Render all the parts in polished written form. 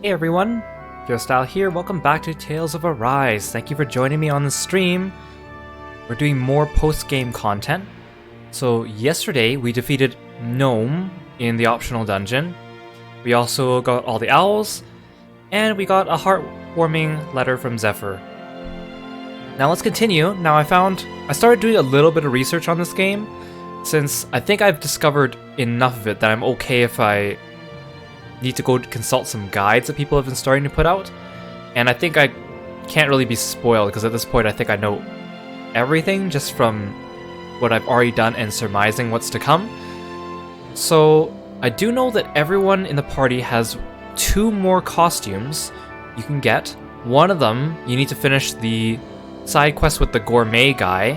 Hey everyone, Kirostyle here. Welcome back to Tales of Arise. Thank you for joining me on the stream. We're doing more post-game content. So yesterday we defeated Gnome in the optional dungeon. We also got all the owls, and we got a heartwarming letter from Zephyr. Now let's continue. Now I started doing a little bit of research on this game, since I think I've discovered enough of it that I'm okay if I need to go consult some guides that people have been starting to put out. And I think I can't really be spoiled, because at this point I think I know everything just from what I've already done and surmising what's to come. So I do know that everyone in the party has 2 more costumes you can get. One of them, you need to finish the side quest with the gourmet guy.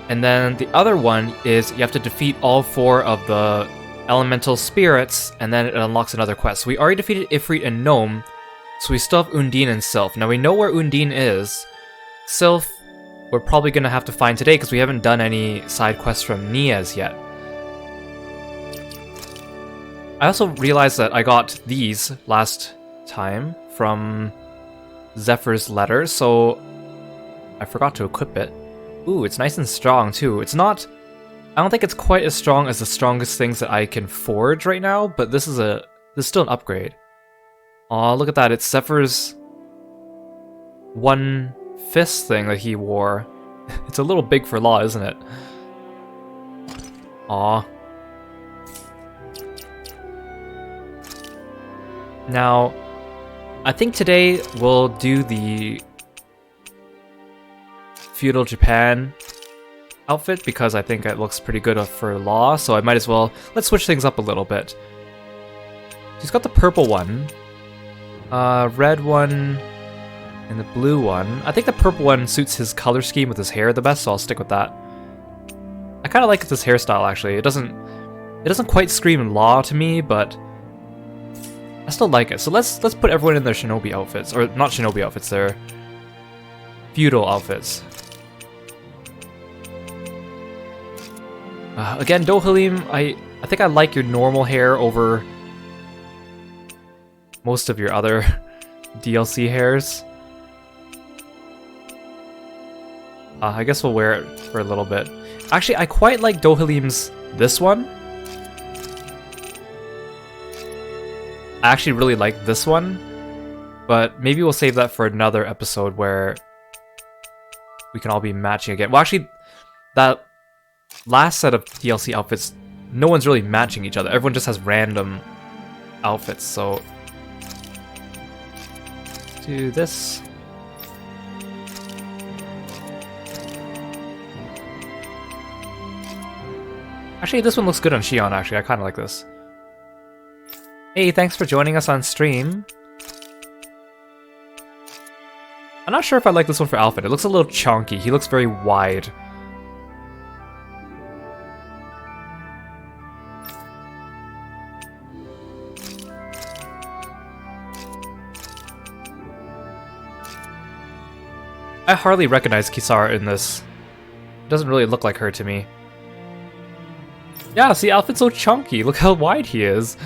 And then the other one is you have to defeat all 4 of the elemental spirits, and then it unlocks another quest. So we already defeated Ifrit and Gnome, so we still have Undine and Sylph. Now we know where Undine is. Sylph, we're probably going to have to find today, because we haven't done any side quests from Niaz yet. I also realized that I got these last time from Zephyr's letter, so I forgot to equip it. Ooh, it's nice and strong too. It's not... I don't think it's quite as strong as the strongest things that I can forge right now, but this is still an upgrade. Aw, look at that, it's Zephyr's one fist thing that he wore. It's a little big for Law, isn't it? Aw. Now, I think today we'll do the Feudal Japan outfit, because I think it looks pretty good for Law, so I might as well... Let's switch things up a little bit. She's got the purple one, red one, and the blue one. I think the purple one suits his color scheme with his hair the best, so I'll stick with that. I kind of like this hairstyle, actually. It doesn't quite scream Law to me, but I still like it. So let's put everyone in their shinobi outfits, or not shinobi outfits, their feudal outfits. Again, Dohalim, I think I like your normal hair over most of your other DLC hairs. I guess we'll wear it for a little bit. Actually, I quite like Dohalim's this one. I actually really like this one, but maybe we'll save that for another episode where we can all be matching again. Well, actually, that last set of DLC outfits, no one's really matching each other. Everyone just has random outfits, so... do this. Actually, this one looks good on Shion, actually. I kind of like this. Hey, thanks for joining us on stream. I'm not sure if I like this one for Alfred. It looks a little chunky. He looks very wide. I hardly recognize Kisara in this. It doesn't really look like her to me. Yeah, see, Alfred's so chunky. Look how wide he is.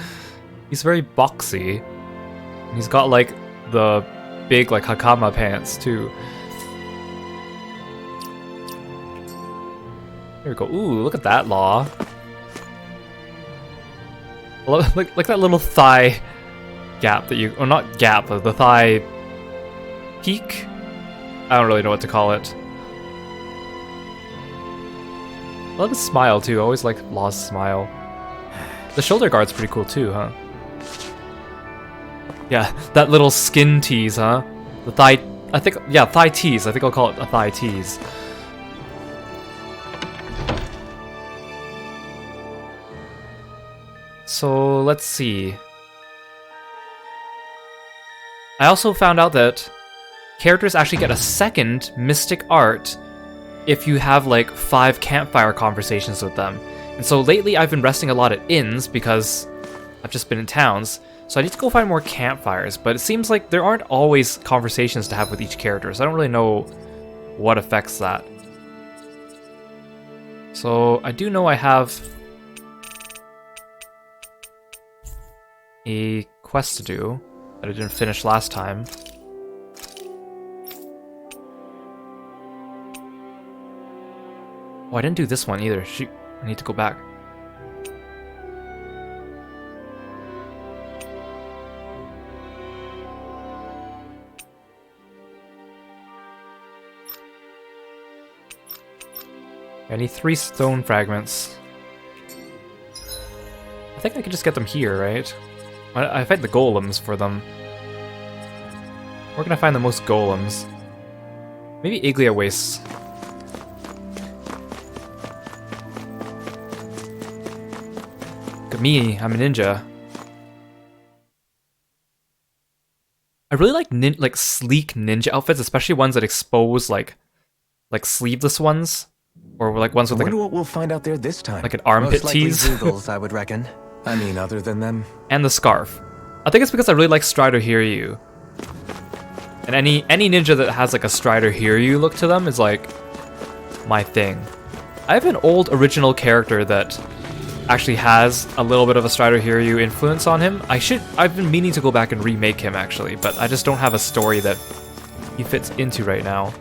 He's very boxy. And he's got, like, the big, like, Hakama pants, too. Here we go. Ooh, look at that, Law. Like that little thigh gap that you... or not gap, but the thigh peak? I don't really know what to call it. I love his smile, too. I always like Law's smile. The shoulder guard's pretty cool, too, huh? Yeah, that little skin tease, huh? The thigh... I think... yeah, thigh tease. I think I'll call it a thigh tease. So, let's see. I also found out that characters actually get a second Mystic Art if you have like 5 campfire conversations with them. And so lately I've been resting a lot at inns because I've just been in towns, so I need to go find more campfires, but it seems like there aren't always conversations to have with each character, so I don't really know what affects that. So I do know I have a quest to do that I didn't finish last time. Oh, I didn't do this one either. Shoot, I need to go back. I need 3 stone fragments. I think I could just get them here, right? I fight the golems for them. Where can I find the most golems? Maybe Iglia Wastes. Look at me, I'm a ninja. I really like sleek ninja outfits, especially ones that expose like sleeveless ones. Or like ones with like I wonder what we'll find out there this time. Like an armpit tease. Zeugles, I would reckon. I mean, other than them. And the scarf. I think it's because I really like Strider Hiryu. And any ninja that has like a Strider Hiryu look to them is like my thing. I have an old original character that actually has a little bit of a Strider Hiryu influence on him. I've been meaning to go back and remake him actually, but I just don't have a story that he fits into right now.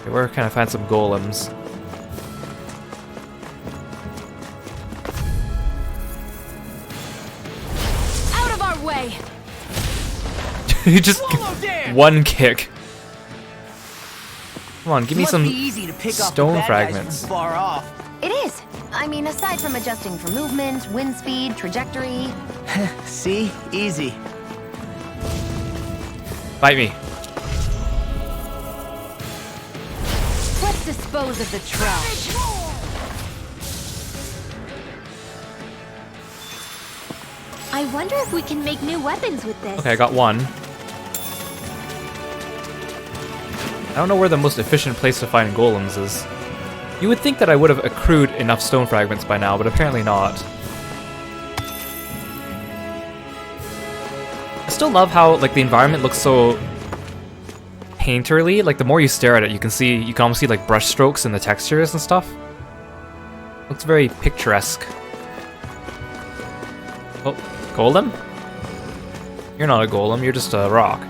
Okay, where can I find some golems? Out of our way! You just one kick. Come on, give me some stone fragments. Far off. It is. I mean, aside from adjusting for movement, wind speed, trajectory. See? Easy. Bite me. Let's dispose of the trash. I wonder if we can make new weapons with this. Okay, I got one. I don't know where the most efficient place to find golems is. You would think that I would have accrued enough stone fragments by now, but apparently not. I still love how like the environment looks so painterly. Like the more you stare at it, you can almost see like brush strokes in the textures and stuff. Looks very picturesque. Oh, golem? You're not a golem, you're just a rock.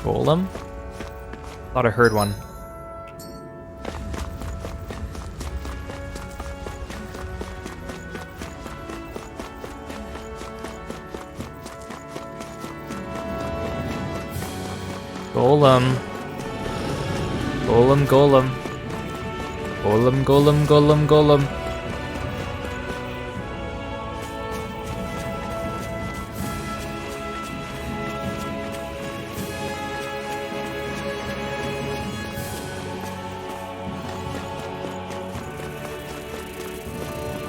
Golem? Thought I heard one. Golem. Golem, golem. Golem, golem, golem, golem.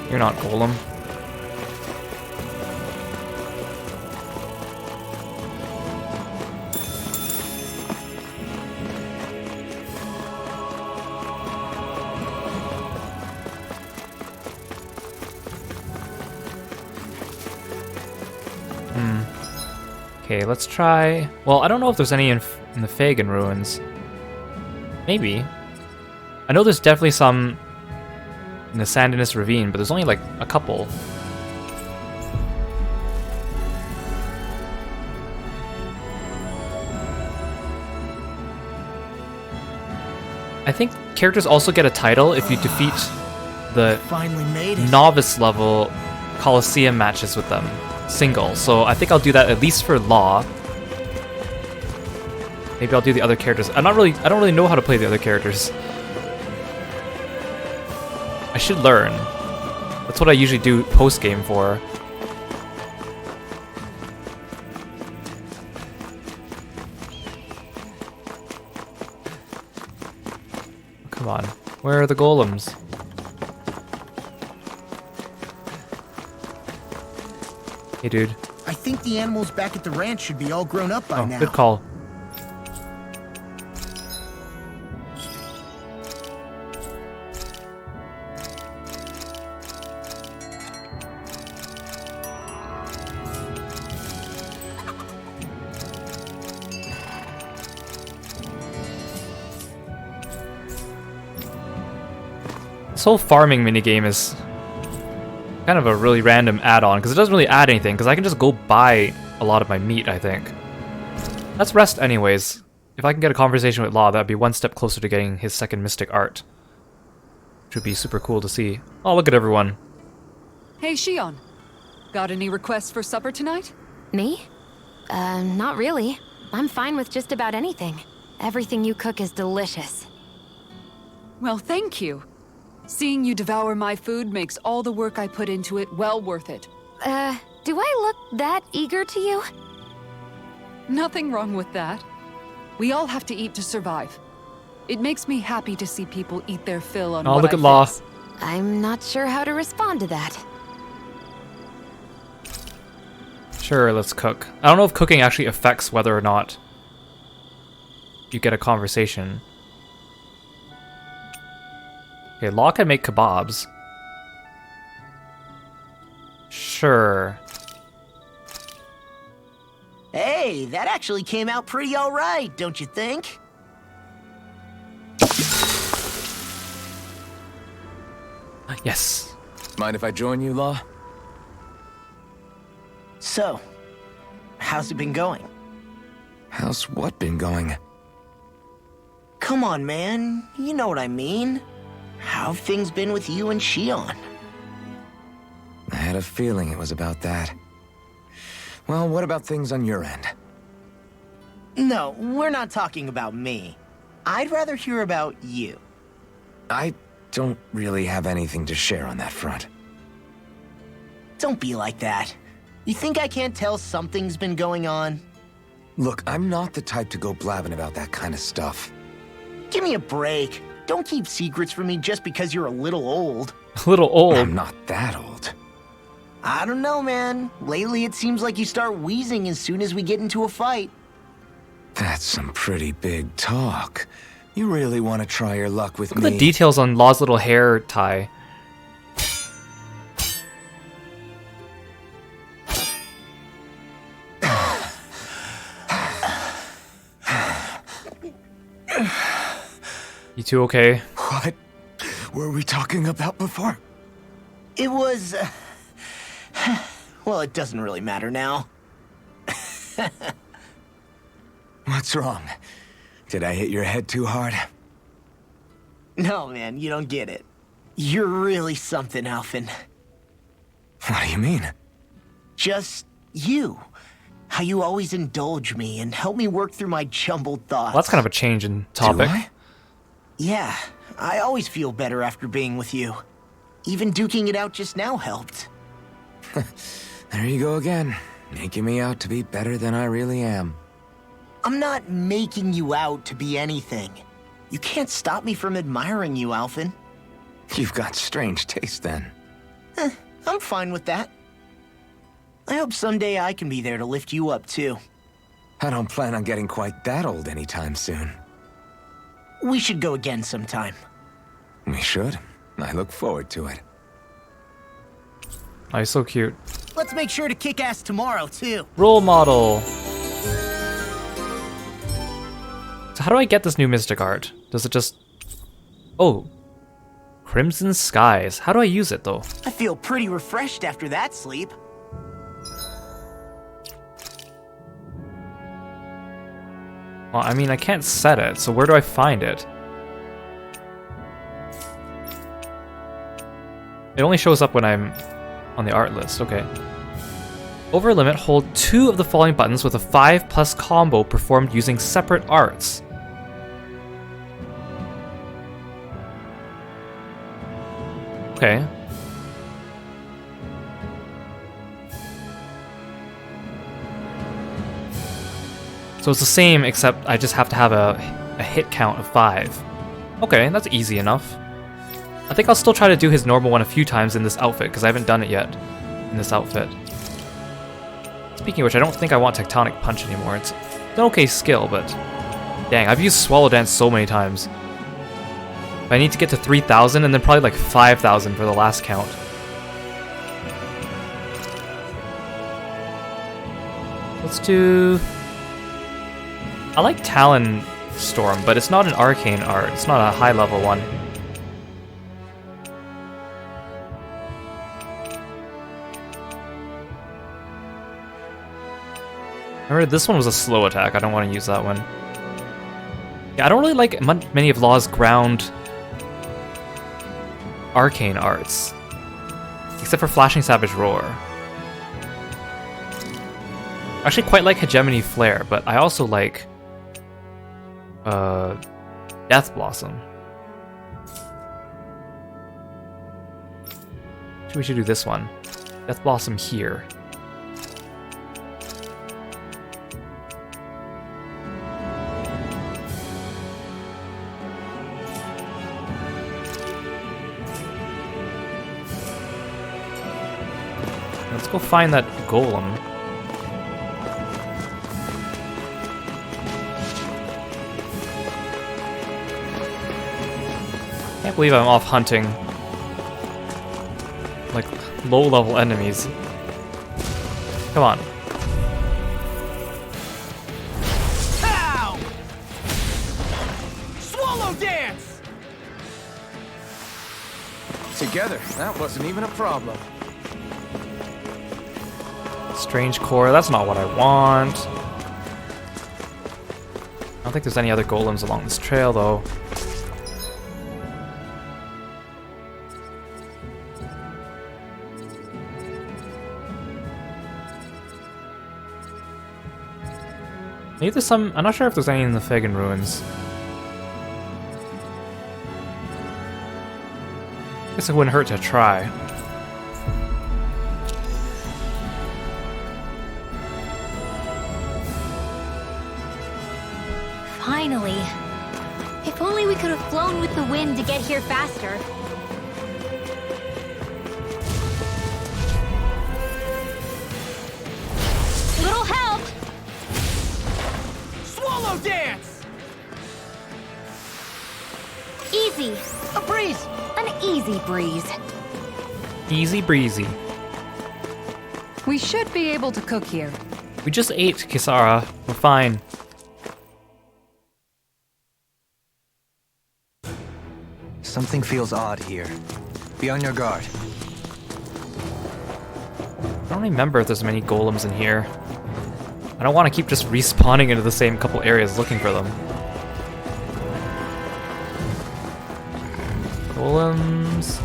You're not golem. Okay, let's try... Well, I don't know if there's any in the Fagan ruins. Maybe. I know there's definitely some in the Sandinus Ravine, but there's only like a couple. I think characters also get a title if you defeat the novice level Colosseum matches with them. Single, so I think I'll do that at least for Law. Maybe I'll do the other characters. I don't really know how to play the other characters. I should learn. That's what I usually do post-game for. Come on. Where are the golems? Hey, dude. I think the animals back at the ranch should be all grown up by now. Good call. whole farming minigame is kind of a really random add-on, because it doesn't really add anything, because I can just go buy a lot of my meat, I think. Let's rest anyways. If I can get a conversation with Law, that'd be one step closer to getting his second mystic art. Which would be super cool to see. Oh, look at everyone. Hey, Shion. Got any requests for supper tonight? Me? Not really. I'm fine with just about anything. Everything you cook is delicious. Well, thank you. Seeing you devour my food makes all the work I put into it well worth it. Do I look that eager to you? Nothing wrong with that. We all have to eat to survive. It makes me happy to see people eat their fill on Oh, what look I at Law. fix. I'm not sure how to respond to that. Sure, let's cook. I don't know if cooking actually affects whether or not you get a conversation. Okay, Law can make kebabs. Sure. Hey, that actually came out pretty alright, don't you think? Yes. Mind if I join you, Law? So, how's it been going? How's what been going? Come on, man. You know what I mean. How have things been with you and Shion? I had a feeling it was about that. Well, what about things on your end? No, we're not talking about me. I'd rather hear about you. I don't really have anything to share on that front. Don't be like that. You think I can't tell something's been going on? Look, I'm not the type to go blabbing about that kind of stuff. Give me a break. Don't keep secrets from me just because you're a little old. A little old. I'm not that old. I don't know, man. Lately it seems like you start wheezing as soon as we get into a fight. That's some pretty big talk. You really want to try your luck with Look me? at the details on Law's little hair tie. You two okay? What were we talking about before? It was... well, it doesn't really matter now. What's wrong? Did I hit your head too hard? No, man, you don't get it. You're really something, Alphen. What do you mean? Just you. How you always indulge me and help me work through my jumbled thoughts. Well, that's kind of a change in topic. Do I? Yeah, I always feel better after being with you. Even duking it out just now helped. There you go again, making me out to be better than I really am. I'm not making you out to be anything. You can't stop me from admiring you, Alphen. You've got strange taste then. I'm fine with that. I hope someday I can be there to lift you up, too. I don't plan on getting quite that old anytime soon. We should go again sometime. We should. I look forward to it. Oh, he's so cute. Let's make sure to kick ass tomorrow, too. Role model. So how do I get this new mystic art? Does it just... Oh. Crimson Skies. How do I use it, though? I feel pretty refreshed after that sleep. Well, I mean, I can't set it, so where do I find it? It only shows up when I'm on the art list. Okay. Over limit, hold 2 of the following buttons with a 5+ combo performed using separate arts. Okay. So it's the same, except I just have to have a hit count of 5. Okay, that's easy enough. I think I'll still try to do his normal one a few times in this outfit, because I haven't done it yet in this outfit. Speaking of which, I don't think I want Tectonic Punch anymore. It's an okay skill, but... Dang, I've used Swallow Dance so many times. I need to get to 3,000 and then probably like 5,000 for the last count. Let's do... I like Talon Storm, but it's not an arcane art. It's not a high level one. Remember, this one was a slow attack. I don't want to use that one. Yeah, I don't really like many of Law's ground arcane arts. Except for Flashing Savage Roar. I actually quite like Hegemony Flare, but I also like Death Blossom. We should do this one. Death Blossom here. Let's go find that golem. Can't believe I'm off hunting like low-level enemies. Come on. Ow! Swallow dance! Together, that wasn't even a problem. Strange core, that's not what I want. I don't think there's any other golems along this trail, though. Maybe there's some... I'm not sure if there's any in the Fagan Ruins. Guess it wouldn't hurt to try. Finally. If only we could have flown with the wind to get here faster. Little help! Swallow dance! Easy. A breeze! An easy breeze. Easy breezy. We should be able to cook here. We just ate, Kisara. We're fine. Something feels odd here. Be on your guard. I don't remember if there's many golems in here. I don't want to keep just respawning into the same couple areas looking for them. Golems...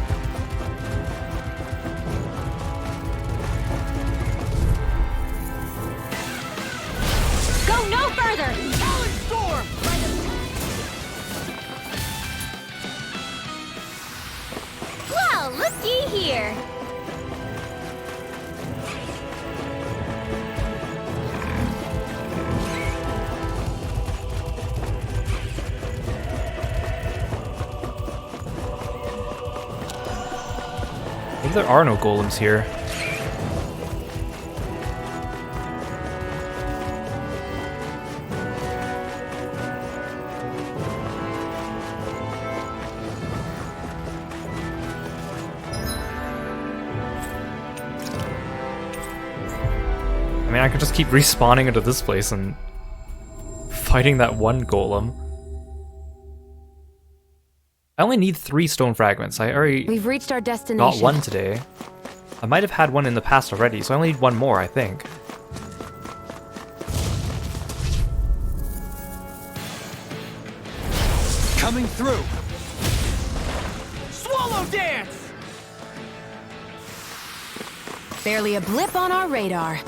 Go no further! Talent storm! Well, looky here. Maybe there are no golems here. I mean, I could just keep respawning into this place and fighting that one golem. I only need 3 stone fragments. I already We've reached our destination. got one today. I might have had one in the past already, so I only need one more, I think. Coming through! Swallow dance! Barely a blip on our radar.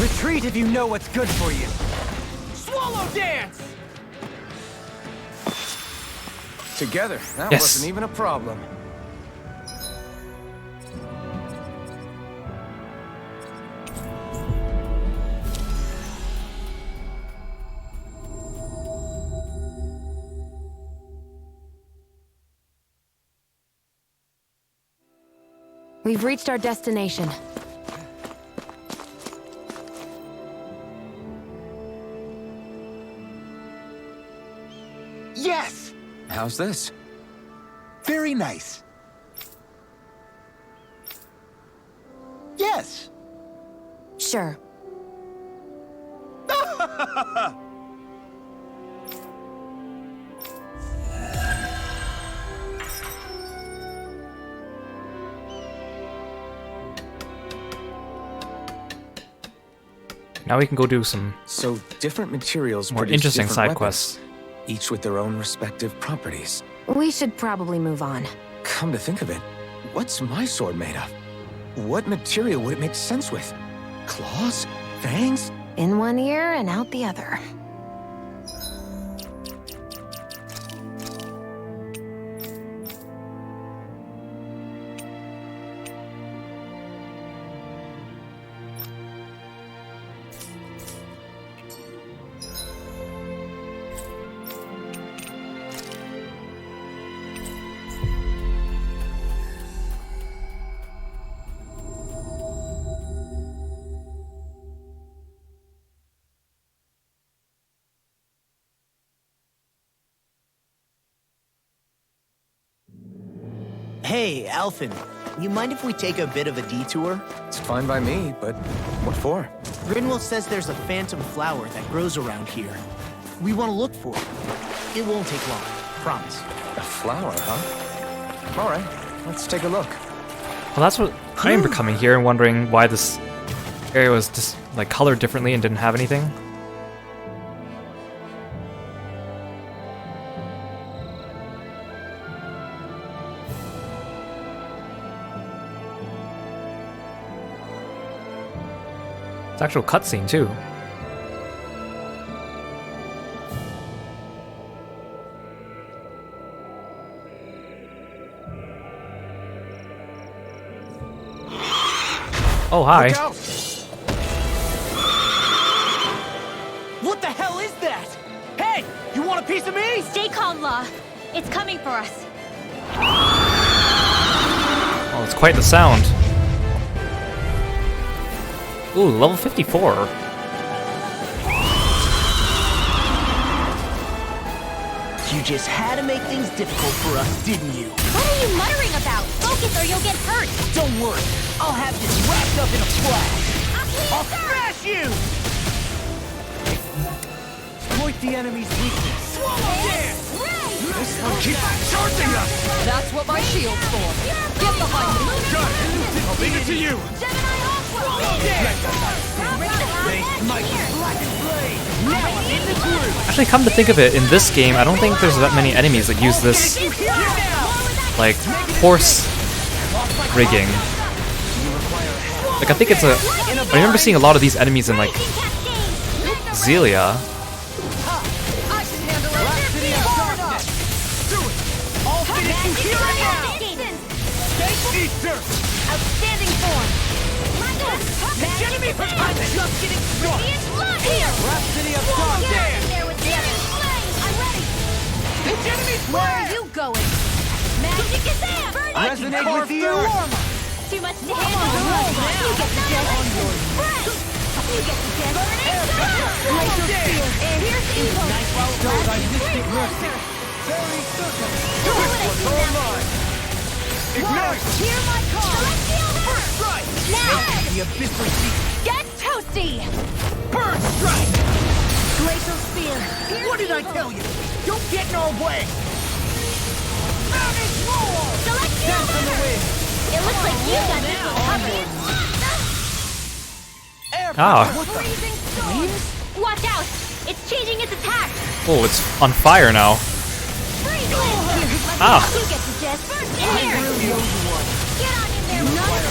Retreat if you know what's good for you. Swallow dance! Together, that Yes. wasn't even a problem. We've reached our destination. Yes! How's this? Very nice. Yes! Sure. now we can go do some So different materials more produce interesting different side weapons, quests. each with their own respective properties. We should probably move on. Come to think of it, what's my sword made of? What material would it make sense with? Claws? Fangs? In one ear and out the other. Hey, Alphen, you mind if we take a bit of a detour? It's fine by me, but what for? Grinwell says there's a phantom flower that grows around here. We want to look for it. It won't take long, promise. A flower, huh? All right, let's take a look. Well, that's what I remember coming here and wondering why this area was just like colored differently and didn't have anything. It's actual cutscene too. Oh, hi. Look out! What the hell is that? Hey, you want a piece of me? Stay calm, Law. It's coming for us. Oh, it's quite the sound. Ooh, level 54. You just had to make things difficult for us, didn't you? What are you muttering about? Focus or you'll get hurt. Don't worry, I'll have this wrapped up in a flash. I'll smash you! Exploit the enemy's weakness. Swallow dance! This one keeps charging us! That's what my shield's for. Get behind me. Got it! I'll leave it to you! Swallow dance! Make my black and blade! Now I'm in the groove! Actually, come to think of it, in this game, I don't think there's that many enemies that use this, like, horse rigging. Like, I think it's a... I remember seeing a lot of these enemies in, like, Zelia. I can handle it. Hard up. Do it! I'll finish you here and now! Easter! Outstanding form. The enemy I'm just getting started! Here. Rhapsody of God Get Dance! in there with the I'm ready. The enemy's Where are flare! you going? Magic is there. Resonate with you! Too much to handle. You get the gist. Fresh. You get the gist. Laser spear. And here's evil. Those I mystic mercy! Very certain! Do what I do now. mine! Ignite! Hear my call. First strike! Now. The abyss receives! Get toasty. Burn strike! Glacial spear. What did I tell you? Don't get in our way! Savage roar! Celestial Dance on the wind! It looks like you got this one covered. Ah. Freezing storm. Watch out! It's changing its attack. Oh, it's on fire now. Freeze blade. Ah. You get the gist. In here. Get on in there.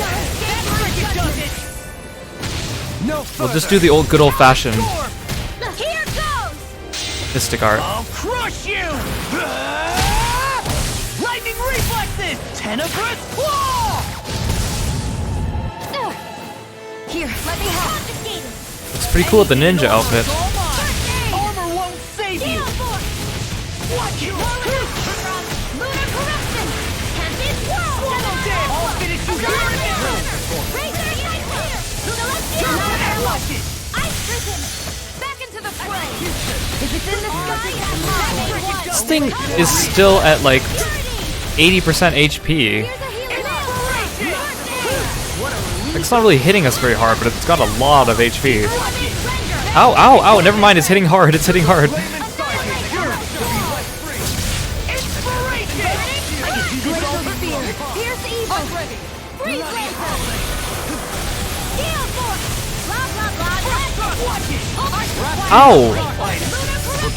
No We'll just do the old good old-fashioned Here goes. mystic art. I'll crush you! Lightning reflexes! Tenebrous claw! Here, let me have it. Looks pretty cool with the ninja outfit. Armor won't save you! Watch you! Lunar corruption. Tempest whirl. Swallow dance! I'll finish you here and now! Razor sight clear. Celestial Watch it! Ice prison. Back into the fray. If it's in the sky, This thing is still at like 80% HP. It's not really hitting us very hard, but it's got a lot of HP. Ow, ow, ow, never mind, it's hitting hard, it's hitting hard. Here's evil. Freeze laser. Steel force. Blah blah blah. Ow!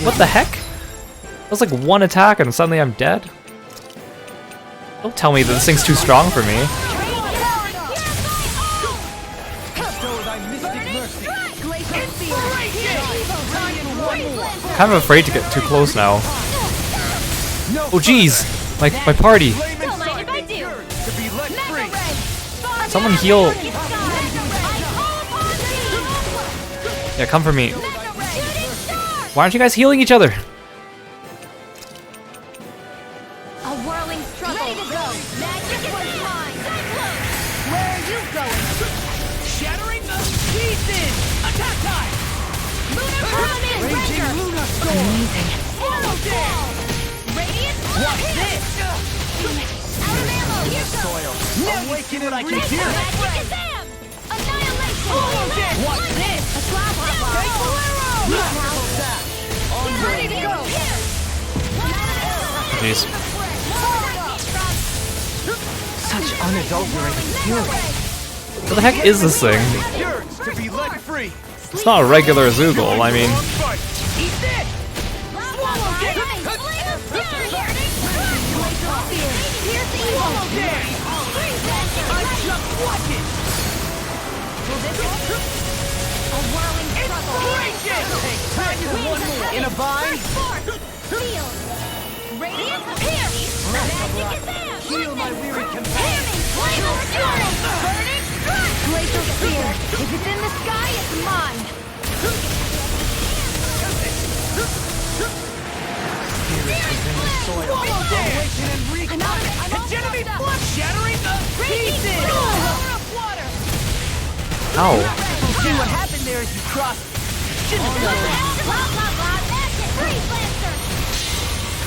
What the heck? That was like one attack and suddenly I'm dead? Don't tell me that this thing's too strong for me. I'm kind of afraid to get too close now. Oh jeez! My party! Don't mind if I do. Someone heal! Yeah, come for me. Why aren't you guys healing each other? A whirling struggle. Ready to go. Magic is mine. Where are you going? Shattering the pieces! Attack time! Lunar Permanent Ranger. Luna Storm! Amazing. Swallow down. Radiant. What's this? Out of ammo. Here goes. Awaken what I can hear! Magic is Am. Annihilation. What's this? A slap hop. Ready to go! Jeez. Such unadulterated fury. What the heck is this thing? Yours to be let free! It's not a regular Zoogle, I mean... Eat this! Swallow it! Swallow it! I just watch it! Time for one more! In a bind? Heal my weary companion! Glacial Spear. If it's in the sky, it's mine. Swallow it! And recon! Hegemony blood shattering the pieces! Ow. See what happened there as you crossed.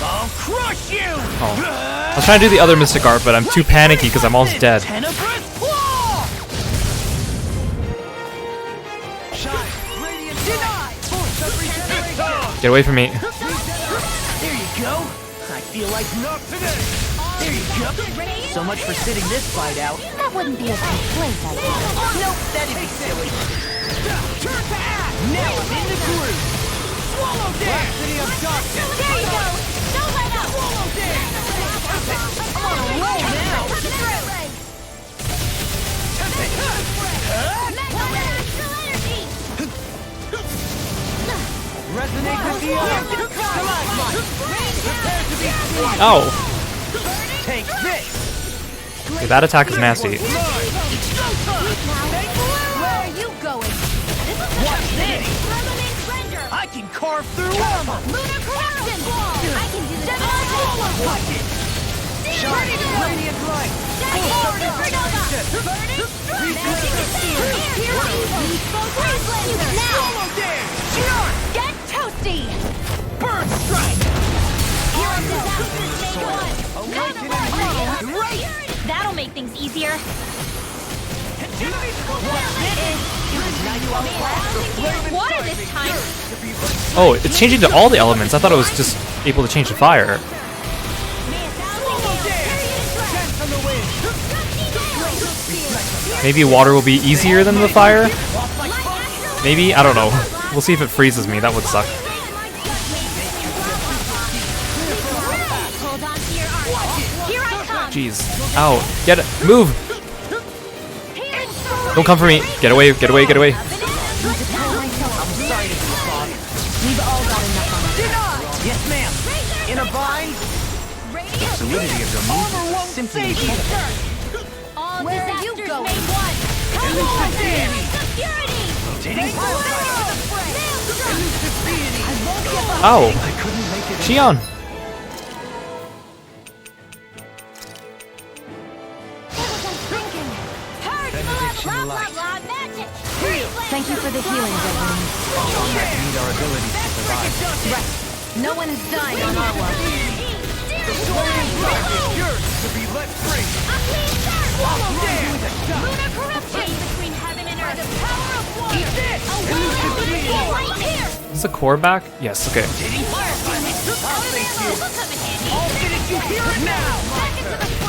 I'll crush you! Oh. I was trying to do the other Mystic Art, but I'm too panicky because I'm almost dead. Tenebrous claw! Shine! Radiant denied! Force of regeneration! Get away from me. There you go! I feel like not today! There you go! So much for sitting this fight out. That wouldn't be a complaint, I guess. Nope, that'd be silly. Turn to ash! Now I'm in the groove! Swallow down! City of darkness! There you go. Don't let up. Swallow down! I'm on a roll now! Resonate with the earth! Prepare to be squashed! Ow. Take this! Okay, that attack is nasty. Where are you going? What's this? Permanent Render. I can carve through armor! Lunar Corruption. I can do the Watch it! Shine! Radiant light! Swallow down! Get toasty! Bird strike! That'll make things easier. Water this time. Oh, it's changing to all the elements. I thought it was just able to change to fire. Sense on the wind! Maybe water will be easier than the fire? Maybe? I don't know. We'll see if it freezes me. That would suck. Hold on to your arm. Here I come. Jeez. Ow. Get it. Move! Don't come for me. Get away, get away, get away. I'm sorry to be bothered. We've all got enough on us. Yes, ma'am. In a bind? The solidity of your movement Armor is won't simply save you! All Where are you disasters going? made one. Come on, security. Ow. Xion. Thank you for the healing, Devlin. need our ability to survive. No one is dying on our watch. Yours to be let free! Lunar corruption between heaven and earth. The power of water. Eat this! Right here. Is the core back? Yes, okay. I'll finish you here and now!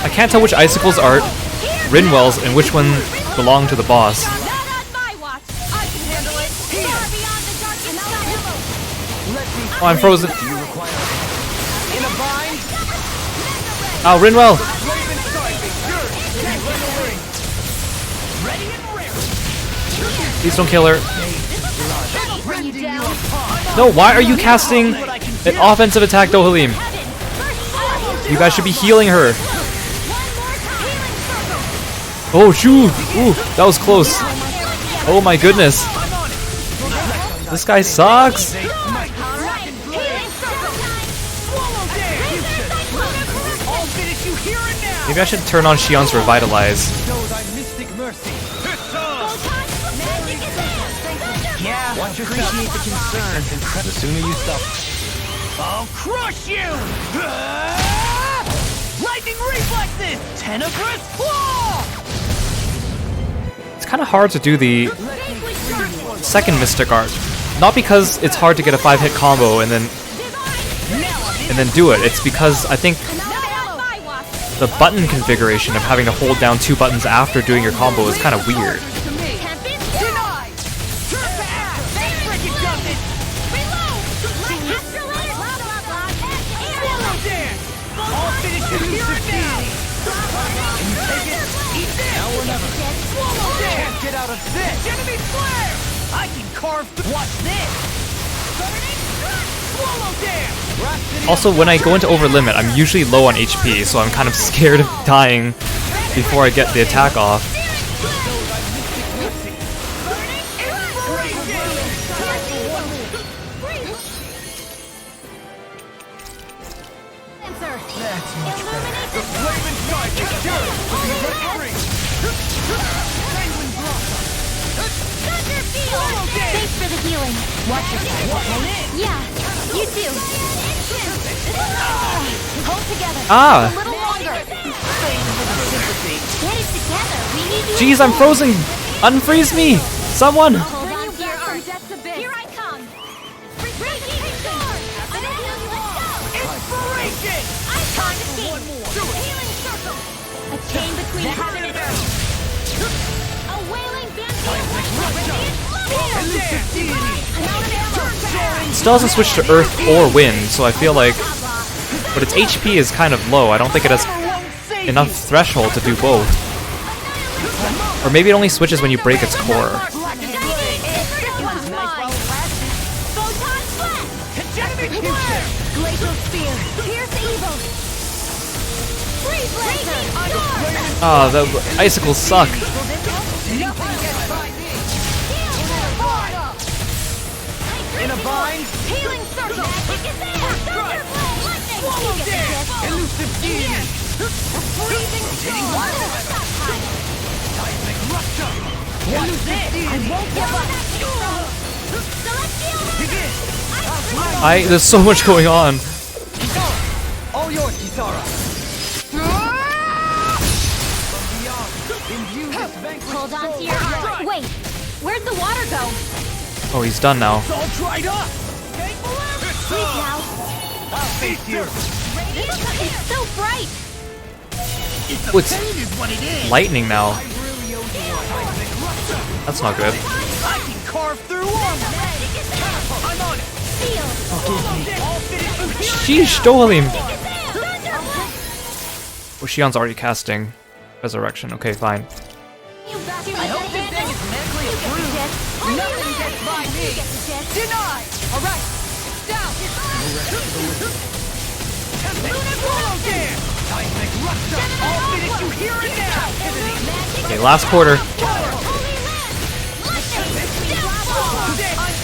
I can't tell which icicles are Rinwell's and which one belong to the boss. Not on my watch. I can handle it. Here. Oh, I'm frozen. Do you require in a bind? Oh, Rinwell! Raven strike is yours. Ready and ready. Please don't kill her. Bring you down. No, why are you casting an offensive attack, Dohalim? You guys should be healing her. Oh, shoot! Ooh, that was close. Oh my goodness. This guy sucks. Maybe I should turn on Shion's Revitalize. Yeah, appreciate the concern. The sooner you stop, I'll crush you! Lightning reflexes! Tenebrous claw! It's kind of hard to do the second Mystic Art. Not because it's hard to get a 5-hit combo and then do it. It's because I think the button configuration of having to hold down 2 buttons after doing your combo is kind of weird. Get out of this! Enemy flare! I can carve the... Watch this! Swallow dance! Also, when I go into over limit, I'm usually low on HP, so I'm kind of scared of dying before I get the attack off. That's much better. The Raven strike is yours! Thanks for the healing. Watch yourself. Yeah, you too. Hold together. Ah! A little longer. Get it together. We need you. Jeez, I'm frozen! Unfreeze me! Someone! Hold on to your arms. Here I come. Raging sword. Inspiration! Time to see. Healing circle. A chain between heaven and earth. A wailing Still hasn't switched to Earth or Wind, so I feel like... But its HP is kind of low. I don't think it has enough threshold to do both. Or maybe it only switches when you break its core. Ah, the icicles suck. In a bind? Healing circle. Swallow dance! Elusive deity! Freezing storm. Seismic rupture! Elusive deity! I won't give up. There's so much going on. All yours, Kisara! From beyond, imbue this vanquished Hold on soul to your with arms. life. Wait, where'd the water go? Oh, he's done now. It's all dried up! Please now. I'll face you! It's so bright. Oh, it's what it is! lightning now. I really owe you one. Seismic rupture! That's not good. I can carve through armor! I'm on it! Feel. All finished! Sheesh, Dohalim! Oh, Shion's already casting Resurrection. Okay, fine. I hope this thing is medically approved. Nothing gets by me. Denied! Alright! Down! Swallow dance! Seismic rupture! I'll finish you here and now! Okay, last quarter. I'm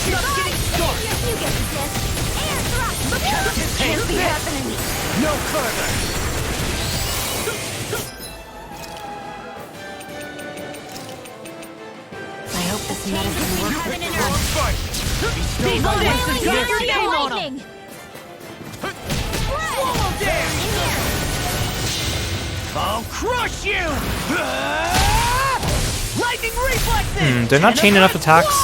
just getting started! Can't be happening. No further! I hope this medicine works with the one. Fight! Wailing thunder and lightning. Swallow dance! I'll crush you! Lightning reflexes! They're not chaining enough attacks.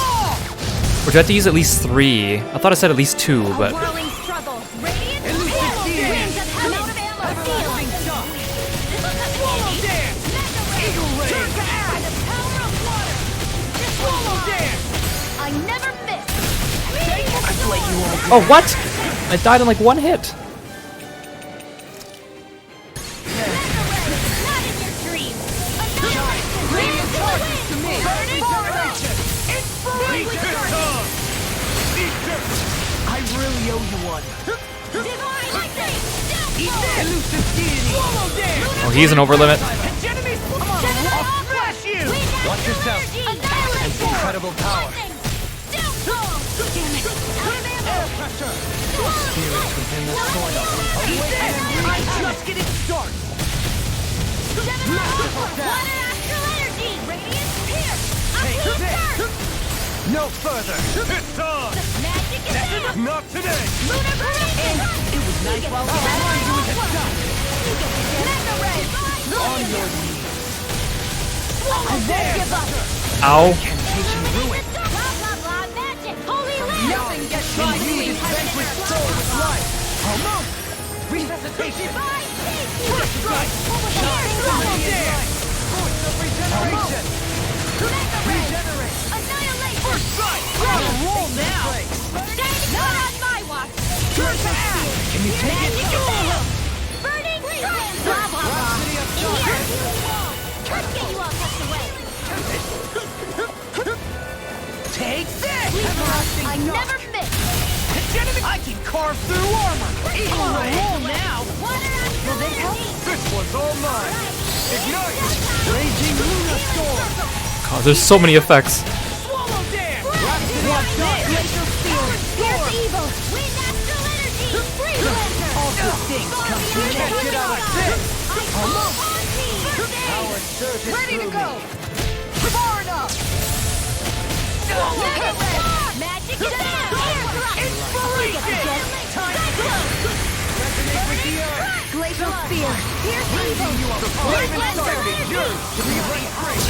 Or do I have to use at least 3? I thought I said at least 2, but... Whirling struggle. Radiant Elusive swallow. deity. Winds of heaven. Out of ammo. Everlasting shock! Swallow dance! Eagle ray! Turn to ash. By the power of water. Swallow dance! I never miss. I've let you all Oh, what? I died in like one hit. I really owe you one. Oh, he's an over limit. Watch yourself. Incredible power. Spirits within the soil. I'm just getting started. No further. It's on. Not today. And it was nice while we were doing the stuff. On your knees. I won't give up. Ow. Temptation ruined. Nothing gets by me. This vanquished soul with life. Almost. Resuscitation. First strike. Double dare. Force of regeneration. Regenerate. First strike. On a roll now. Not on my watch. Turn to ash. Can you take it? Burning triumph. Blah, blah, blah. Rhapsody of In here. darkness. Let's get you all tucked away. Take this. I never miss. I can carve through armor. On a roll now. Will this help? This one's all mine. Ignite. Raging Luna Storm. God, there's so many effects. Swallow dance. Laser field. Here's evil. Wind astral energy. Free lantern. All good things come to an end. Get out of this. Almost. Power surges Ready to through go. me. Far enough. Magic is Inspiration. Time to resonate with the earth. Glacial spear. Here's evil. The flame inside is yours to be right free.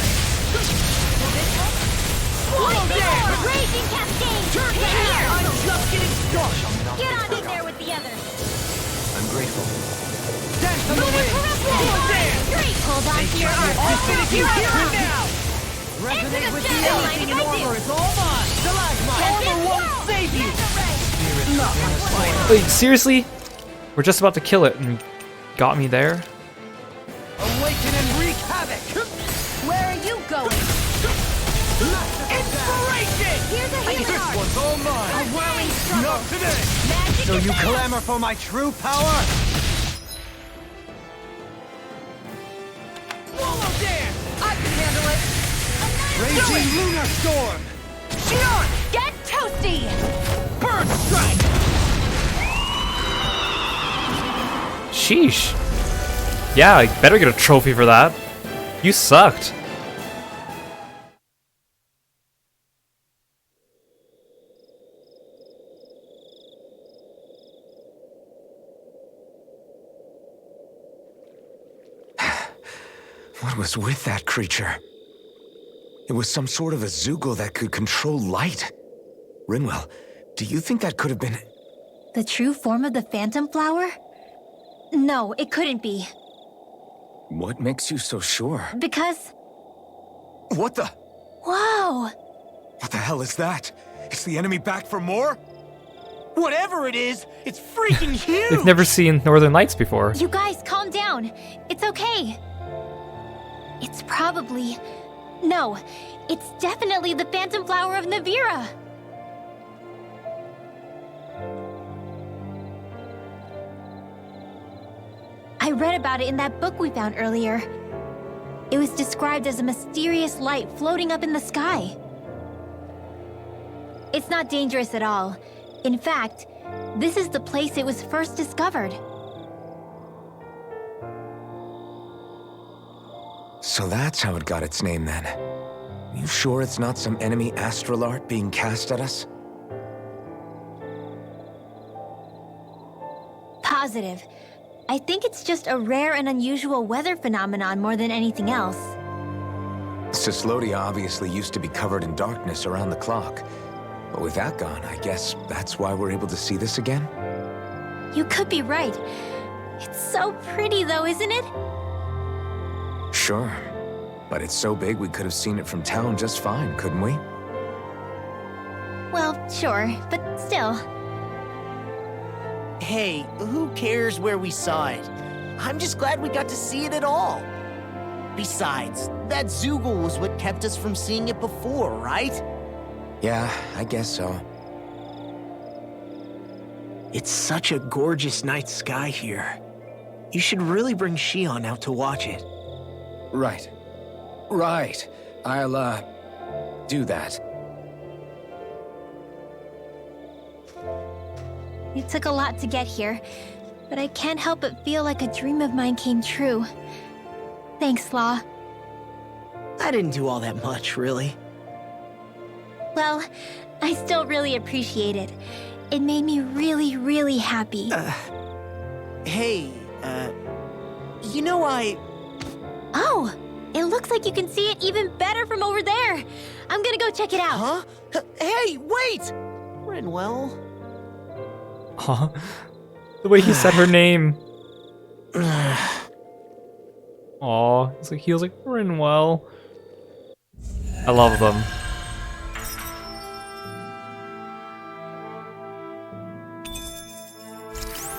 Swallow dance. Raging cascade. Turn to air. I'm just getting started. Get on in there with the others. I'm grateful. Dance on the wind. Swallow dance. Hold on to your arm. I'll finish you here and now. Into Resonate the with the shadow. anything in Like I do. armor is all mine. Stalagmite. Armor won't save you. Wait, seriously? We're just about to kill it and got me there? Awaken and wreak havoc. Where are you going? Inspiration. Here's a This healer. one's all mine. Whirling struggle. Not today. Magic So is you out. clamor for my true power? Swallow dance. I can handle it. Raging Lunar Storm. Shion, get toasty. Bird strike. Sheesh. Yeah, I better get a trophy for that. You sucked. What was with that creature? It was some sort of a Zoogle that could control light. Rinwell, do you think that could have been... The true form of the Phantom Flower? No, it couldn't be. What makes you so sure? Because... What the... Whoa! What the hell is that? Is the enemy back for more? Whatever it is, it's freaking huge. They've never seen Northern Lights before. You guys, calm down. It's okay. It's probably... No, it's definitely the Phantom Flower of Navira. I read about it in that book we found earlier. It was described as a mysterious light floating up in the sky. It's not dangerous at all. In fact, this is the place it was first discovered. So that's how it got its name then. You sure it's not some enemy astral art being cast at us? Positive. I think it's just a rare and unusual weather phenomenon more than anything else. Cislodia obviously used to be covered in darkness around the clock. But with that gone, I guess that's why we're able to see this again? You could be right. It's so pretty though, isn't it? Sure. But it's so big we could have seen it from town just fine, couldn't we? Well, sure, but still. Hey, who cares where we saw it? I'm just glad we got to see it at all. Besides, that Zoogle was what kept us from seeing it before, right? Yeah, I guess so. It's such a gorgeous night sky here. You should really bring Shion out to watch it. Right. Right. I'll, do that. It took a lot to get here, but I can't help but feel like a dream of mine came true. Thanks, Law. I didn't do all that much, really. Well, I still really appreciate it. It made me really, really happy. Hey, you know Oh, it looks like you can see it even better from over there. I'm gonna go check it out. Huh? Hey, wait! Rinwell? Huh? The way he said her name. Aw, he was like, Rinwell. I love them.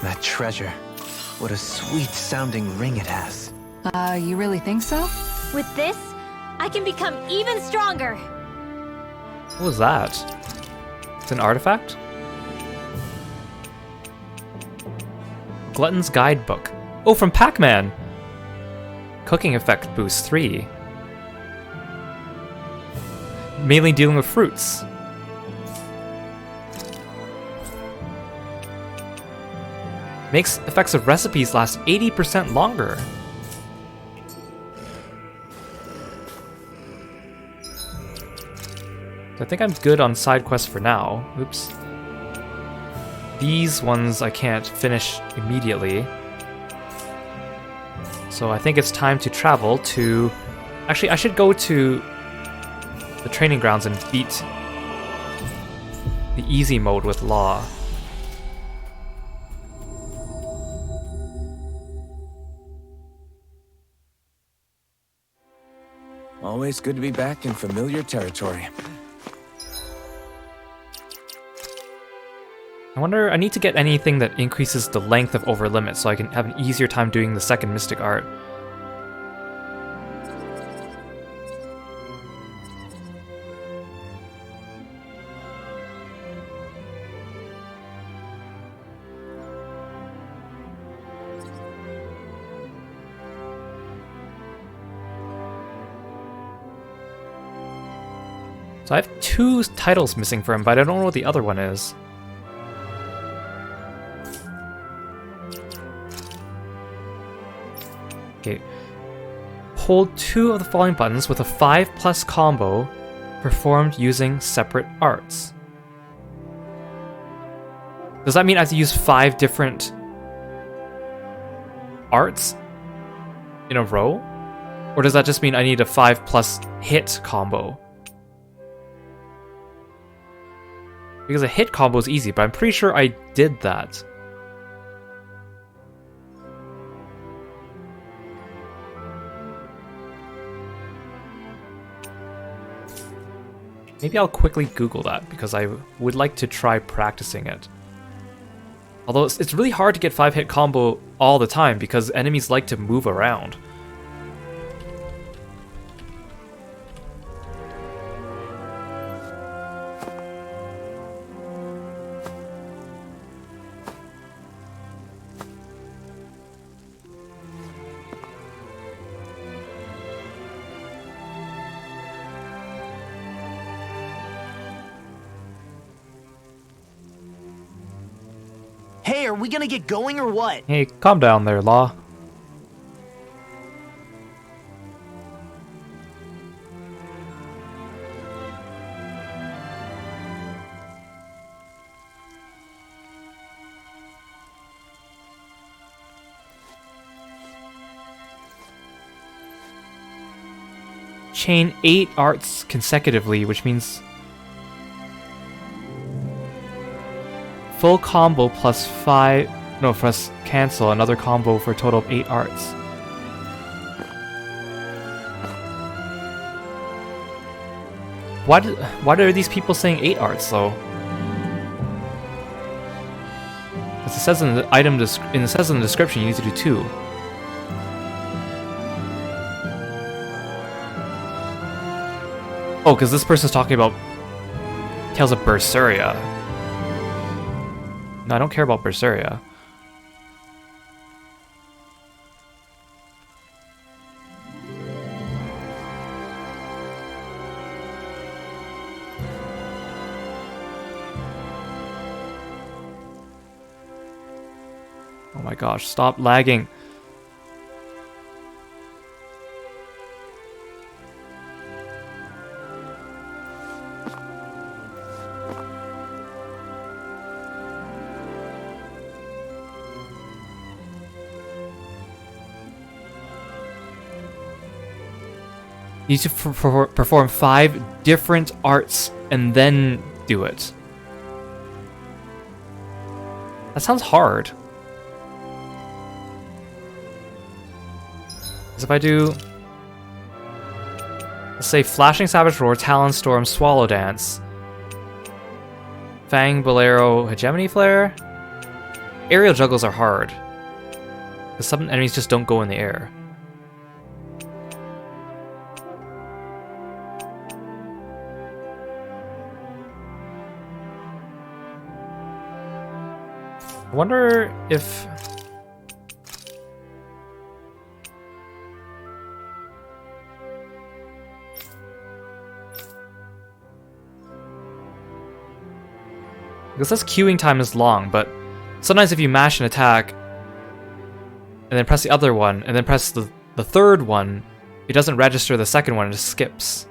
That treasure. What a sweet-sounding ring it has. You really think so? With this, I can become even stronger. What was that? It's an artifact? Glutton's Guidebook. Oh, from Pac-Man! Cooking effect boost 3. Mainly dealing with fruits. Makes effects of recipes last 80% longer. I think I'm good on side quests for now. Oops. These ones I can't finish immediately. So I think it's time to travel to... Actually, I should go to the training grounds and beat the easy mode with Law. Always good to be back in familiar territory. I wonder, I need to get anything that increases the length of over limit so I can have an easier time doing the second Mystic Art. So I have 2 titles missing for him, but I don't know what the other one is. Okay. Hold 2 of the following buttons with a 5+ combo performed using separate arts. Does that mean I have to use 5 different arts in a row? Or does that just mean I need a 5+ hit combo? Because a hit combo is easy, but I'm pretty sure I did that. Maybe I'll quickly Google that, because I would like to try practicing it. Although it's really hard to get 5-hit combo all the time, because enemies like to move around. Hey, are we gonna get going or what? Hey, calm down there, Law. Chain 8 arts consecutively, which means full combo plus 5, no, plus cancel, another combo for a total of 8 arts. Why are these people saying 8 arts though? It says in the it says in the description you need to do 2. Oh, because this person's talking about Tales of Berseria. No, I don't care about Berseria. Oh my gosh, stop lagging. You need to perform 5 different arts and then do it. That sounds hard. Because if I do, let's say Flashing Savage Roar, Talon Storm, Swallow Dance, Fang, Bolero, Hegemony Flare. Aerial juggles are hard. Because some enemies just don't go in the air. I wonder if... Because this queuing time is long, but sometimes if you mash an attack and then press the other one and then press the third one, it doesn't register the second one, it just skips.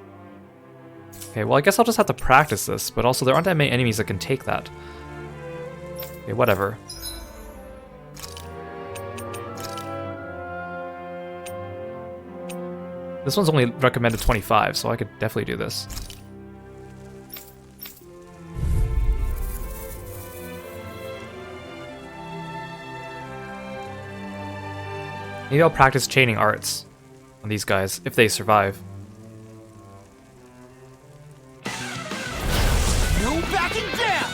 Okay, well I guess I'll just have to practice this, but also there aren't that many enemies that can take that. Okay, whatever. This one's only recommended 25, so I could definitely do this. Maybe I'll practice chaining arts on these guys, if they survive. No backing down!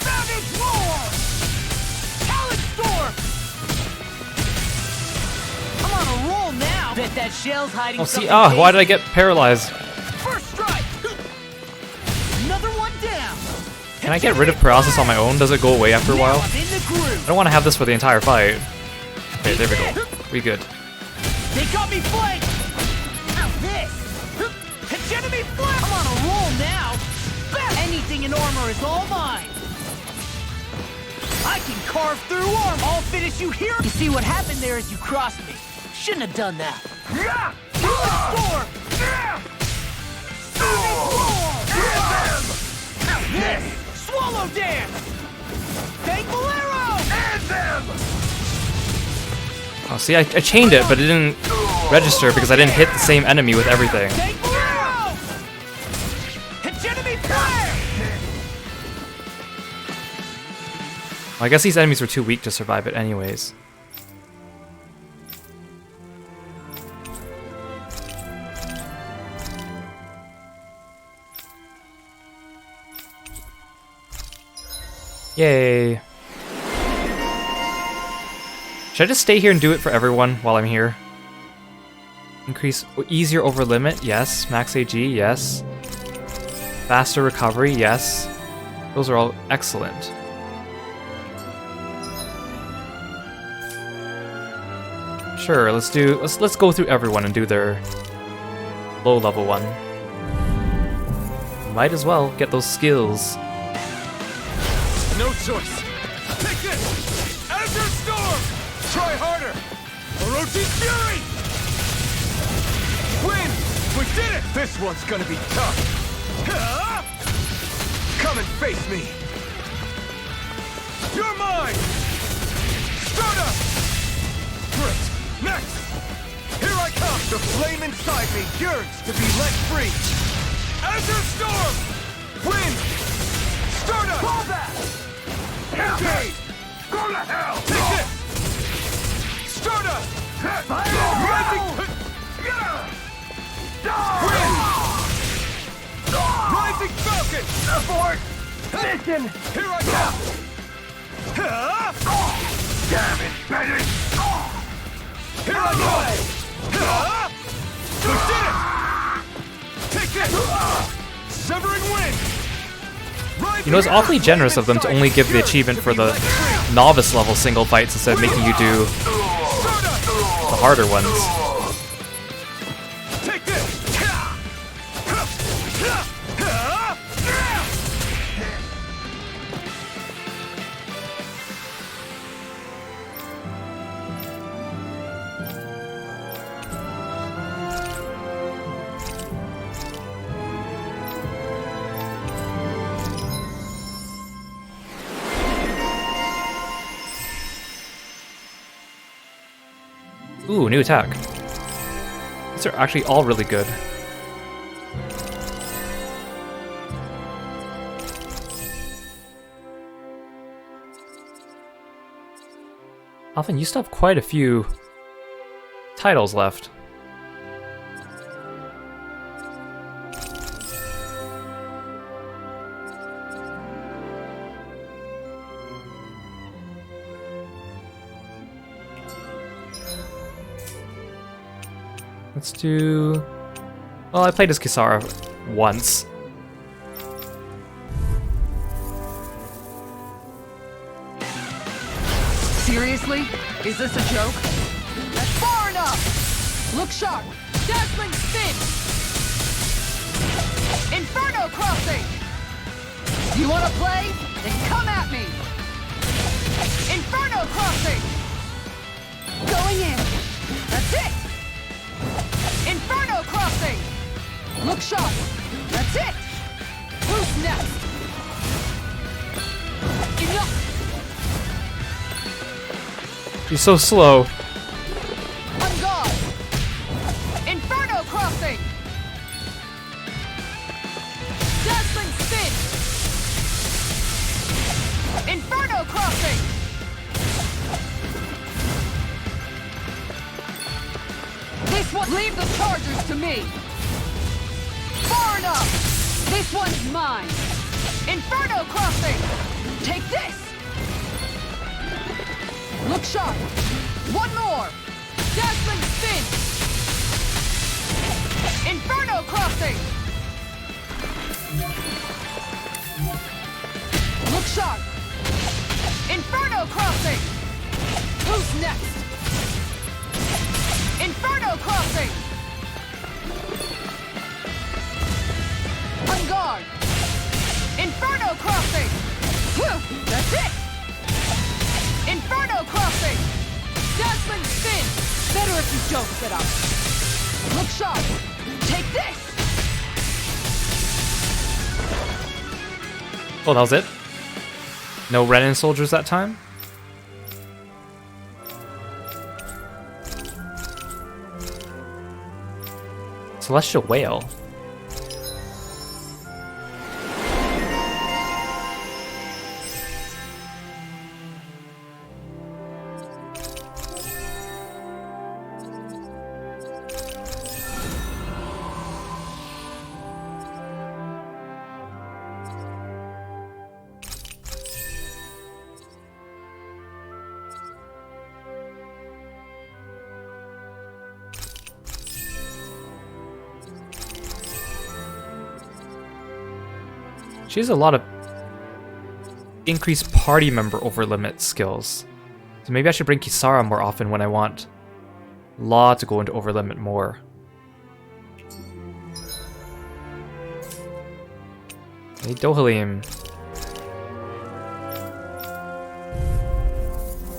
Savage Roar! Talon Storm! I'm on a roll now! Bet that shell's hiding something. Why did I get paralyzed? First strike! Another one down! Can I get rid of paralysis on my own? Does it go away after a while? I don't want to have this for the entire fight. Okay, there we go. We good. They got me flanked! Now this! Hegemony flare! I'm on a roll now! Anything in armor is all mine! I can carve through armor! I'll finish you here! You see what happened there is you crossed me. Shouldn't have done that. Storm! Now this! Swallow dance! Thank Bolero! And them! Oh, see, I chained it, but it didn't register because I didn't hit the same enemy with everything. Well, I guess these enemies were too weak to survive it anyways. Yay. Should I just stay here and do it for everyone while I'm here? Increase easier over limit, yes. Max AG, yes. Faster recovery, yes. Those are all excellent. Sure, let's go through everyone and do their low level one. Might as well get those skills. No choice. Take this! Azure Storm! Try harder! Orochi's Fury! Win! We did it! This one's gonna be tough. Come and face me! You're mine! Start up! Great! Next! Here I come! The flame inside me yearns to be let free! Azure Storm! Win! Start up! Pull back! Engage! Go to hell! Take this! Start up! Rising! Win! Rising Falcon! Abort! Mission! Here I come! Damn it, Bennett! Here I go! We did it! Take this! Severing wind! You know, it's awfully generous of them to only give the achievement for the novice level single fights instead of making you do the harder ones. Take this! Ooh, new attack. These are actually all really good. Alvin, you still have quite a few titles left. Let's do... Well, I played as Kisara once. Seriously? Is this a joke? That's far enough! Look sharp! Dazzling spin! Inferno crossing! You wanna play? Then come at me! Inferno crossing! Going in! That's it! Inferno crossing! Look sharp! That's it! Who's next? Enough! He's so slow. On guard! Inferno crossing! Dazzling spin! Inferno crossing! This one, leave the chargers to me! Far enough! This one's mine! Inferno crossing! Take this! Look sharp! One more! Dazzling spin! Inferno crossing! Look sharp! Inferno crossing! Who's next? Inferno crossing! On guard! Inferno crossing! Phew, that's it! Inferno crossing! Dazzling spin! Better if you don't get up. Look sharp! Take this! Oh, that was it? No Renin soldiers that time? Celestial Whale. She has a lot of increased party member over limit skills. So maybe I should bring Kisara more often when I want Law to go into over limit more. Hey, Dohalim.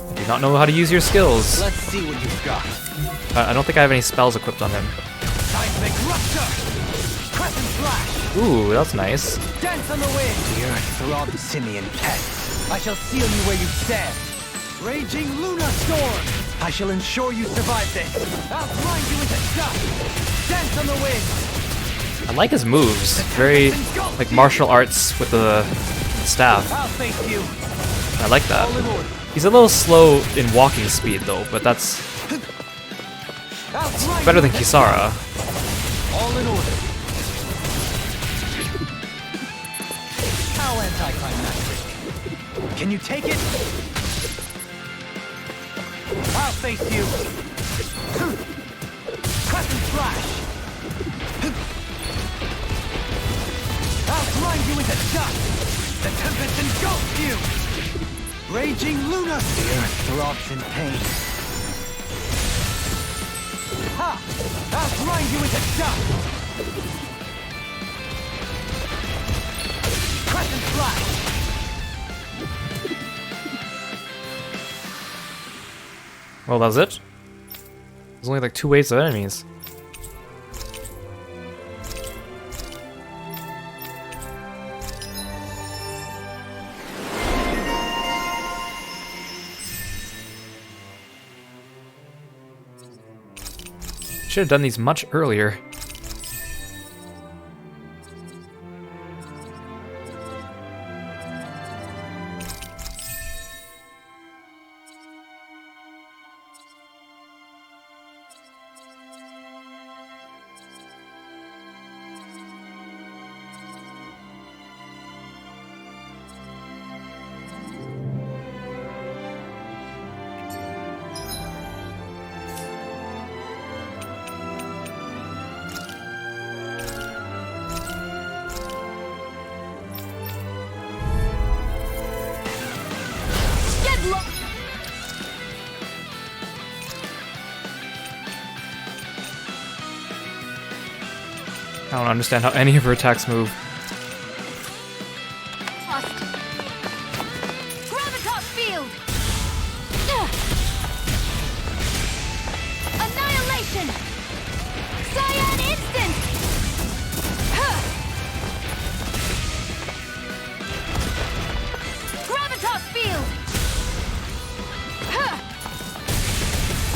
I do not know how to use your skills. Let's see what you've got. I don't think I have any spells equipped on him. Seismic rupture! Crescent flash! Ooh, that's nice. Dance on the wind! The earth throbs simian pest. I shall seal you where you stand. Raging Luna Storm! I shall ensure you survive this. I'll grind you into dust. Dance on the wind! I like his moves. Very like martial arts with the staff. I'll face you. I like that. All in order. He's a little slow in walking speed though, but that's I'll grind better you than into Kisara. All in order. How anticlimactic. Can you take it? I'll face you. Crescent Flash. I'll grind you into dust. The Tempest engulfs you. Raging Luna. The earth throbs in pain. Ha! I'll grind you into dust. Crescent Flash. Well, that's it. There's only like 2 waves of enemies. Should have done these much earlier. I don't understand how any of her attacks move. Gravitas field! Annihilation! Cyan instant! Gravitas field!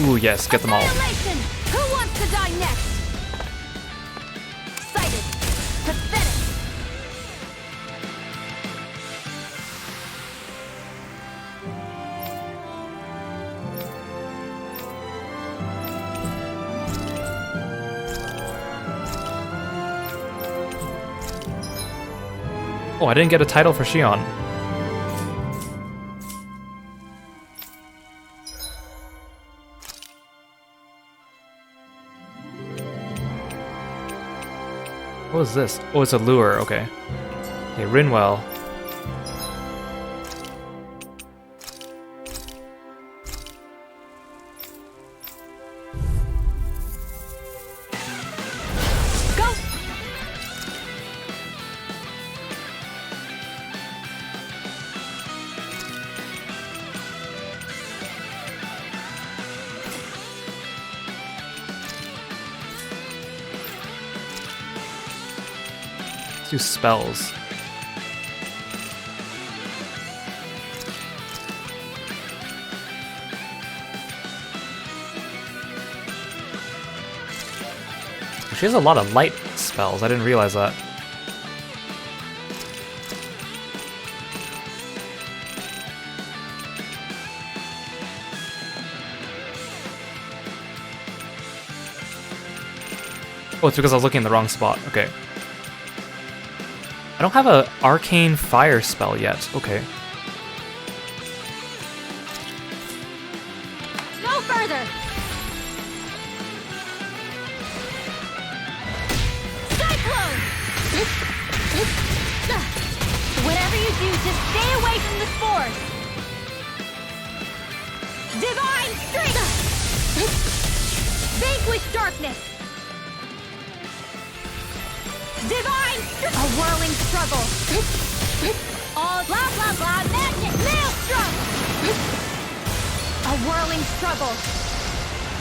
Ooh, yes, get them all. Annihilation! Who wants to die next? Excited! Pathetic! Oh, I didn't get a title for Shion. What is this? Oh, it's a lure, okay. Okay, Rinwell. Go! Let's do spells. She has a lot of light spells, I didn't realize that. Oh, it's because I was looking in the wrong spot. Okay. I don't have a arcane fire spell yet. Okay. No further! Cyclone! Whatever you do, just stay away from the spores! Divine Strength! Vanquish darkness! Divine Strength! A whirling struggle! All blah blah blah magic! Maelstrom! A whirling struggle!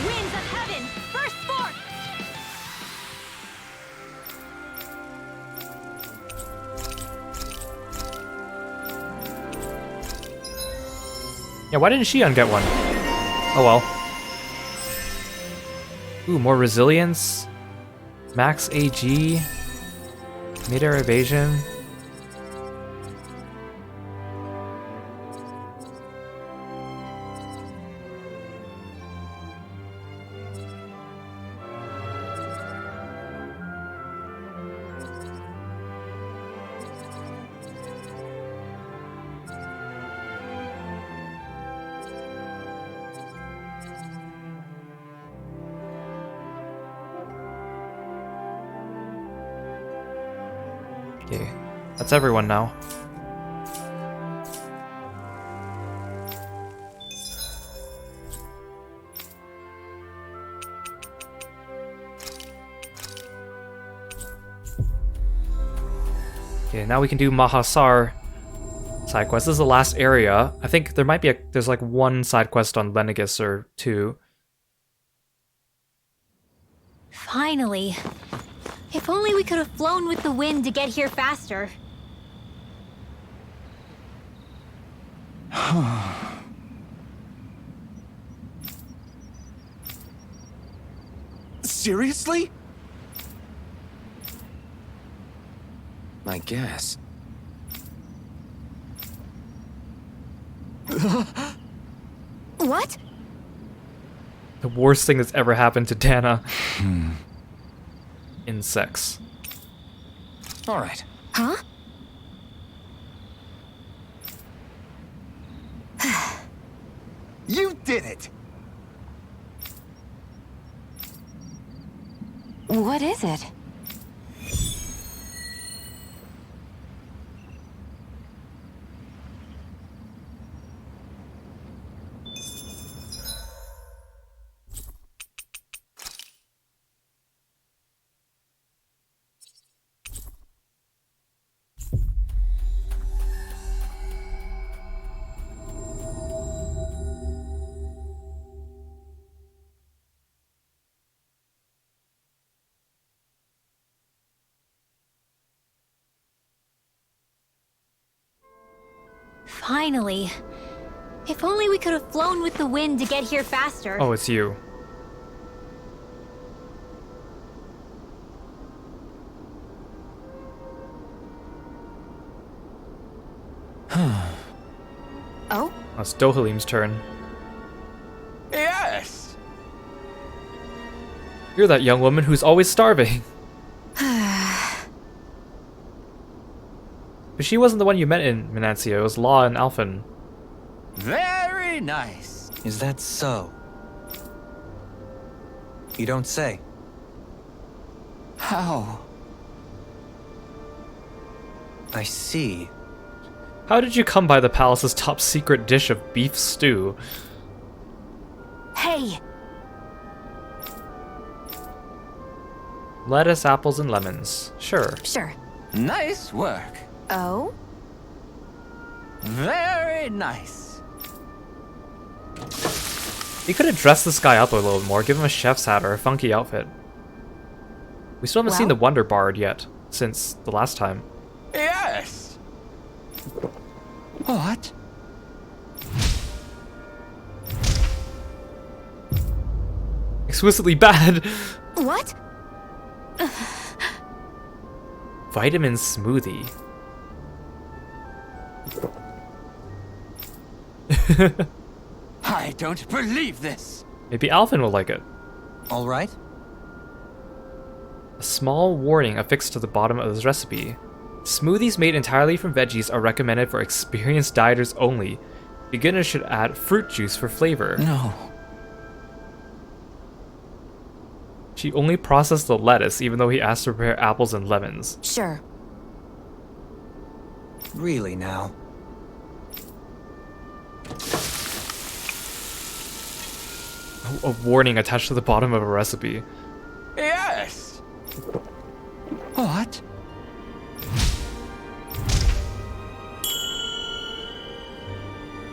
Winds of heaven! Burst forth! Yeah, why didn't Shion get one? Oh well. Ooh, more resilience. Max AG. Mid-air evasion. Okay, that's everyone now. Okay, now we can do Mahasar side quest. This is the last area. I think there might be there's like one side quest on Lenegis or two. Finally. If only we could have flown with the wind to get here faster. Seriously? I guess. What? The worst thing that's ever happened to Dana. Insects. All right. Huh? You did it! What is it? Finally. If only we could have flown with the wind to get here faster. Oh, it's you. Oh? It's Dohalim's turn. Yes! You're that young woman who's always starving. But she wasn't the one you met in Menancia, it was Law and Alphen. Very nice. Is that so? You don't say. How? I see. How did you come by the palace's top secret dish of beef stew? Hey! Lettuce, apples, and lemons. Sure. Sure. Nice work. Oh? Very nice. You could have dressed this guy up a little more, give him a chef's hat or a funky outfit. We still haven't seen the Wonder Bard yet, since the last time. Yes! What? Exquisitely bad! What? Vitamin smoothie. I don't believe this. Maybe Alphen will like it. All right. A small warning affixed to the bottom of this recipe. Smoothies made entirely from veggies are recommended for experienced dieters only. Beginners should add fruit juice for flavor. No. She only processed the lettuce, even though he asked to prepare apples and lemons. Sure. Really now. A warning attached to the bottom of a recipe. Yes! What?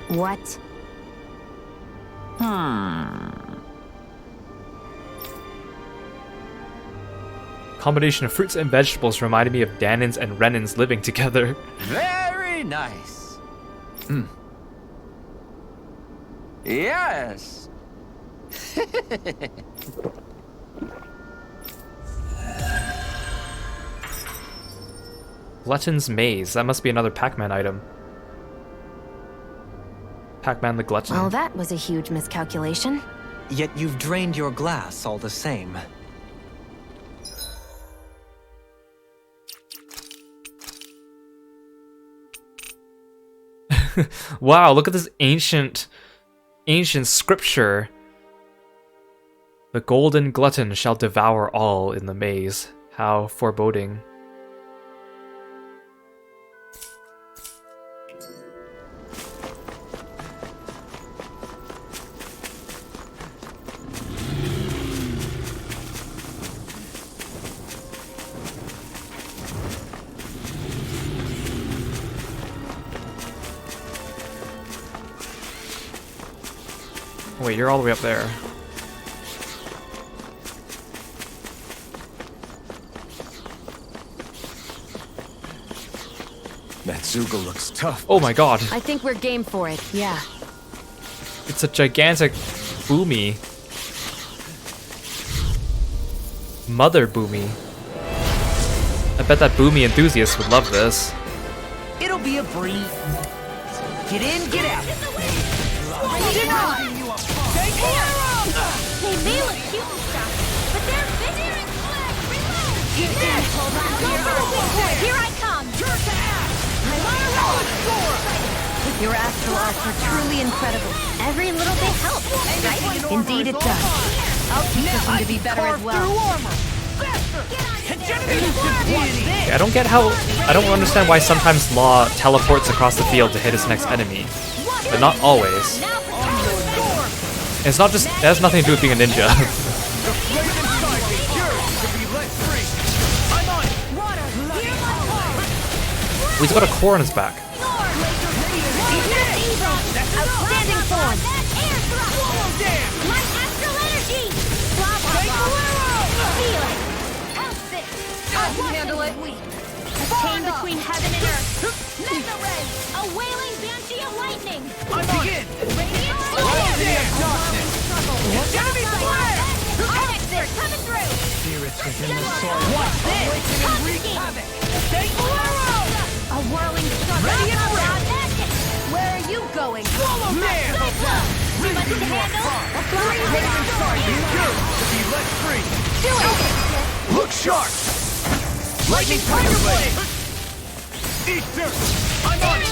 What? Combination of fruits and vegetables reminded me of Danins and Renins living together. Very nice. Yes! Glutton's Maze. That must be another Pac-Man item. Pac-Man the Glutton. Well, that was a huge miscalculation. Yet you've drained your glass all the same. Wow, look at this ancient scripture. The golden glutton shall devour all in the maze. How foreboding. Oh, wait, you're all the way up there. That Zoogle looks tough. Oh my god. I think we're game for it, yeah. It's a gigantic boomy. Mother boomy. I bet that boomy enthusiast would love this. It'll be a breeze. Get in, get out. Take care. They may look cute and stuff, but they're vicious. Get in. Here I come. Your astral arts are truly incredible. Every little bit helps, right? Indeed it does. I'll keep pushing to be better as well. Yeah, I don't get how... I don't understand why sometimes Law teleports across the field to hit his next enemy. But not always. It's not just... It has nothing to do with being a ninja. He's got a core on his back. Outstanding form. My astral energy. Blah, blah, blah. Feel it. I can handle it. A chain between heaven and earth. Mega ray. A wailing banshee of lightning. Begin. Radiant Enemy flare. They're coming through. Spirits within the soil. What's this? Wreak havoc. Take arrow. A whirling storm. Ready and ready. Where are you going? Swallow man. Too much to handle? Raven Sarge is good to be let free. Do it! Look sharp. Lightning Tiger Blade. Eat dirt. I'm on it.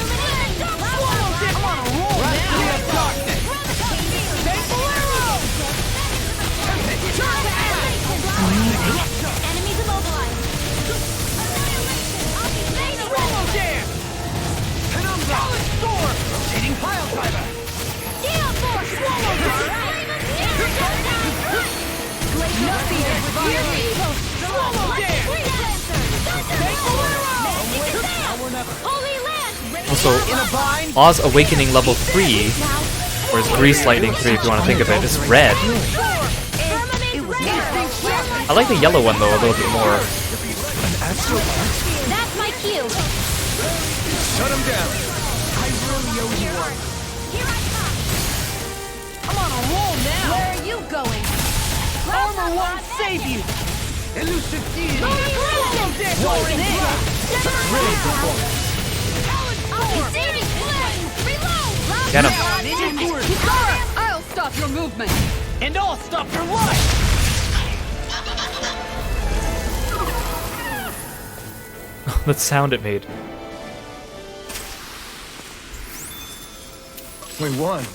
Swallow this. I'm on a roll now. Of darkness. Take arrow. Enemies immobilized. Swallow jam. Penumbra. Storm. Rotating pile driver. Gale force. Swallow jam. Nothing is fear evil. Swallow jam. Take arrow. Holy land. Also, In a bind. Oz Awakening level 3, or is Grease Lightning 3 if you want to think of it, is red. I like the yellow one though a little bit more. That's my cue. Shut him down. I really owe you one. Here I come. I'm on a roll now. Where are you going? Armor won't save you. Elusive deity. Swallow this. Poison blast. Really performance. Saving flame. Reload. Get him. I'll stop your movement. And I'll stop your life. That sound it made. We won.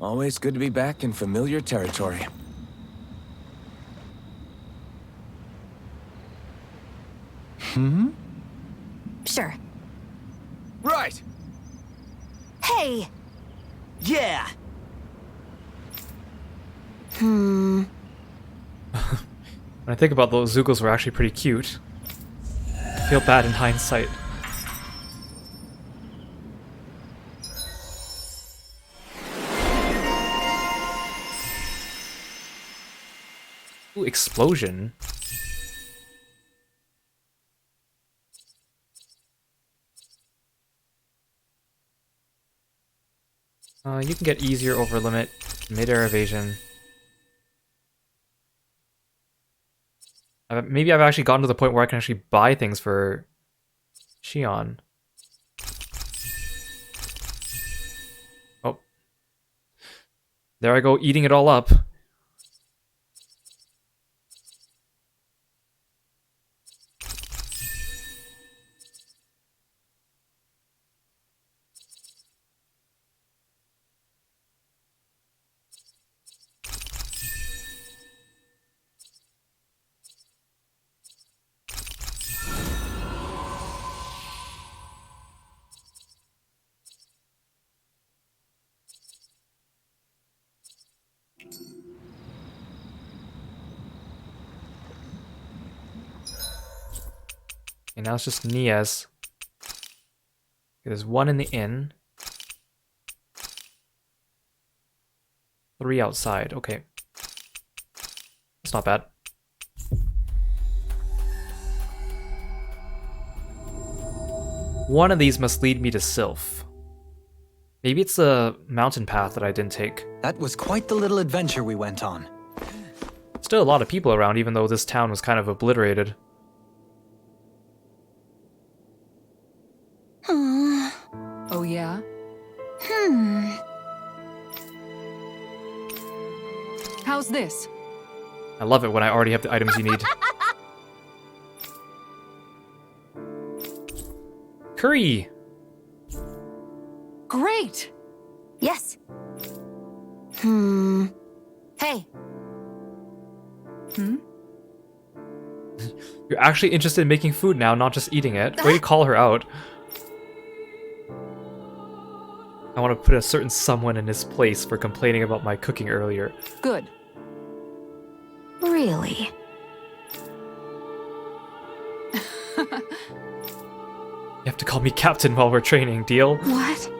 Always good to be back in familiar territory. Sure. Right. Hey! Yeah. When I think about those Zoogles were actually pretty cute. I feel bad in hindsight. Ooh, explosion. You can get easier over limit, mid-air evasion. Maybe I've actually gotten to the point where I can actually buy things for Shion. Oh. There I go, eating it all up. And now it's just Nia's. There's 1 in the inn. 3 outside. Okay. It's not bad. One of these must lead me to Sylph. Maybe it's the mountain path that I didn't take. That was quite the little adventure we went on. Still a lot of people around, even though this town was kind of obliterated. Oh, yeah? How's this? I love it when I already have the items you need. Curry! Great! Yes. Hey. You're actually interested in making food now, not just eating it. Way to call her out. I want to put a certain someone in his place for complaining about my cooking earlier. Good. Really? You have to call me captain while we're training, deal? What?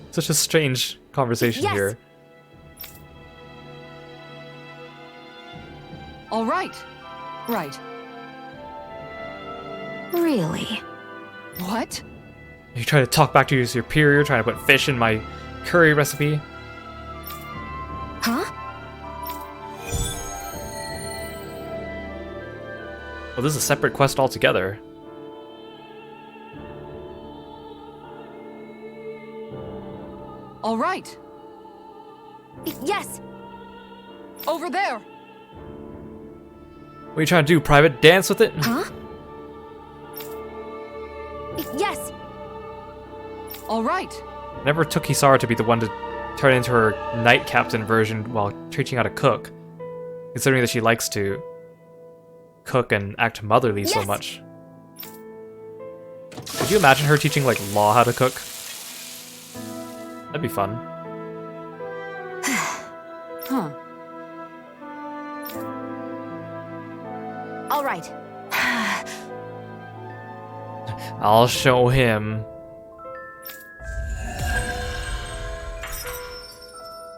Such a strange conversation Yes. here. All right. Right. Really? What? You try to talk back to your superior, trying to put fish in my curry recipe. Huh? Oh, this is a separate quest altogether. All right. Yes. Over there. What are you trying to do, Private? Dance with it? Huh? Yes. All right. Never took Hisara to be the one to turn into her knight captain version while teaching how to cook. Considering that she likes to cook and act motherly so Yes. much. Could you imagine her teaching, like, Law how to cook? That'd be fun. Huh. All right. I'll show him.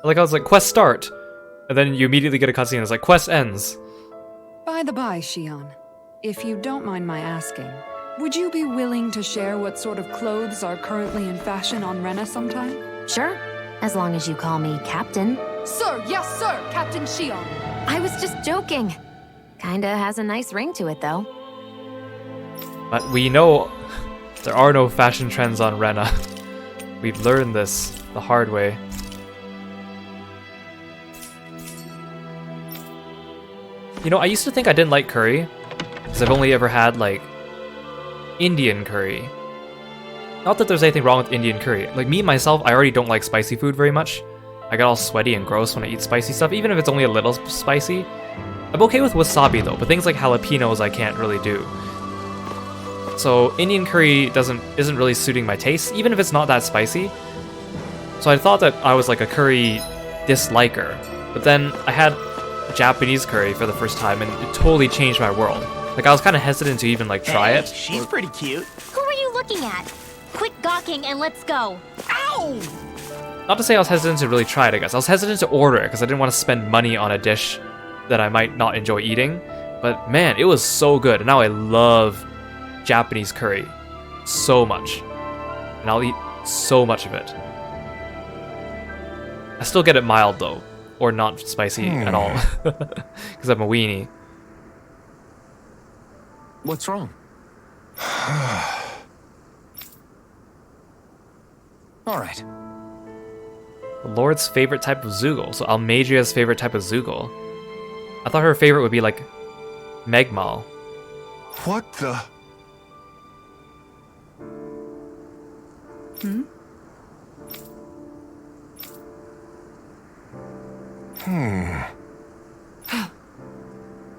Like, I was like, quest start! And then you immediately get a cutscene that's like, quest ends. By the by, Shion, if you don't mind my asking, would you be willing to share what sort of clothes are currently in fashion on Rena sometime? Sure. As long as you call me Captain. Sir, yes, sir, Captain Shion. I was just joking. Kinda has a nice ring to it, though. But we know there are no fashion trends on Rena. We've learned this the hard way. You know, I used to think I didn't like curry, because I've only ever had, like, Indian curry. Not that there's anything wrong with Indian curry. Like, me, myself, I already don't like spicy food very much. I get all sweaty and gross when I eat spicy stuff, even if it's only a little spicy. I'm okay with wasabi, though, but things like jalapenos I can't really do. So, Indian curry isn't really suiting my taste, even if it's not that spicy. So I thought that I was, like, a curry disliker. But then I had Japanese curry for the first time, and it totally changed my world. Like, I was kind of hesitant to even, like, try it. She's pretty cute. Who are you looking at? Quit gawking and let's go. Ow! Not to say I was hesitant to really try it, I guess. I was hesitant to order it, because I didn't want to spend money on a dish that I might not enjoy eating. But, man, it was so good, and now I love Japanese curry so much. And I'll eat so much of it. I still get it mild, though. Or not spicy at all. Because I'm a weenie. What's wrong? All right. The Lord's favorite type of Zoogle. So Almadria's favorite type of Zoogle. I thought her favorite would be like Megmal. What the?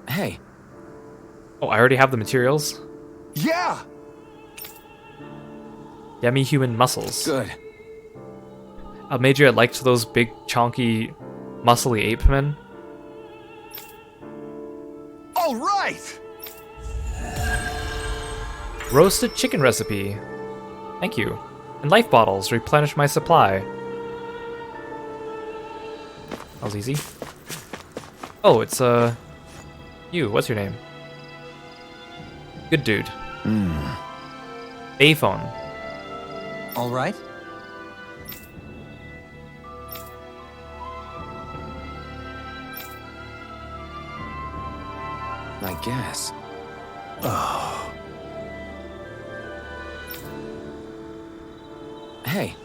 Hey, Oh, I already have the materials. Yeah! Yummy human muscles. good. Almadria liked those big, chonky, muscly ape men. All right! Roasted chicken recipe. Thank you. And life bottles, replenish my supply. That was easy. Oh, it's you. What's your name? Good dude. A-phone. All right. I guess. Oh. Hey,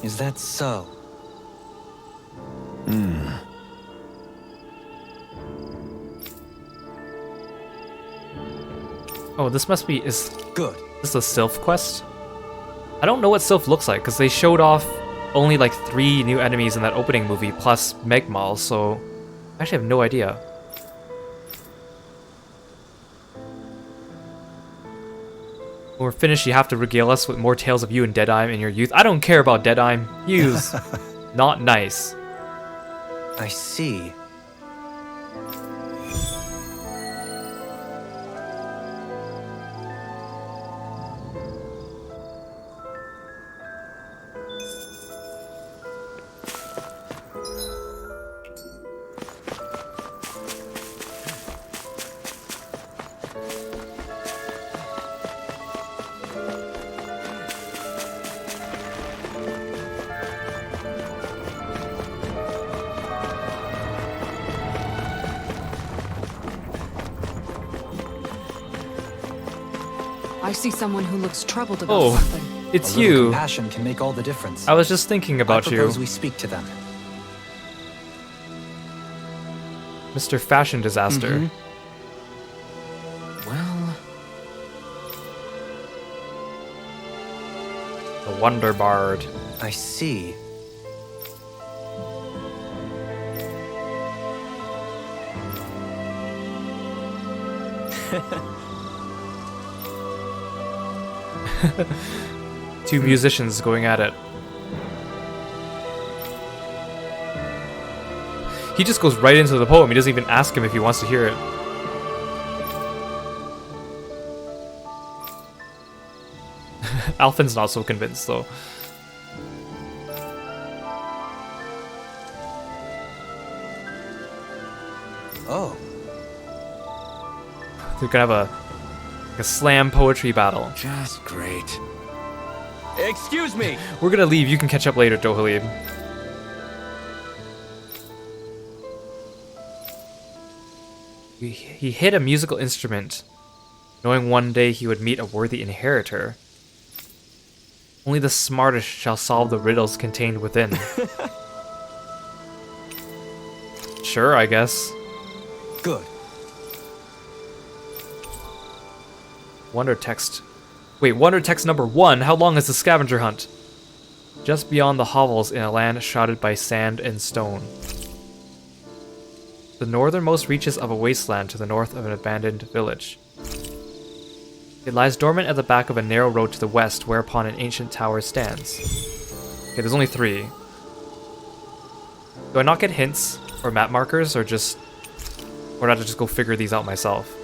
Is that so? Oh, this must be... Is Good. this a Sylph quest? I don't know what Sylph looks like, because they showed off only like 3 new enemies in that opening movie, plus Megmal, so I actually have no idea. When we're finished, you have to regale us with more tales of you and Deadeye in your youth. I don't care about Deadeye. He's not nice. I see. I see someone who looks troubled about Oh, something. it's A little you. compassion can make all the difference. I was just thinking about I you. propose we speak to them. Mr. Fashion Disaster. well, The Wonder Bard. I see. Two musicians going at it. He just goes right into the poem. He doesn't even ask him if he wants to hear it. Alphin's not so convinced, though. Oh, They're gonna have a slam poetry battle. just great. Excuse me! We're gonna leave. You can catch up later, Dohalib. He hit a musical instrument, knowing one day he would meet a worthy inheritor. Only the smartest shall solve the riddles contained within. Sure, I guess. good. Wonder text. Wait, wonder text number 1. How long is the scavenger hunt? Just beyond the hovels in a land shrouded by sand and stone. The northernmost reaches of a wasteland to the north of an abandoned village. It lies dormant at the back of a narrow road to the west, whereupon an ancient tower stands. Okay, there's only 3. Do I not get hints or map markers, or just... Or do I have to just go figure these out myself?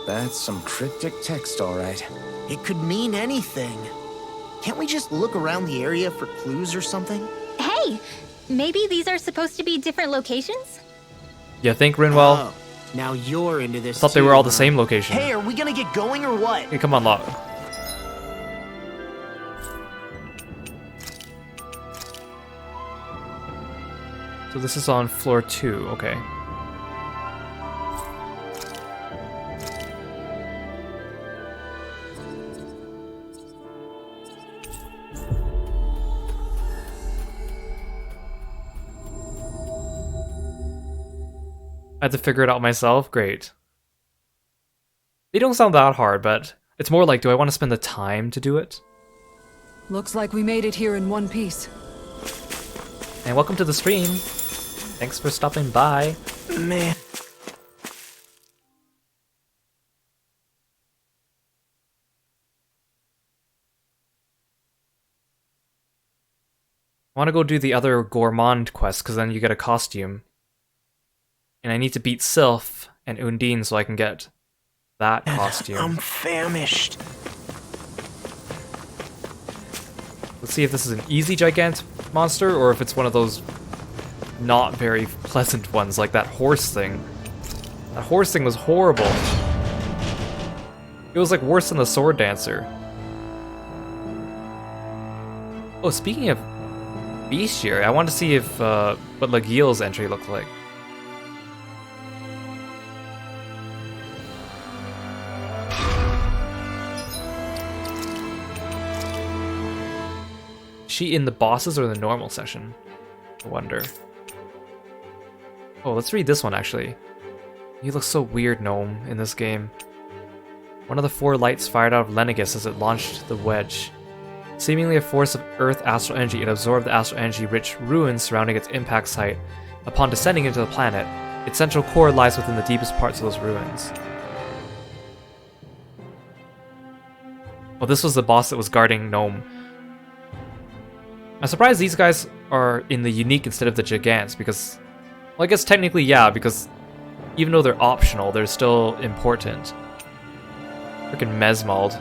That's some cryptic text, all right. It could mean anything. Can't we just look around the area for clues or something? Hey, maybe these are supposed to be different locations? You think, Rinwell? Oh, now you're into this. I thought they too, were all the huh? same location. Hey, are we gonna get going or what? Hey, come on, Lot. So this is on floor 2, okay. I had to figure it out myself? Great. They don't sound that hard, but it's more like, do I want to spend the time to do it? Looks like we made it here in one piece. And welcome to the stream. Thanks for stopping by. Man. I want to go do the other gourmand quest, because then you get a costume. And I need to beat Sylph and Undine so I can get that costume. I'm famished. Let's see if this is an easy Gigant monster or if it's one of those not very pleasant ones, like that horse thing. That horse thing was horrible. It was like worse than the Sword Dancer. Oh, speaking of Bestiary, I want to see if what Lagiel's entry looked like. Is she in the bosses or the normal session? I wonder. Oh, let's read this one actually. You look so weird, Gnome, in this game. One of the 4 lights fired out of Lenegus as it launched the wedge. Seemingly a force of Earth astral energy, it absorbed the astral energy-rich ruins surrounding its impact site. Upon descending into the planet, its central core lies within the deepest parts of those ruins. Oh, this was the boss that was guarding Gnome. I'm surprised these guys are in the unique instead of the Gigants, because... well, I guess technically, yeah, because even though they're optional, they're still important. Freaking Mesmald.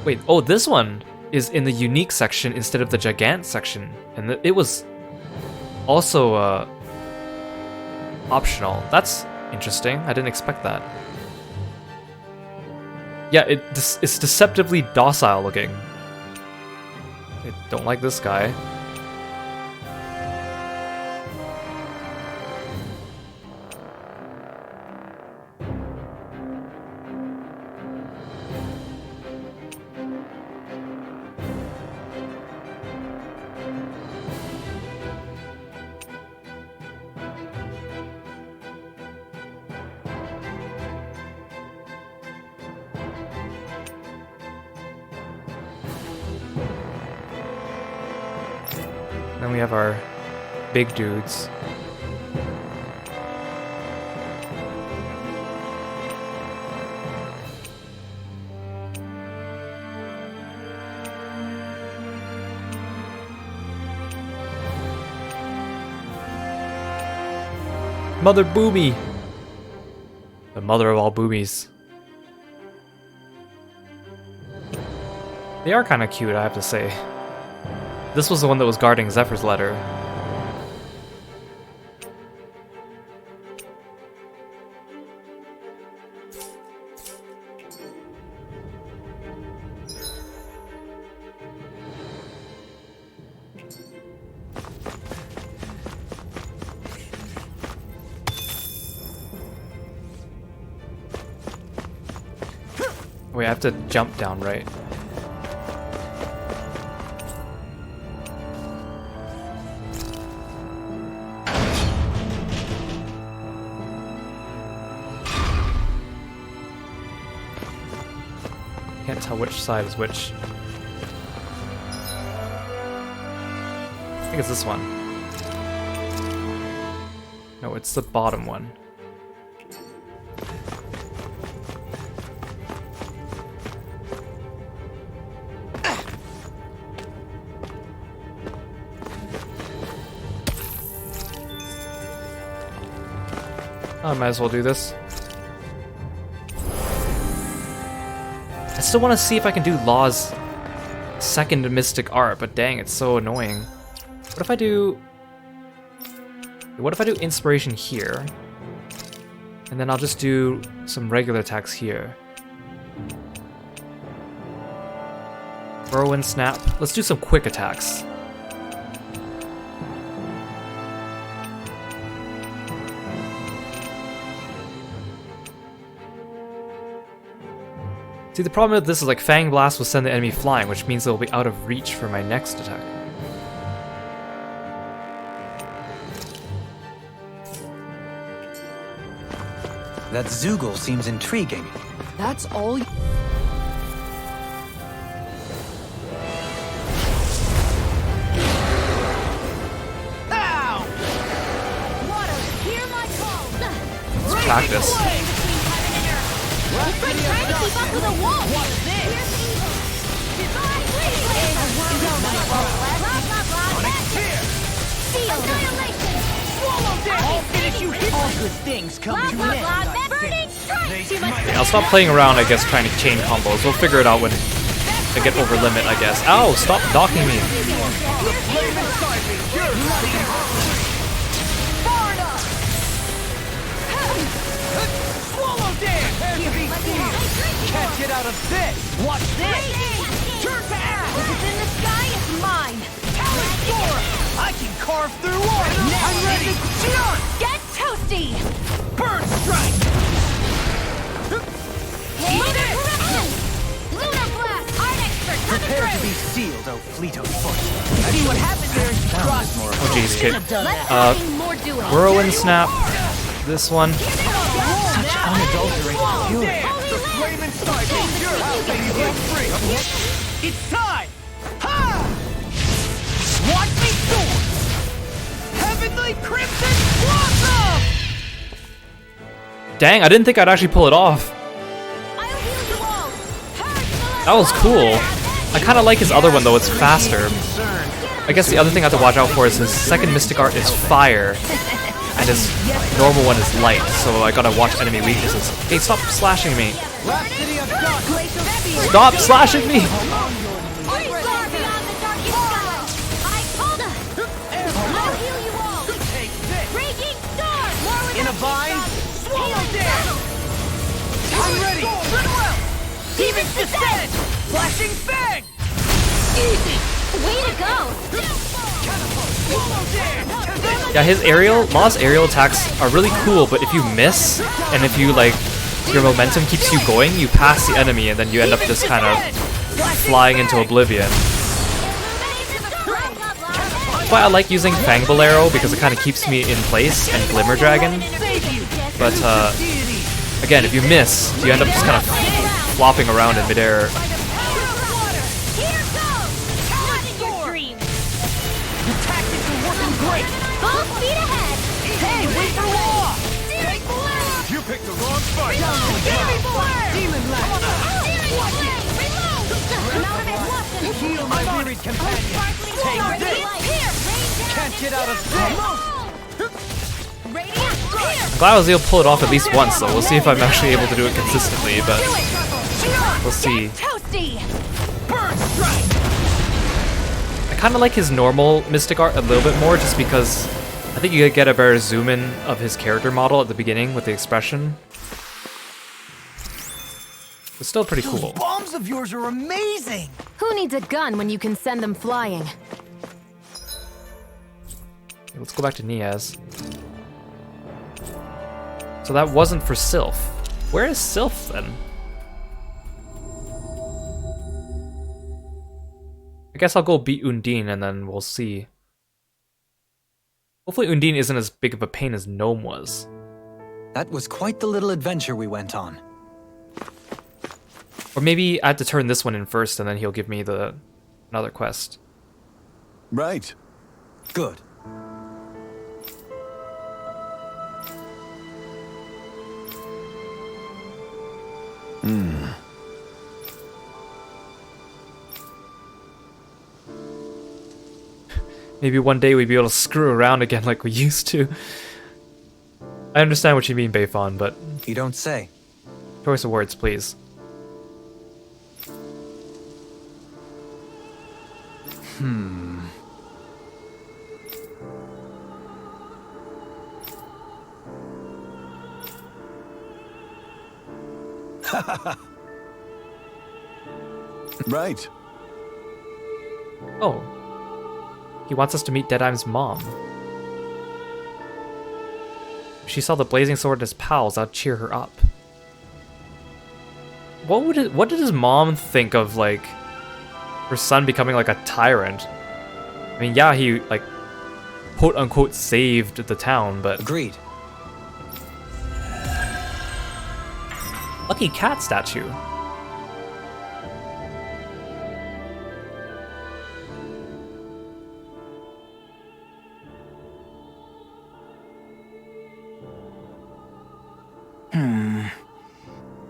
Wait, oh, this one is in the unique section instead of the Gigant section. And it was also optional. That's interesting. I didn't expect that. Yeah, it's deceptively docile looking. I don't like this guy. Then we have our big dudes. Mother Boomy! The mother of all boomies. They are kind of cute, I have to say. This was the one that was guarding Zephyr's letter. Wait, I have to jump down, right? Can't tell which side is which. I think it's this one. No, it's the bottom one. I might as well do this. I still want to see if I can do Law's second Mystic Art, but dang, it's so annoying. What if I do... what if I do Inspiration here? And then I'll just do some regular attacks here. Whirlwind Snap. Let's do some quick attacks. See, the problem with this is like Fang Blast will send the enemy flying, which means they'll be out of reach for my next attack. That Zoogle seems intriguing. That's all you... Ow! Water, hear my call. Let's practice. It's like trying to keep up with a wall. What's this? Goodbye, please. I'll finish you here. All good things come to an end. Burning strike! I'll stop playing around, I guess, trying to chain combos. We'll figure it out when I get over limit, I guess. Ow, stop docking me. Swallow dance! Can't get out of this! Watch this! Turn to ash! If it's in the sky, it's mine! Talent Storm! I can carve through water! I'm ready! Get toasty! Burn strike! Lunar blast! Art expert, coming Prepare to through! be sealed, O fleet of foot. See what happens there is cross more. Oh jeez, kid. Let's nothing more doing. Whirlwind Snap. This one. Such unadulterated fury. The flaming strike is yours! How can you get free? It's time! Ha! Watch me soar! Heavenly Crimson Blossom! Dang, I didn't think I'd actually pull it off. I'll heal you all! That was cool. I kind of like his other one though, it's faster. I guess the other thing I have to watch out for is his second Mystic Art is fire. And his normal one is light, so I gotta watch enemy weaknesses. Hey, stop slashing me. Stop slashing me! In a vine, swallow dance! I'm ready! Demon's Descent! Flashing Fang! Easy! Way to go! Swallow dance! Yeah, his Law's aerial attacks are really cool, but if you miss, and if you, like, your momentum keeps you going, you pass the enemy, and then you end up just kind of flying into oblivion. That's why I like using Fang Bolero, because it kind of keeps me in place, and Glimmer Dragon. But, again, if you miss, you end up just kind of flopping around in midair. Full speed ahead! Hey, wait for law! Demon blast! You picked the wrong fight. Demon blast! Demon Blast! Demon blast! Reload! I'm out of it, Heal my wearied companion! Take this! Can't get out of this! Radiant! I'm glad I was able to pull it off at least once, though. We'll see if I'm actually able to do it consistently, but we'll see. Toasty! Burn strike! I kind of like his normal Mystic Art a little bit more, just because I think you could get a better zoom in of his character model at the beginning with the expression. It's still pretty Those cool. bombs of yours are amazing! Who needs a gun when you can send them flying? Let's go back to Niaz. So that wasn't for Sylph. Where is Sylph then? I guess I'll go beat Undine and then we'll see. Hopefully Undine isn't as big of a pain as Gnome was. That was quite the little adventure we went on. Or maybe I have to turn this one in first and then he'll give me another quest. Right. Good. Maybe one day we'd be able to screw around again like we used to. I understand what you mean, Bayfon, but You don't say. choice of words, please. Right. Oh. He wants us to meet Deadeye's mom. If she saw the blazing sword as pals, that'd cheer her up. What did his mom think of, like, her son becoming like a tyrant? I mean, yeah, he, like, quote unquote saved the town, but Agreed. lucky cat statue.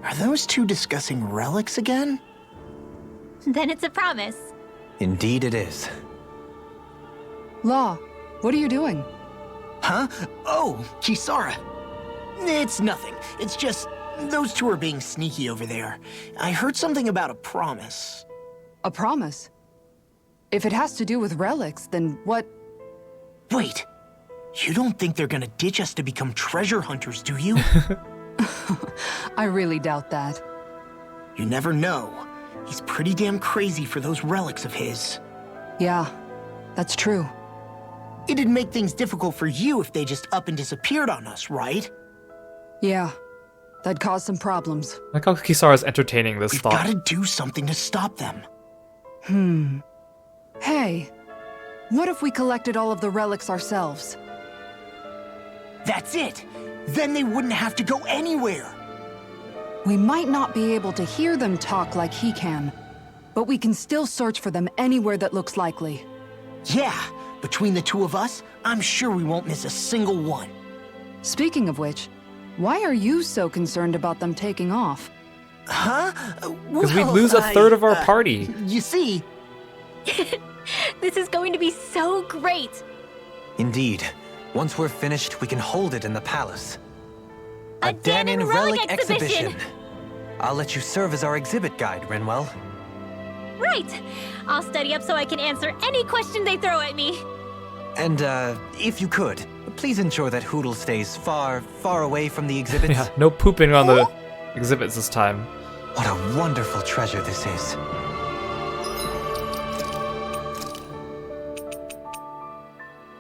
Are those two discussing relics again? Then it's a promise. Indeed it is. Law, What are you doing? Huh? Oh, Kisara. It's nothing. It's just those two are being sneaky over there. I heard something about a promise. A promise? If it has to do with relics, then what? Wait. You don't think they're gonna ditch us to become treasure hunters, do you? I really doubt that. You never know. He's pretty damn crazy for those relics of his. Yeah, that's true. It'd make things difficult for you if they just up and disappeared on us, right? Yeah, that'd cause some problems. Like how Kisara's entertaining this We've thought. gotta do something to stop them. Hey, what if we collected all of the relics ourselves? That's it! Then they wouldn't have to go anywhere! We might not be able to hear them talk like he can, but we can still search for them anywhere that looks likely. Yeah, between the two of us, I'm sure we won't miss a single one. Speaking of which, why are you so concerned about them taking off? Huh? Because we'd lose a third of our party. You see... This is going to be so great! Indeed. Once we're finished, we can hold it in the palace. A Danon relic exhibition! I'll let you serve as our exhibit guide, Rinwell. Right! I'll study up so I can answer any question they throw at me. And, if you could, please ensure that Hootle stays far, far away from the exhibits. Yeah, no pooping on the exhibits this time. What a wonderful treasure this is.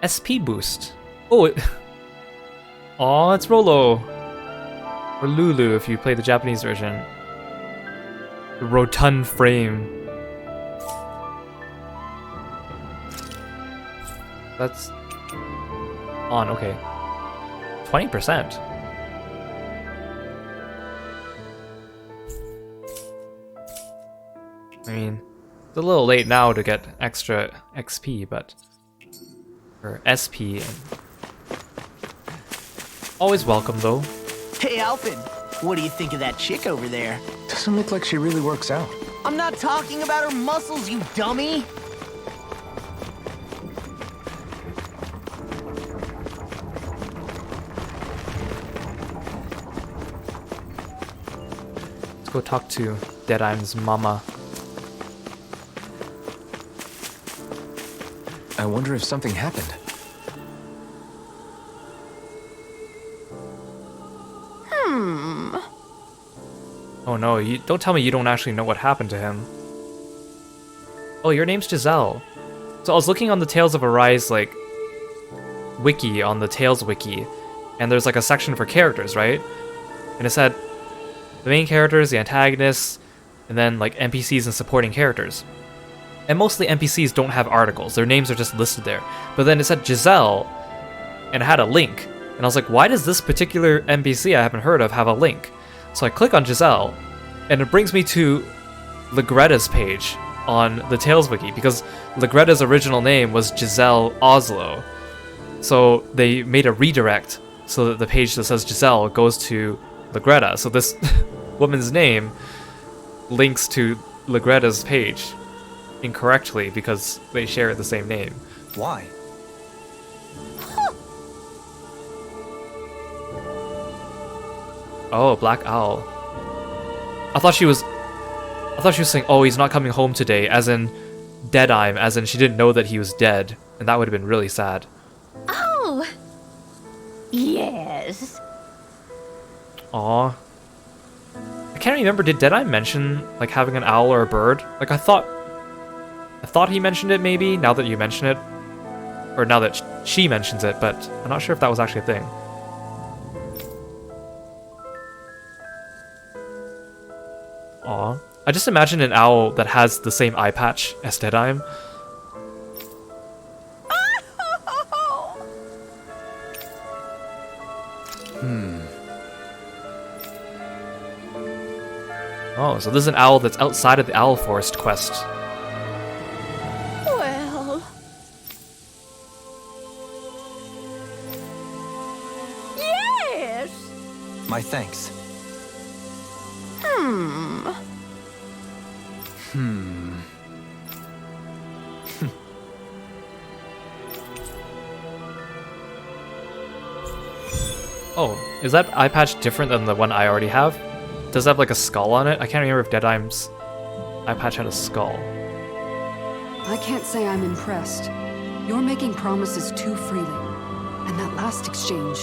SP boost. Oh, Aw, it's Rolo. Or Lulu if you play the Japanese version. The rotund frame. That's on, okay. 20%. I mean, it's a little late now to get extra XP, but... or SP. Always welcome, though. Hey, Alfred, what do you think of that chick over there? Doesn't look like she really works out. I'm not talking about her muscles, you dummy! Let's go talk to Deadeye's mama. I wonder if something happened. Oh no, you don't tell me you don't actually know what happened to him. Oh, your name's Giselle. So I was looking on the Tales of Arise, like, wiki, on the Tales wiki, and there's like a section for characters, right? And it said the main characters, the antagonists, and then like NPCs and supporting characters. And mostly NPCs don't have articles, their names are just listed there. But then it said Giselle, and it had a link. And I was like, why does this particular NPC I haven't heard of have a link? So I click on Giselle, and it brings me to Legretta's page on the Tales wiki, because Legretta's original name was Giselle Oslo. So they made a redirect so that the page that says Giselle goes to Legretta. So this woman's name links to Legretta's page incorrectly because they share the same name. Why? Oh, Black Owl. I thought she was saying, oh, he's not coming home today, as in Deadeye, as in she didn't know that he was dead, and that would have been really sad. Oh! Yes. Aw. I can't remember, did Deadeye mention, like, having an owl or a bird? Like, I thought he mentioned it, maybe, now that you mention it. Or now that she mentions it, but I'm not sure if that was actually a thing. Aw. I just imagine an owl that has the same eye patch as Deadeye. Oh, so this is an owl that's outside of the Owl Forest quest. Well... Yes! My thanks. Is that eye patch different than the one I already have? Does it have like a skull on it? I can't remember if Deadeye's eye patch had a skull. I can't say I'm impressed. You're making promises too freely. And that last exchange...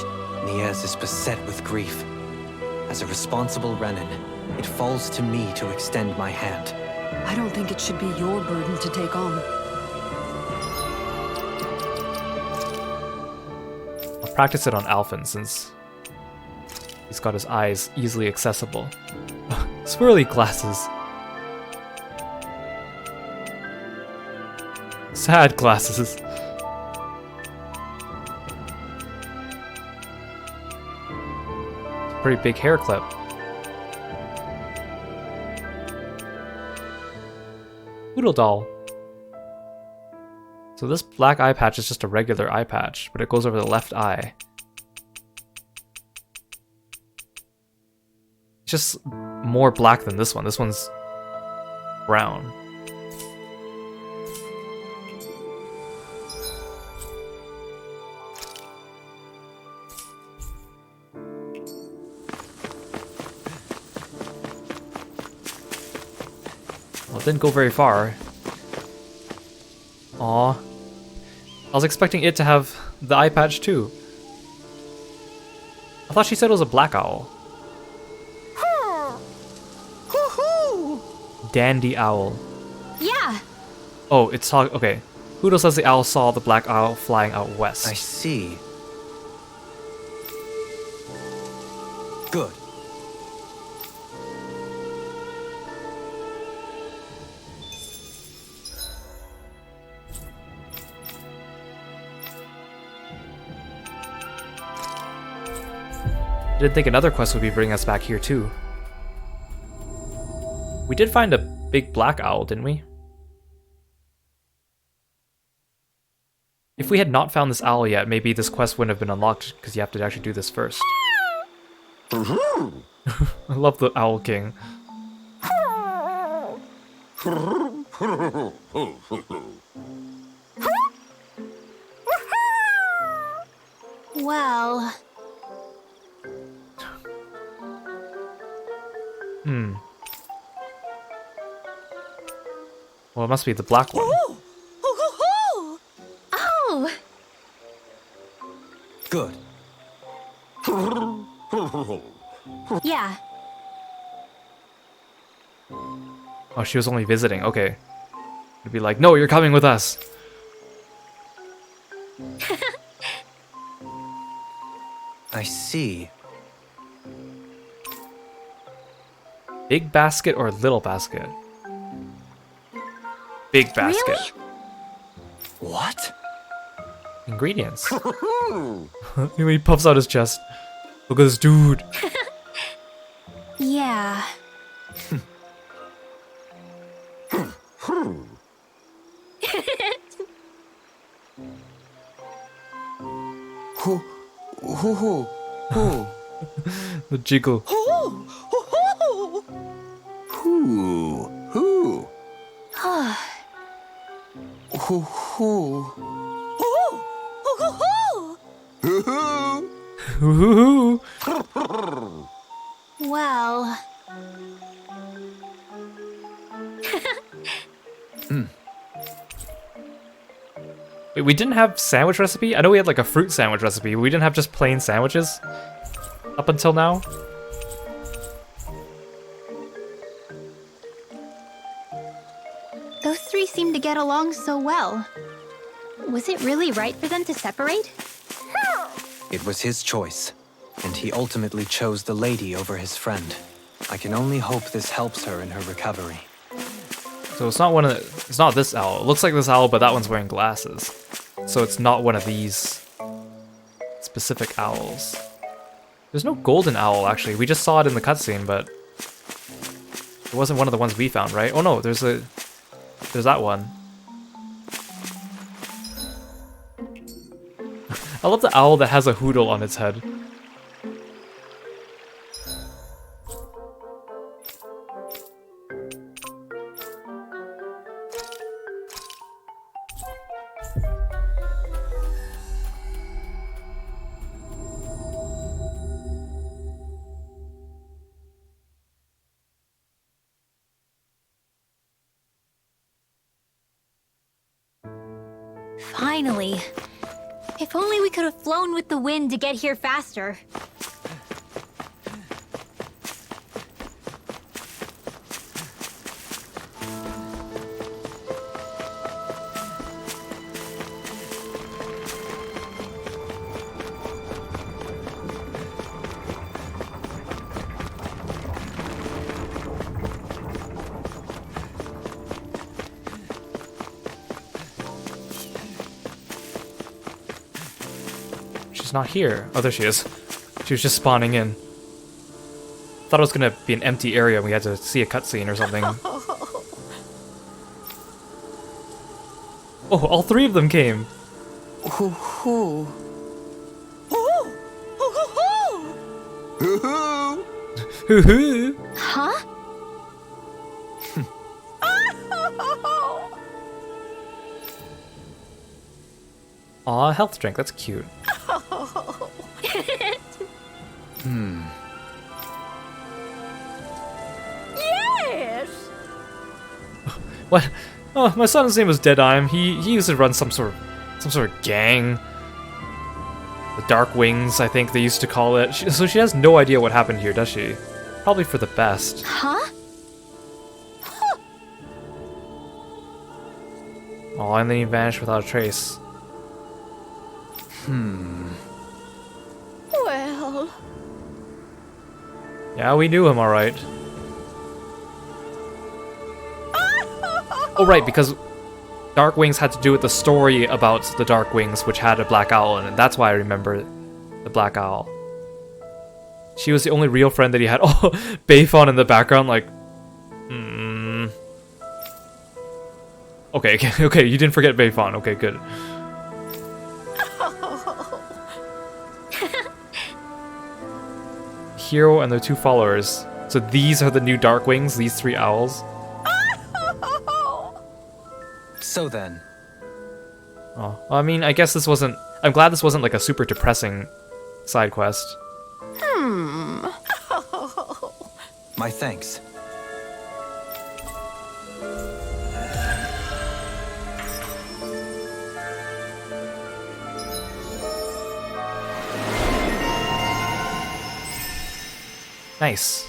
Niaz is beset with grief. As a responsible Renin, it falls to me to extend my hand. I don't think it should be your burden to take on. I'll practice it on Alphen since he's got his eyes easily accessible. Swirly glasses. Sad glasses. Pretty big hair clip. Poodle doll. So this black eye patch is just a regular eye patch, but it goes over the left eye. It's just more black than this one. This one's brown. Well, it didn't go very far. Aw. I was expecting it to have the eye patch too. I thought she said it was a black owl. Dandy owl. Yeah. Oh, it's talking. Okay. Hoodle says the owl saw the black owl flying out west. I see. Good. Didn't think another quest would be bringing us back here too. We did find a big black owl, didn't we? If we had not found this owl yet, maybe this quest wouldn't have been unlocked, because you have to actually do this first. I love the Owl King. Well... Well, it must be the black one. Oh! Good. Yeah. Oh, she was only visiting. Okay. It'd be like, no, you're coming with us. I see. Big basket or little basket? Big basket. Really? What? Ingredients. He puffs out his chest. Look at this dude. Yeah. The jiggle. Well... Wait, we didn't have sandwich recipe? I know we had like a fruit sandwich recipe, but we didn't have just plain sandwiches up until now. Those three seem to get along so well. Was it really right for them to separate? It was his choice, and he ultimately chose the lady over his friend. I can only hope this helps her in her recovery. So it's not one of the, it's not this owl. It looks like this owl, but that one's wearing glasses. So it's not one of these specific owls. There's no golden owl, actually. We just saw it in the cutscene, but it wasn't one of the ones we found, right? Oh no, there's that one. I love the owl that has a hoodle on its head. Finally. If only we could have flown with the wind to get here faster. She's not here. Oh, there she is. She was just spawning in. Thought it was gonna be an empty area and we had to see a cutscene or something. Oh, all three of them came. Hoo-hoo. Hoo-hoo. Huh? Aw, health drink. That's cute. Yes. What? Oh, my son's name was Deadeye. He used to run some sort of gang. The Dark Wings, I think they used to call it. So she has no idea what happened here, does she? Probably for the best. Huh? Oh, and then he vanished without a trace. Well. Yeah, we knew him, alright. Oh, right, because Dark Wings had to do with the story about the Dark Wings, which had a Black Owl in it. That's why I remember the Black Owl. She was the only real friend that he had. Oh, Bayfon in the background, like... Okay, okay, you didn't forget Bayfon. Okay, good. Kiro and their two followers. So these are the new Dark Wings, these three owls. So then, Oh, I mean, I guess this wasn't... I'm glad this wasn't like a super depressing side quest. my thanks. Nice.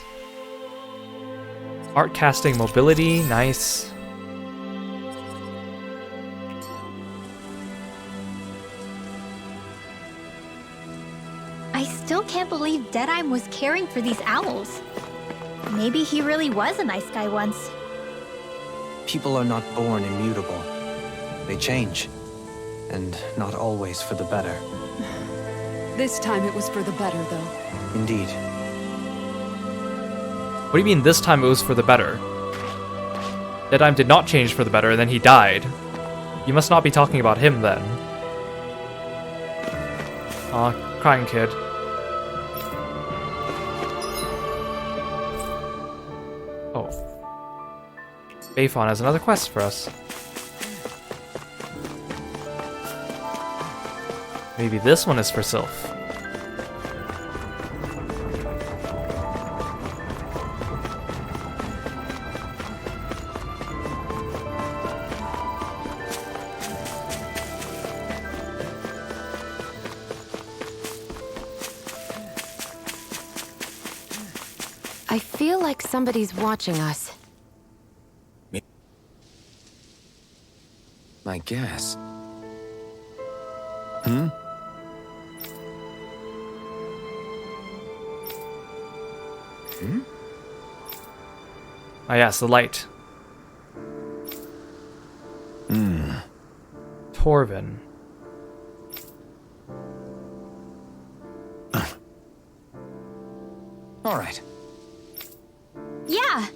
Art casting mobility, nice. I still can't believe Deadeye was caring for these owls. Maybe he really was a nice guy once. People are not born immutable. They change. And not always for the better. This time it was for the better, though. Indeed. What do you mean this time it was for the better? Deadeye did not change for the better, and then he died. You must not be talking about him, then. Aw, crying kid. Oh. Bayfon has another quest for us. Maybe this one is for Sylph. I feel like somebody's watching us. I guess. Ah yes, the light. Torvin. All right. Yeah.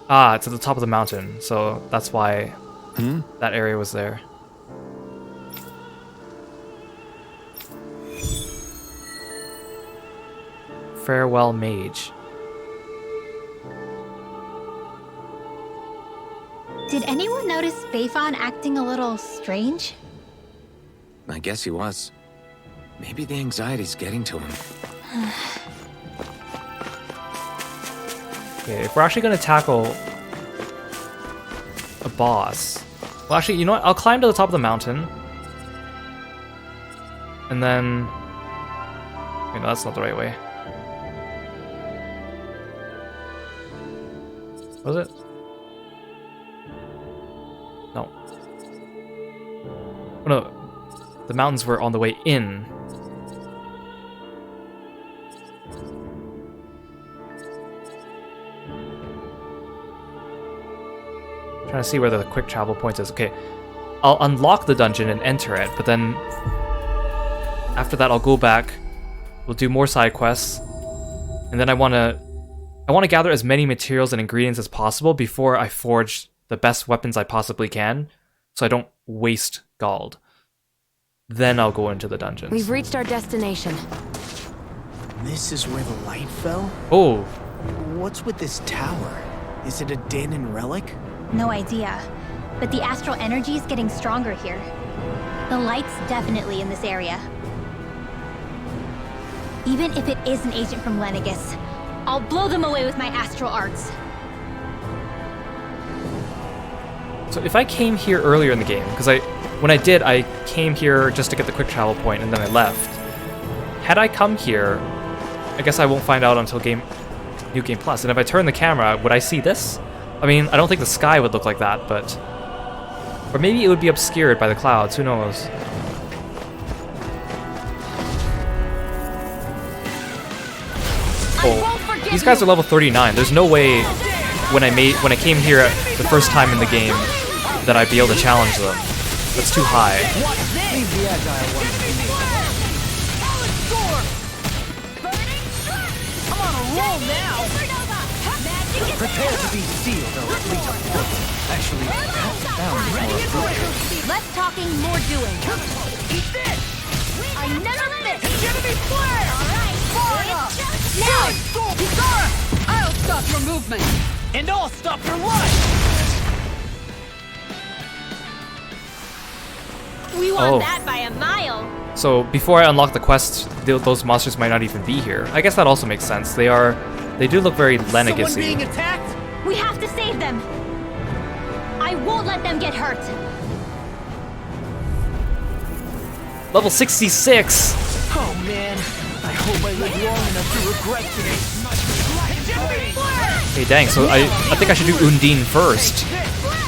Ah, it's at the top of the mountain, so that's why that area was there. Farewell, mage. Did anyone notice Bayfon acting a little strange? I guess he was. Maybe the anxiety's getting to him. Okay, if we're actually gonna tackle a boss. Well, actually, you know what? I'll climb to the top of the mountain. And then... Wait, no, that's not the right way. Was it? No. Oh, no. The mountains were on the way in. Trying to see where the quick travel point is. Okay, I'll unlock the dungeon and enter it, but then after that I'll go back. We'll do more side quests, and then I want to gather as many materials and ingredients as possible before I forge the best weapons I possibly can, so I don't waste gold. Then I'll go into the dungeons. We've reached our destination. This is where the light fell? Oh, What's with this tower? Is it a Danon relic? No idea. But the astral energy is getting stronger here. The light's definitely in this area. Even if it is an agent from Lenegus, I'll blow them away with my astral arts. so if I came here earlier in the game, because when I did, I came here just to get the quick travel point and then I left. Had I come here, I guess I won't find out until New Game Plus. And if I turn the camera, would I see this? I mean, I don't think the sky would look like that, but... Or maybe it would be obscured by the clouds, who knows? Oh, these guys are level 39. There's no way when I came here the first time in the game that I'd be able to challenge them. That's too high. I'm on a roll now! Prepare to be sealed, or at least actually, that sounds more appropriate. Less talking, more doing. Eat this! I never miss. Enemy flare! Alright, Far enough! Now! Kisara! I'll stop your movement! And I'll stop your life! We want Oh. that by a mile. So before I unlock the quest, those monsters might not even be here. I guess that also makes sense. They do look very Someone Lenegus-y. being attacked? We have to save them! I won't let them get hurt! Level 66! Oh man, I hope I live long enough to regret today. Hey dang, so I think I should do Undine first,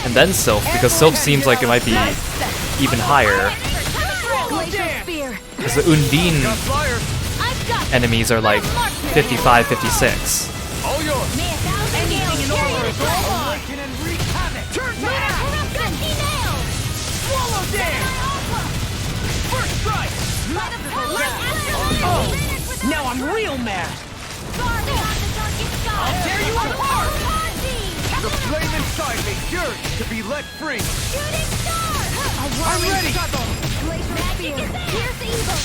and then Sylph, because Sylph seems like it might be even higher. Because the Undine enemies are like 55, 56. All yours. May a thousand gales carry the flag. Awaken and wreak havoc. Turn Lunar back. corruption, nails. Swallow dance. First strike. Oh, now I'm real mad. I'll tear you apart. The flame inside me yearns to be let free. Shooting star. I'm ready. Glacier spear. Here's the evil.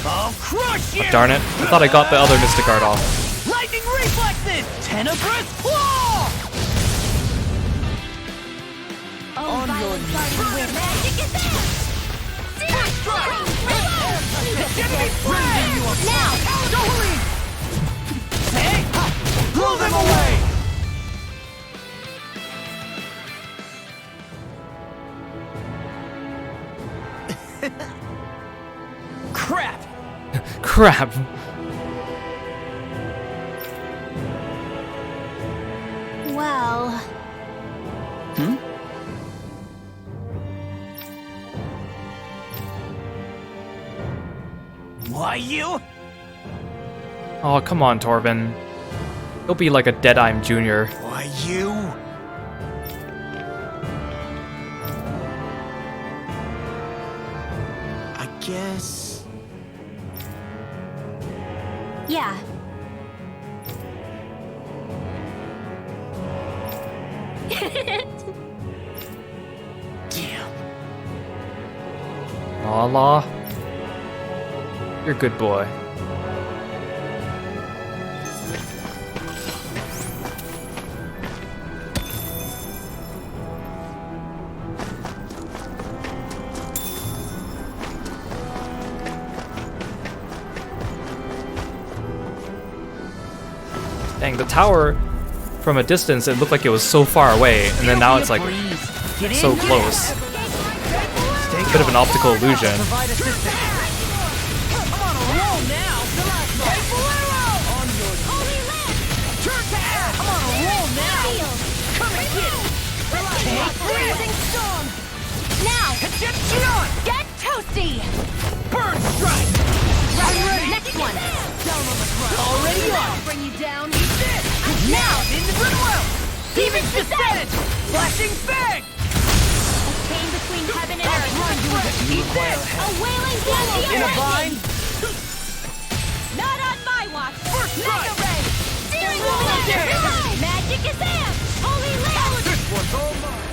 I'll crush you. Darn it, I thought I got the other Mystic Guard off. Lightning reflexes. Tenebrous claw. Oh, violence starting with magic is there. First strike. Now. Don't leave. Hey, blow them away. Crap. Crap. Well... Why you? Oh, come on, Torben. You'll be like a Deadeye Jr. Why you? I guess... Yeah. Damn. Aw, Law. You're a good boy. Dang, the tower from a distance, it looked like it was so far away, and then now it's like so close. A bit of an optical illusion. Provide assistance. I'm on a roll now. Hey, Bolero! On your turn to ash. I'm on a roll now. Come and get it. Take Blazing storm! Now! Egyptian! Get toasty! Burn strike! I'm ready! Next one! Down on the ground. Already on. Bring you down! Eat this! Now in the goodwill! Demon descent! Flashing fang! A chain between heaven and earth! You require A wailing blast! in a vine. Not on my watch! First strike! Mega ray! Steering Yeah. wheel! Magic is amped! Holy land! This one's all mine.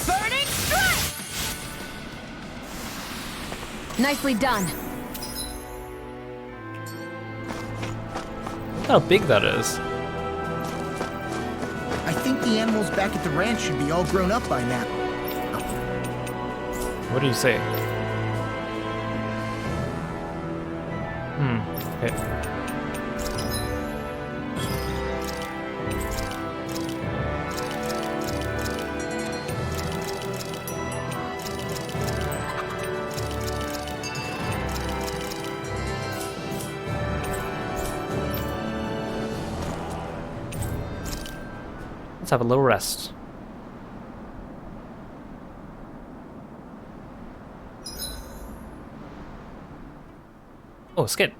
Burning strike! Nicely done. Look how big that is. I think the animals back at the ranch should be all grown up by now. What do you say? Okay. Let's have a little rest. Oh, skip.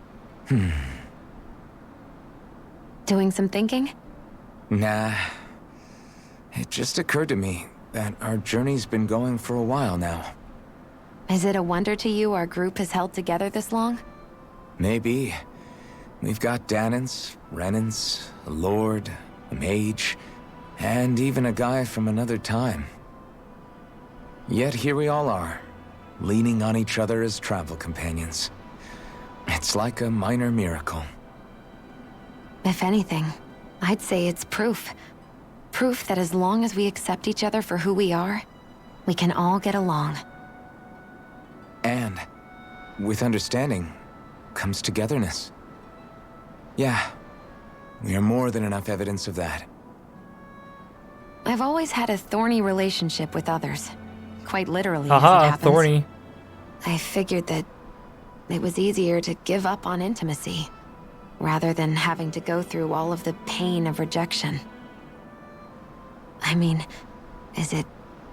Doing some thinking? Nah. It just occurred to me that our journey's been going for a while now. Is it a wonder to you our group has held together this long? Maybe. We've got Danans, Renans, a lord, a mage, and even a guy from another time. Yet here we all are, leaning on each other as travel companions. It's like a minor miracle. If anything, I'd say it's proof. Proof that as long as we accept each other for who we are, we can all get along. And with understanding comes togetherness. Yeah, we are more than enough evidence of that. I've always had a thorny relationship with others. Quite literally, as it Haha, happens. thorny. I figured that it was easier to give up on intimacy, rather than having to go through all of the pain of rejection. I mean, is it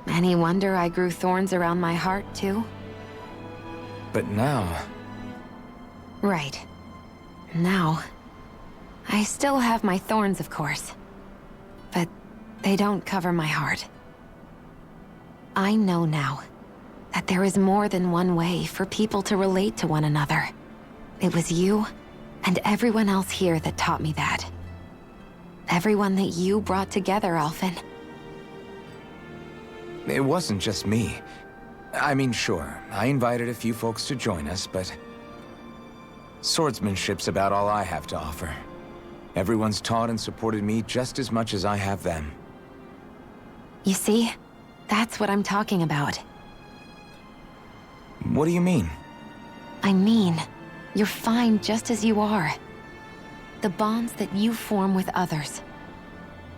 any wonder I grew thorns around my heart, too? But now, Right. Now, I still have my thorns, of course. But they don't cover my heart. I know now that there is more than one way for people to relate to one another. It was you and everyone else here that taught me that. Everyone that you brought together, Alphen. it wasn't just me. I mean, sure, I invited a few folks to join us, but swordsmanship's about all I have to offer. Everyone's taught and supported me just as much as I have them. You see, that's what I'm talking about. What do you mean? I mean, you're fine just as you are. The bonds that you form with others,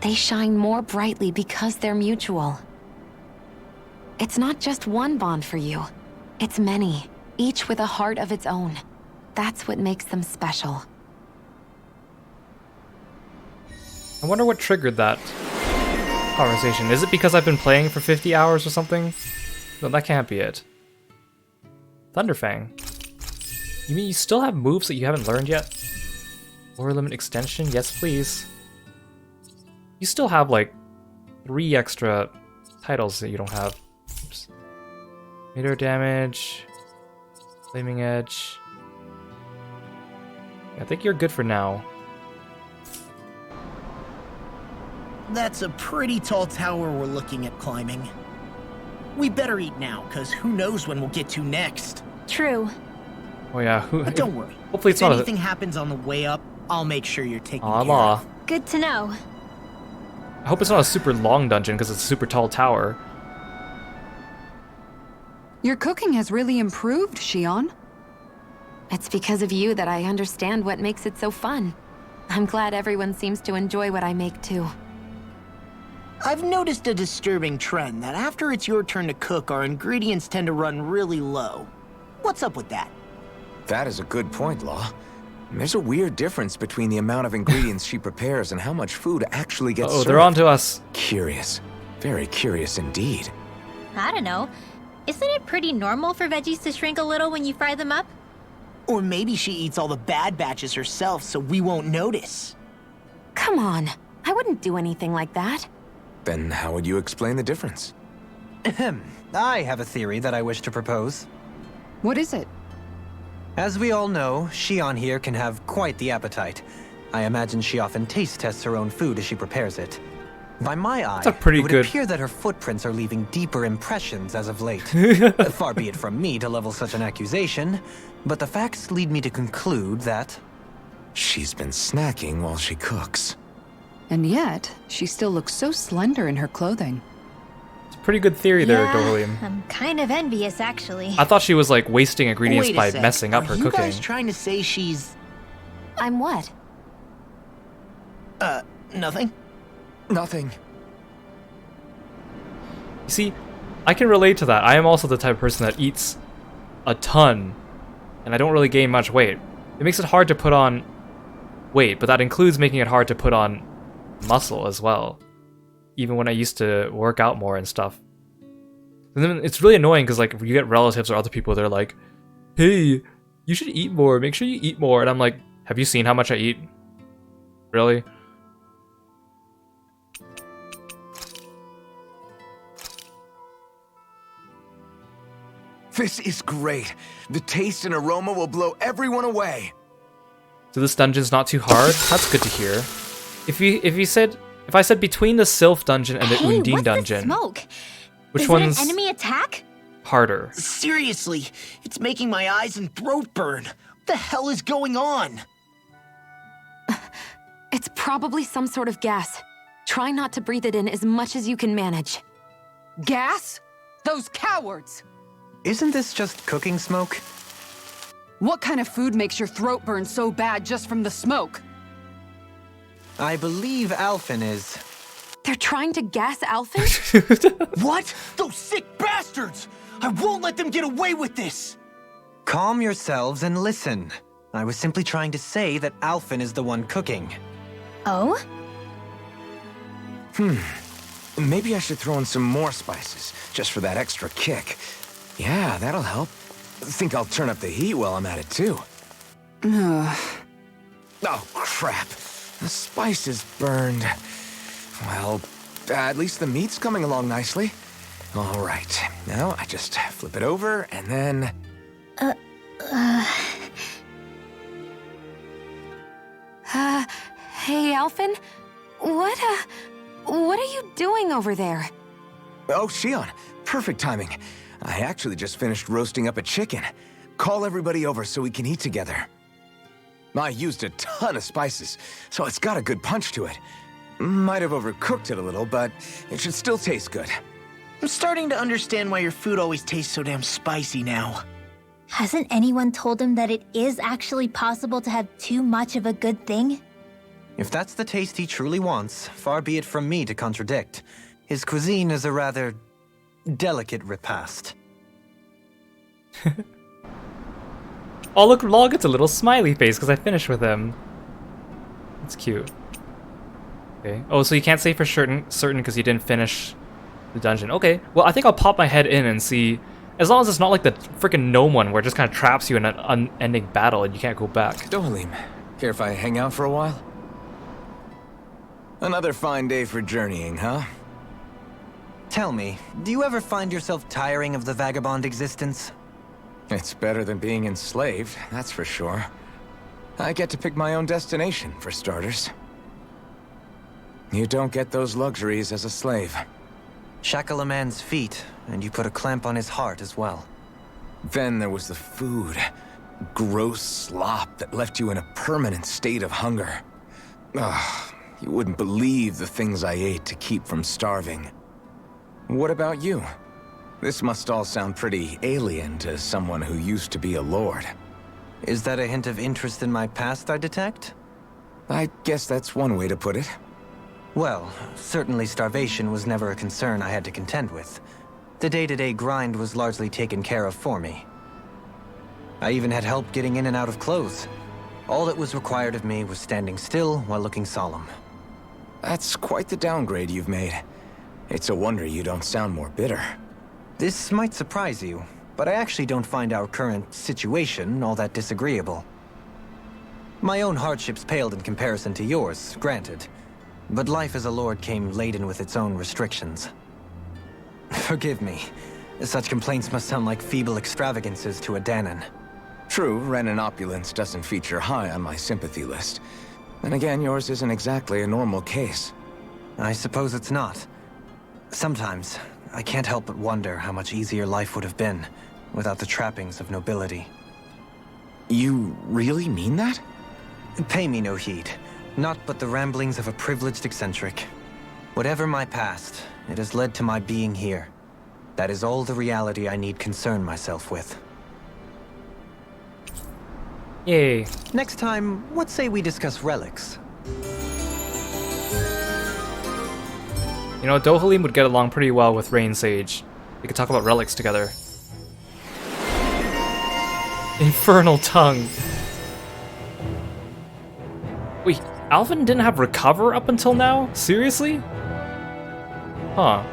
they shine more brightly because they're mutual. It's not just one bond for you. It's many, each with a heart of its own. That's what makes them special. I wonder what triggered that conversation. Is it because I've been playing for 50 hours or something? No, that can't be it. Thunderfang. You mean you still have moves that you haven't learned yet? Lower limit extension? Yes, please. You still have like 3 extra titles that you don't have. Oops. Meteor damage. Flaming edge. I think you're good for now. That's a pretty tall tower we're looking at climbing. We better eat now, because who knows when we'll get to next. True. Oh yeah, But don't worry. hopefully it's if not anything happens on the way up, I'll make sure you're taken care a... of. Good to know. I hope it's not a super long dungeon because it's a super tall tower. Your cooking has really improved, Shion. It's because of you that I understand what makes it so fun. I'm glad everyone seems to enjoy what I make too. I've noticed a disturbing trend that after it's your turn to cook, our ingredients tend to run really low. What's up with that? That is a good point, Law. There's a weird difference between the amount of ingredients she prepares and how much food actually gets served. they're on to us. Curious. Very curious indeed. I don't know. Isn't it pretty normal for veggies to shrink a little when you fry them up? Or maybe she eats all the bad batches herself so we won't notice. Come on. I wouldn't do anything like that. Then how would you explain the difference? Ahem. I have a theory that I wish to propose. What is it? As we all know, Shion here can have quite the appetite. I imagine she often taste tests her own food as she prepares it. By my eye, That's a pretty it would good- appear that her footprints are leaving deeper impressions as of late. Far be it from me to level such an accusation, but the facts lead me to conclude that... She's been snacking while she cooks. And yet, she still looks so slender in her clothing. It's a pretty good theory there, Yeah, Dorlium. I'm kind of envious, actually. I thought she was like wasting ingredients Wait a by sec. messing up Are her you cooking. guys trying to say she's... I'm what? nothing? Nothing. You see, I can relate to that. I am also the type of person that eats a ton, and I don't really gain much weight. It makes it hard to put on weight, but that includes making it hard to put on muscle as well. Even when I used to work out more and stuff. And then it's really annoying because like if you get relatives or other people, they're like, "Hey, you should eat more. Make sure you eat more." And I'm like, "Have you seen how much I eat? Really?" This is great. The taste and aroma will blow everyone away. So this dungeon's not too hard? That's good to hear. If I said between the Sylph dungeon and the Hey, Undine what's dungeon, the smoke? which Is one's it an enemy attack? harder? Seriously, it's making my eyes and throat burn. What the hell is going on? It's probably some sort of gas. Try not to breathe it in as much as you can manage. Gas? Those cowards! Isn't this just cooking smoke? What kind of food makes your throat burn so bad just from the smoke? I believe Alphen is... They're trying to gas Alphen? What? Those sick bastards! I won't let them get away with this! Calm yourselves and listen. I was simply trying to say that Alphen is the one cooking. Oh? Maybe I should throw in some more spices, just for that extra kick. Yeah, that'll help. Think I'll turn up the heat while I'm at it, too. Oh, crap. The spice is burned. Well, at least the meat's coming along nicely. All right. Now I just flip it over, and then... Hey, Alphen? What are you doing over there? Oh, Shion. Perfect timing. I actually just finished roasting up a chicken. Call everybody over so we can eat together. I used a ton of spices, so it's got a good punch to it. Might have overcooked it a little, but it should still taste good. I'm starting to understand why your food always tastes so damn spicy now. Hasn't anyone told him that it is actually possible to have too much of a good thing? If that's the taste he truly wants, far be it from me to contradict. His cuisine is a rather delicate repast. Oh, look, Law gets a little smiley face because I finished with him. That's cute. Okay. Oh, so you can't say for certain because you didn't finish the dungeon. Okay. Well, I think I'll pop my head in and see. As long as it's not like the freaking gnome one where it just kind of traps you in an unending battle and you can't go back. Dohalim, care if I hang out for a while? Another fine day for journeying, huh? Tell me, do you ever find yourself tiring of the vagabond existence? It's better than being enslaved, that's for sure. I get to pick my own destination, for starters. You don't get those luxuries as a slave. Shackle a man's feet, and you put a clamp on his heart as well. Then there was the food. Gross slop that left you in a permanent state of hunger. Ugh, you wouldn't believe the things I ate to keep from starving. What about you? This must all sound pretty alien to someone who used to be a lord. Is that a hint of interest in my past I detect? I guess that's one way to put it. Well, certainly starvation was never a concern I had to contend with. The day-to-day grind was largely taken care of for me. I even had help getting in and out of clothes. All that was required of me was standing still while looking solemn. That's quite the downgrade you've made. It's a wonder you don't sound more bitter. This might surprise you, but I actually don't find our current situation all that disagreeable. My own hardships paled in comparison to yours, granted. But life as a lord came laden with its own restrictions. Forgive me. Such complaints must sound like feeble extravagances to a Danon. True, Renin opulence doesn't feature high on my sympathy list. And again, yours isn't exactly a normal case. I suppose it's not. Sometimes, I can't help but wonder how much easier life would have been without the trappings of nobility. You really mean that? Pay me no heed. Naught but the ramblings of a privileged eccentric. Whatever my past, it has led to my being here. That is all the reality I need concern myself with. Yay. Next time, what say we discuss relics? You know, Dohalim would get along pretty well with Rain Sage. We could talk about relics together. Infernal Tongue. Wait, Alvin didn't have Recover up until now? Seriously? Huh.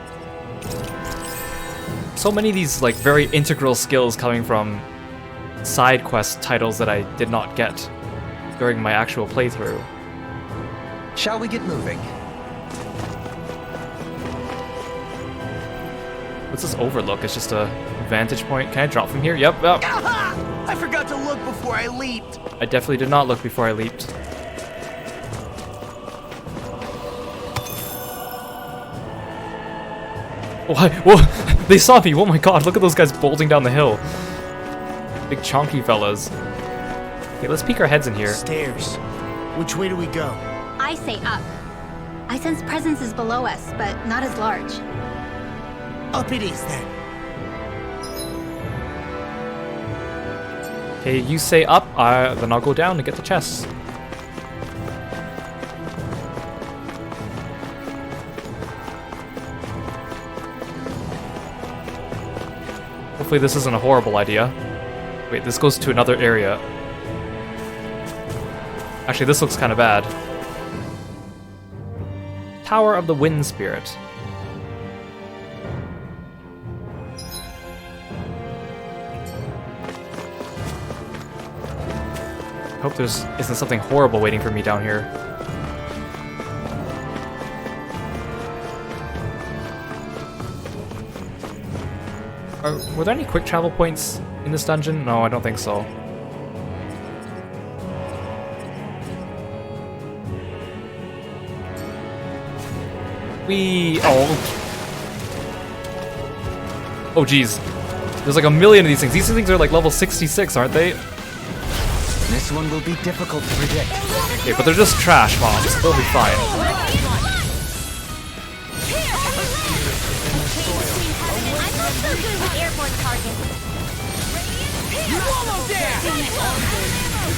So many of these, like, very integral skills coming from side quest titles that I did not get during my actual playthrough. Shall we get moving? What's this overlook? It's just a vantage point. Can I drop from here? Yep. Aha! I forgot to look before I leaped. I definitely did not look before I leaped. What? Whoa! They saw me! Oh my god, look at those guys bolting down the hill. Big chonky fellas. Okay, let's peek our heads in here. Stairs. Which way do we go? I say up. I sense presences below us, but not as large. Up it is then. Okay, you say up, then I'll go down to get the chests. Hopefully this isn't a horrible idea. Wait, this goes to another area. Actually, this looks kind of bad. Tower of the Wind Spirit. Hope there's isn't something horrible waiting for me down here. Were there any quick travel points in this dungeon? No, I don't think so. Oh geez. There's like a million of these things. These things are like level 66, aren't they? This one will be difficult to predict. Okay, but they're just trash mobs. They'll be fine.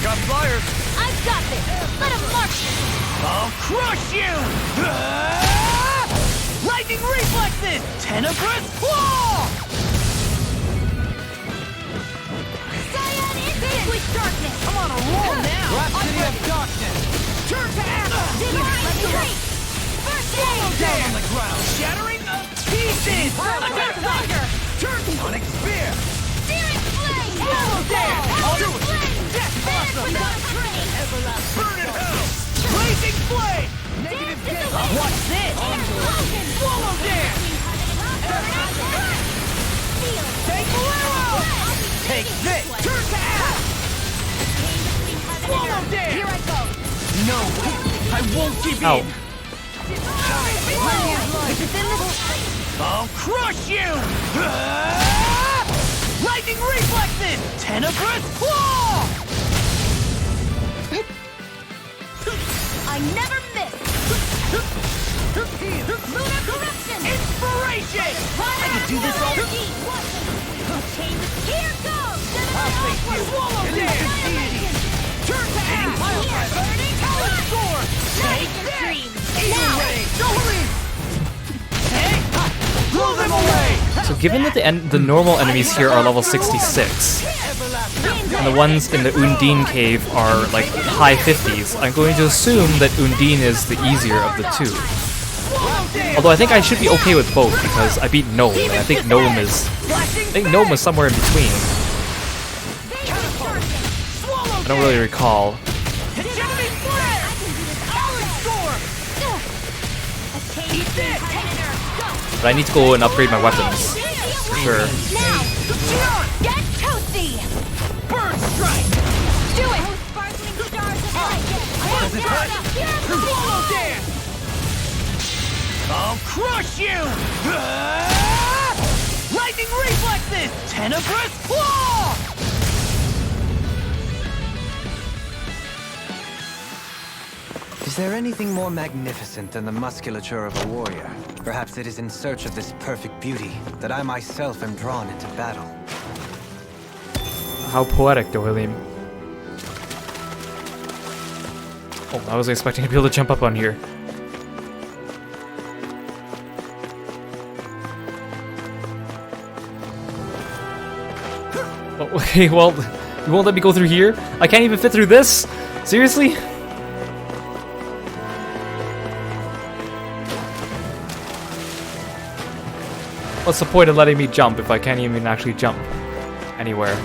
Got flyers. I've got this! Let him march! I'll crush you! Lightning reflexes! Tenebrous claw! Cyan instant! With darkness! I'm on a roll now! Rhapsody of darkness! Turn to ash! Divine strength! First aid! Down on the ground! Shattering pieces! Against thunder! Turn sonic spear! Searing flame! Swallow dance! I'll do it! Death blossom! Without a trace! Burn it out! Blazing flame! Negative gate! What's this? Swallow dance! Take Bolero! Take this! Turn to ash! Swallow dance! Here I go! No! I won't give Ow. in! I'll crush you! Lightning reflexes! Tenebrous claw! I never miss! Lunar corruption! Inspiration! I can do this all... Here goes! I'll face you! Swallow dance! Turn to ash! Burning Power sword! Take this! Evil ray! given that the normal enemies here are level 66, and the ones in the Undine cave are like high 50s, I'm going to assume that Undine is the easier of the two. Although I think I should be okay with both because I beat Gnome, and I think Gnome is somewhere in between. I don't really recall. But I need to go and upgrade my weapons for sure. Get toasty! Bird strike! Do it! Sparkling stars of light! Swallow dance! I'll crush you! Lightning reflexes! Tenebrous claw! Is there anything more magnificent than the musculature of a warrior? Perhaps it is in search of this perfect beauty that I myself am drawn into battle. How poetic, Dohalim. Oh, I was expecting to be able to jump up on here. Oh, okay, well, you won't let me go through here? I can't even fit through this? Seriously? What's the point of letting me jump if I can't even actually jump anywhere?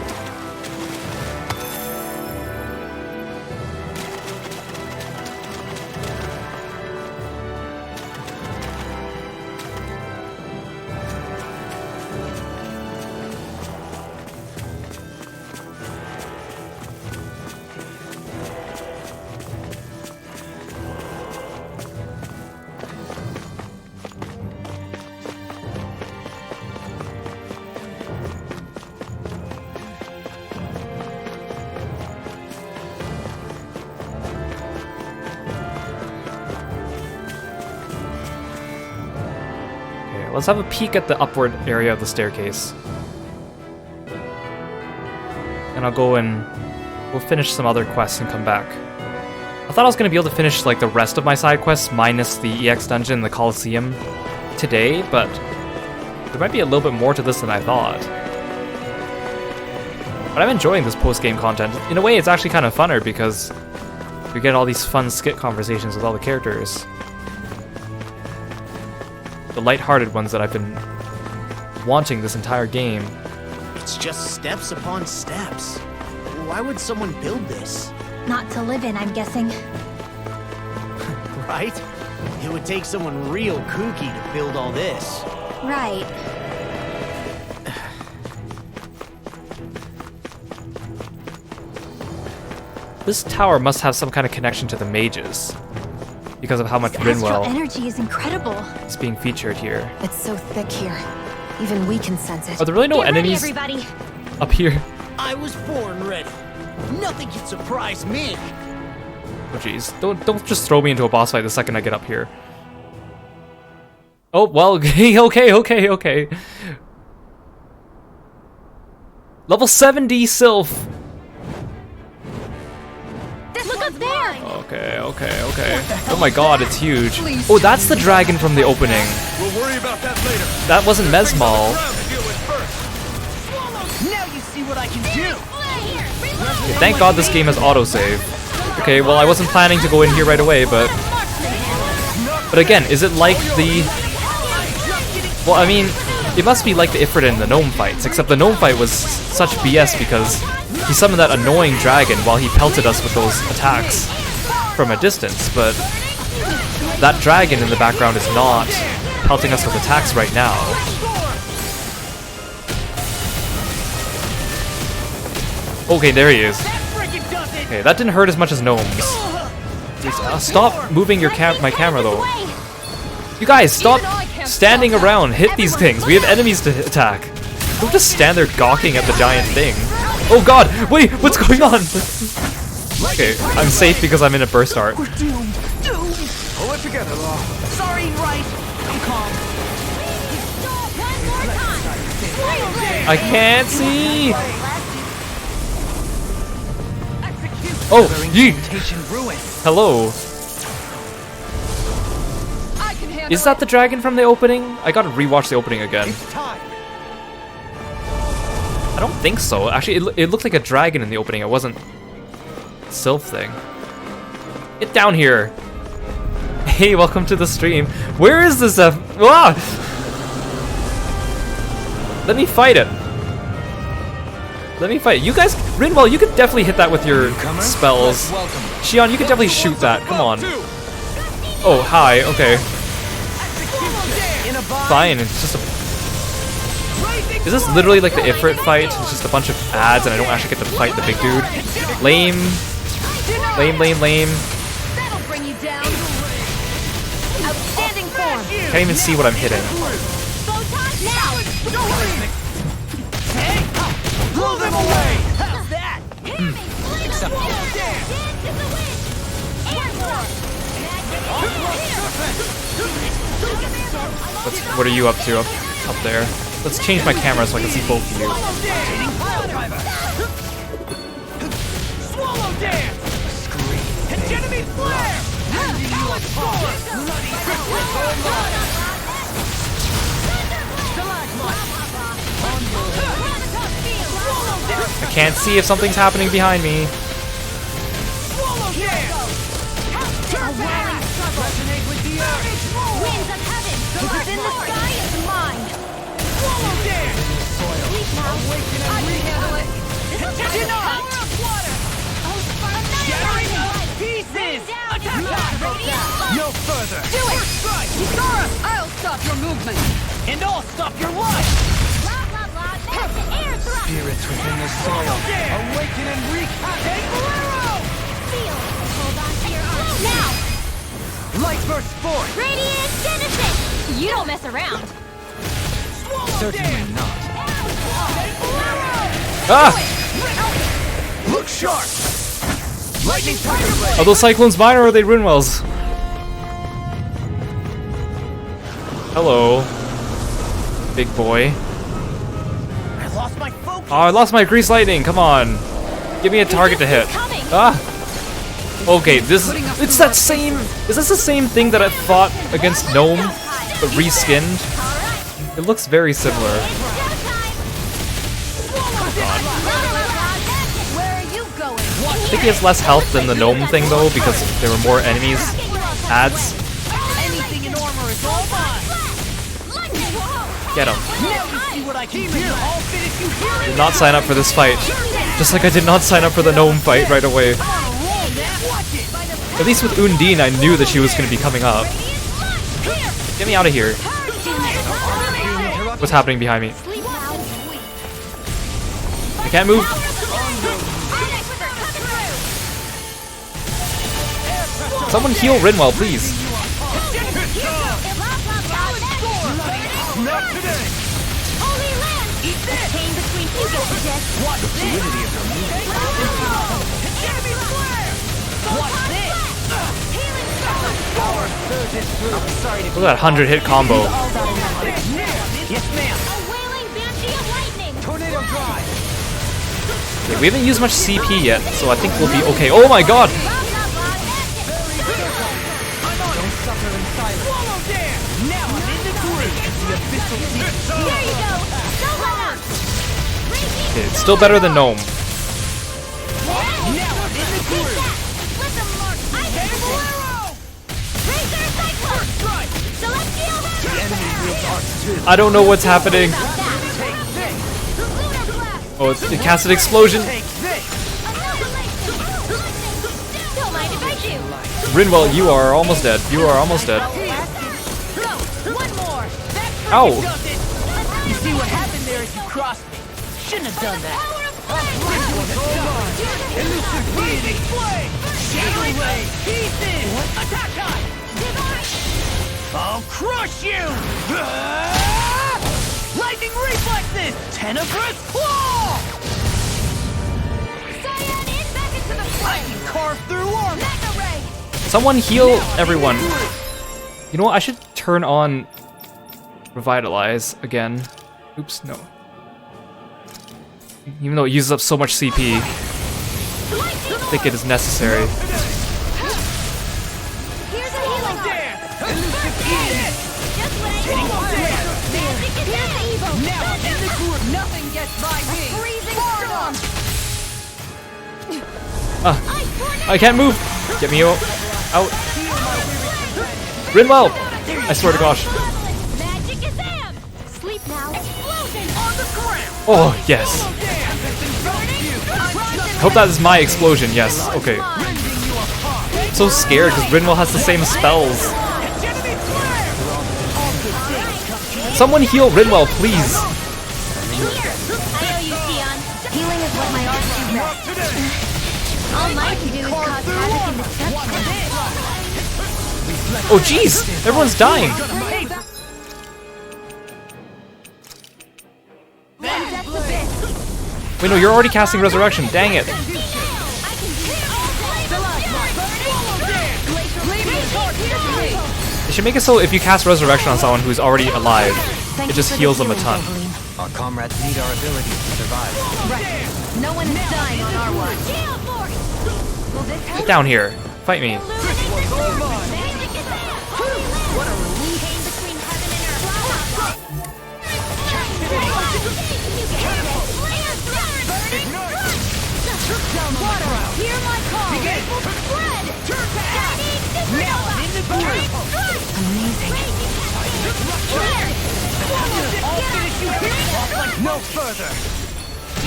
Let's have a peek at the upward area of the staircase. And I'll go and we'll finish some other quests and come back. I thought I was going to be able to finish like the rest of my side quests minus the EX dungeon, the Colosseum today, but there might be a little bit more to this than I thought. But I'm enjoying this post-game content. In a way, it's actually kind of funner because you get all these fun skit conversations with all the characters. The lighthearted ones that I've been wanting this entire game. It's just steps upon steps. Why would someone build this? Not to live in, I'm guessing. Right? It would take someone real kooky to build all this. Right. This tower must have some kind of connection to the mages, because of how much This astral Rinwell energy is incredible. is being featured here. It's so thick here. Even we can sense it. Are there really no Get ready, enemies everybody. up here? I was born ready. Nothing can surprise me. Oh jeez, don't just throw me into a boss fight the second I get up here. Oh well, okay. Level 70 Sylph. Look up there. Okay. Oh my god, it's huge. Oh, that's the dragon from the opening. We'll worry about that later. That wasn't Mesmal. Now you see what I can do! Okay, thank god this game has autosave. Okay, well I wasn't planning to go in here right away, but again, is it like the... Well, I mean, it must be like the Ifrit and the Gnome fights, except the Gnome fight was such BS because he summoned that annoying dragon while he pelted us with those attacks from a distance, but that dragon in the background is not pelting us with attacks right now. Okay, there he is. Okay, that didn't hurt as much as Gnomes. Please, stop moving your my camera though. You guys, stop standing around. Hit these things. We have enemies to attack. Don't just stand there gawking at the giant thing. Oh god, wait, what's going on? Okay, I'm safe because I'm in a burst art. We're doomed. Pull it together, Law. Sorry, right. I'm calm. I can't see. Oh, yeet. Hello. I can handle Is that the dragon from the opening? I gotta rewatch the opening again. It's time. I don't think so. Actually, it looked like a dragon in the opening. It wasn't a Sylph thing. Get down here. Hey, welcome to the stream. Where is this F? Ah! Let me fight it. Let me fight it. You guys, Rinwell, you could definitely hit that with your spells. Shion, you could definitely shoot that. Come on. Oh, hi. Okay. Fine. It's just a... Is this literally like the Ifrit fight? It's just a bunch of ads and I don't actually get to fight the big dude? Lame. Lame, lame, lame. That'll bring you down. Outstanding form. Can't even see what I'm hitting. Blow them away! How's that? What are you up to up there? Let's change my camera so I can see both of you. Swallow dance! Hegemony flare! I can't see if something's happening behind me. Swallow dance! Resonate with the earth! Winds of heaven! What's in the sky is mine! Swallow dance! Sleep now! Awaken I and can handle it! This is just the Deny! power of water! Shattering pieces! Attack! No further! Do it! Strike! Kisara, I'll stop your movement. And I'll stop your life! Blah blah blah! That's an air thrust! Spirits within the soil. Awaken and wreak havoc! Feel! Hold on to your arms! Now! Light burst forth! Radiant Genesis! You don't mess around! Certainly not. Ah! Look sharp! Lightning tiger blade! Are those Cyclones mine or are they Rinwell's? Hello. Big boy. I lost my focus. Oh, I lost my Grease Lightning. Come on. Give me a target to hit. Ah! Okay, it's that same... Is this the same thing that I fought against Gnome, but reskinned? It looks very similar. Where are you going? I think he has less health than the Gnome thing though, because there were more enemies. Ads. Anything in armor is all mine. Get him. Now you see what I can do. I'll finish you here. Did not sign up for this fight. Just like I did not sign up for the Gnome fight right away. At least with Undine, I knew that she was going to be coming up. Get me out of here. What's happening behind me? I can't move. Someone heal Rinwell, please. Not today! Look at that 100-hit combo. Yes, ma'am! Tornado drive! Okay, we haven't used much CP yet, so I think we'll be okay. Oh my god! Don't suffer in silence! Swallow dance! Now I'm in the groove! The official team! There you go! Don't let up! Okay, it's still better than Gnome. Now I'm in the groove! The enemy wields arts too! I don't know what's happening. Oh, it cast an explosion. Take this! Don't mind if I do! Rinwell, you are almost dead. You are almost dead. Go! One more! Ow! You see what happened there as you crossed me. Shouldn't have done that. Elusive deity! Flame! Shadow ray! Pieces! Attack time! I'll crush you! Lightning reflexes! Tenebrous claw! Cyan in back into the I flame! can carve through armor! Mega ray! Someone heal everyone. You know what? I should turn on Revitalize again. Oops, no. Even though it uses up so much CP, I think it is necessary. Here's a healing Dance! Just what I need! Now I'm in the group. Nothing gets by me. Freezing storm. I can't move. Get me out. Rinwell! I swear to gosh. Magic is am. Sleep now. Explosion On the ground! Oh, yes. I hope that is my explosion, yes. Okay. I'm so scared because Rinwell has the same spells. Someone heal Rinwell, please. I owe you, Tion. Healing is what my art do best. All mine can do is cause havoc and destruction. Oh, jeez! Everyone's dying. Wait, no, you're already casting Resurrection. Dang it. They should make it so if you cast Resurrection on someone who's already alive, it just heals them a ton. Our comrades need our abilities to survive. Right. No one is dying on our watch. Get down here. Fight me. What a relief. Came between heaven and earth. Hear my call. Now I'm in the group. I'll finish you here. No further.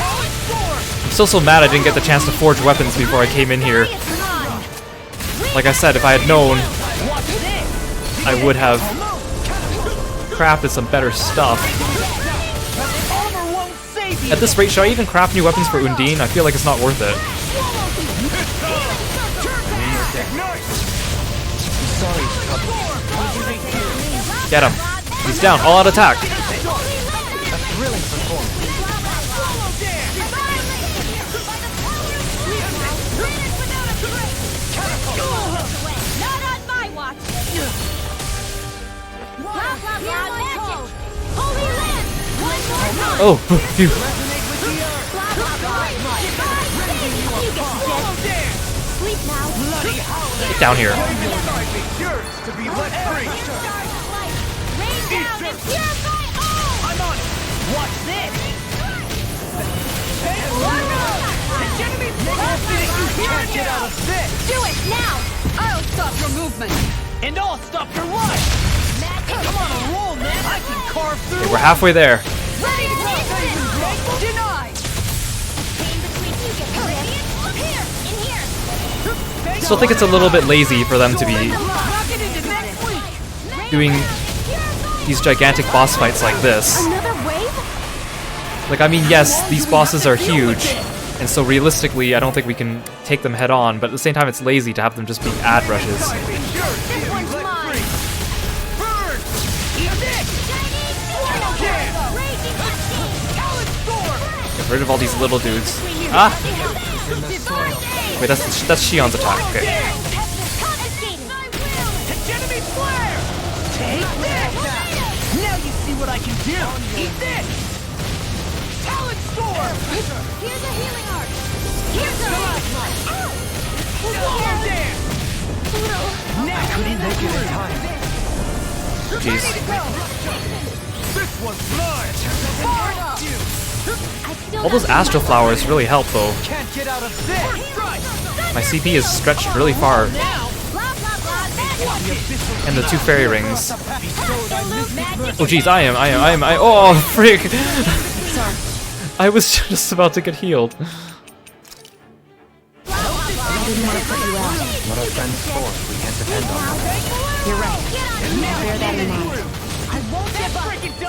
I'm still so mad I didn't get the chance to forge weapons before I came in here. Like I said, if I had known, I would have crafted some better stuff. At this rate, should I even craft new weapons for Undine? I feel like it's not worth it. Get him. He's down. All out attack. Not on my watch. Blah, blah, blah, magic. Holy land. One more time. Oh, phew. Blah, blah, blah. You get dead. Sleep now. Get down here. To be let free. Rain down and purify all. I'm on it. Watch this. Can't get out of this. Do it now. I'll stop your movement. And I'll stop your life. Come on a roll, man. I can carve through. Okay, we're halfway there. Ready to go. Denied. Came between you get radiant. Here, in here. Still think it's a little bit lazy for them to be Rocket into next week. doing these gigantic boss fights like this. Another wave? Like, I mean, yes, these bosses are huge, and so realistically, I don't think we can take them head on, but at the same time, it's lazy to have them just be ad rushes. This one's mine. Burn. Eat this. Get rid of all these little dudes. Ah! Wait, that's Shion's attack. Okay. Enemy flare. Take this. Now you see what I can do. Eat this. Talent storm. Here's a healing arc. Here's a Swallow dance. Now couldn't make it in time. Jeez. This one's mine. All those astral flowers really help, though. Can't get out of this. My CP is stretched really far, blah, blah, blah, magic. and the 2 fairy rings. Oh jeez, I am. Oh, frick! I was just about to get healed. What our friends for, we can't depend on them. You're right. Bear that in mind.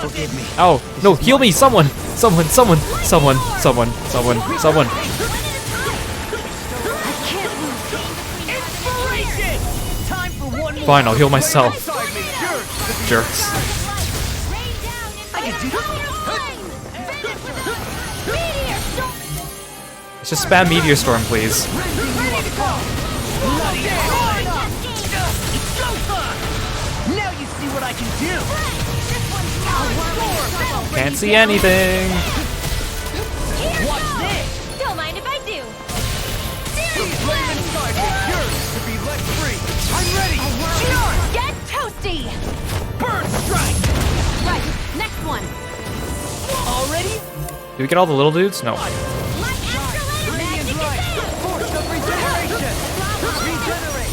Forgive me. Ow! No, heal me! Someone! Someone! Someone! Someone! Someone! Someone! Someone! Inspiration. Time for one more. Fine, I'll heal myself. Side me, Jerks. Rain down and I can do meteor storm. Let's just spam Meteor Storm, please. Now you see what I can do. Can't see anything. Watch this. Don't mind if I do. Flame inside is yours to be let free. I'm ready. Get toasty. Burn strike. Right. Next one. we get all the little dudes? No. Radiant light! Force of regeneration! Regenerate!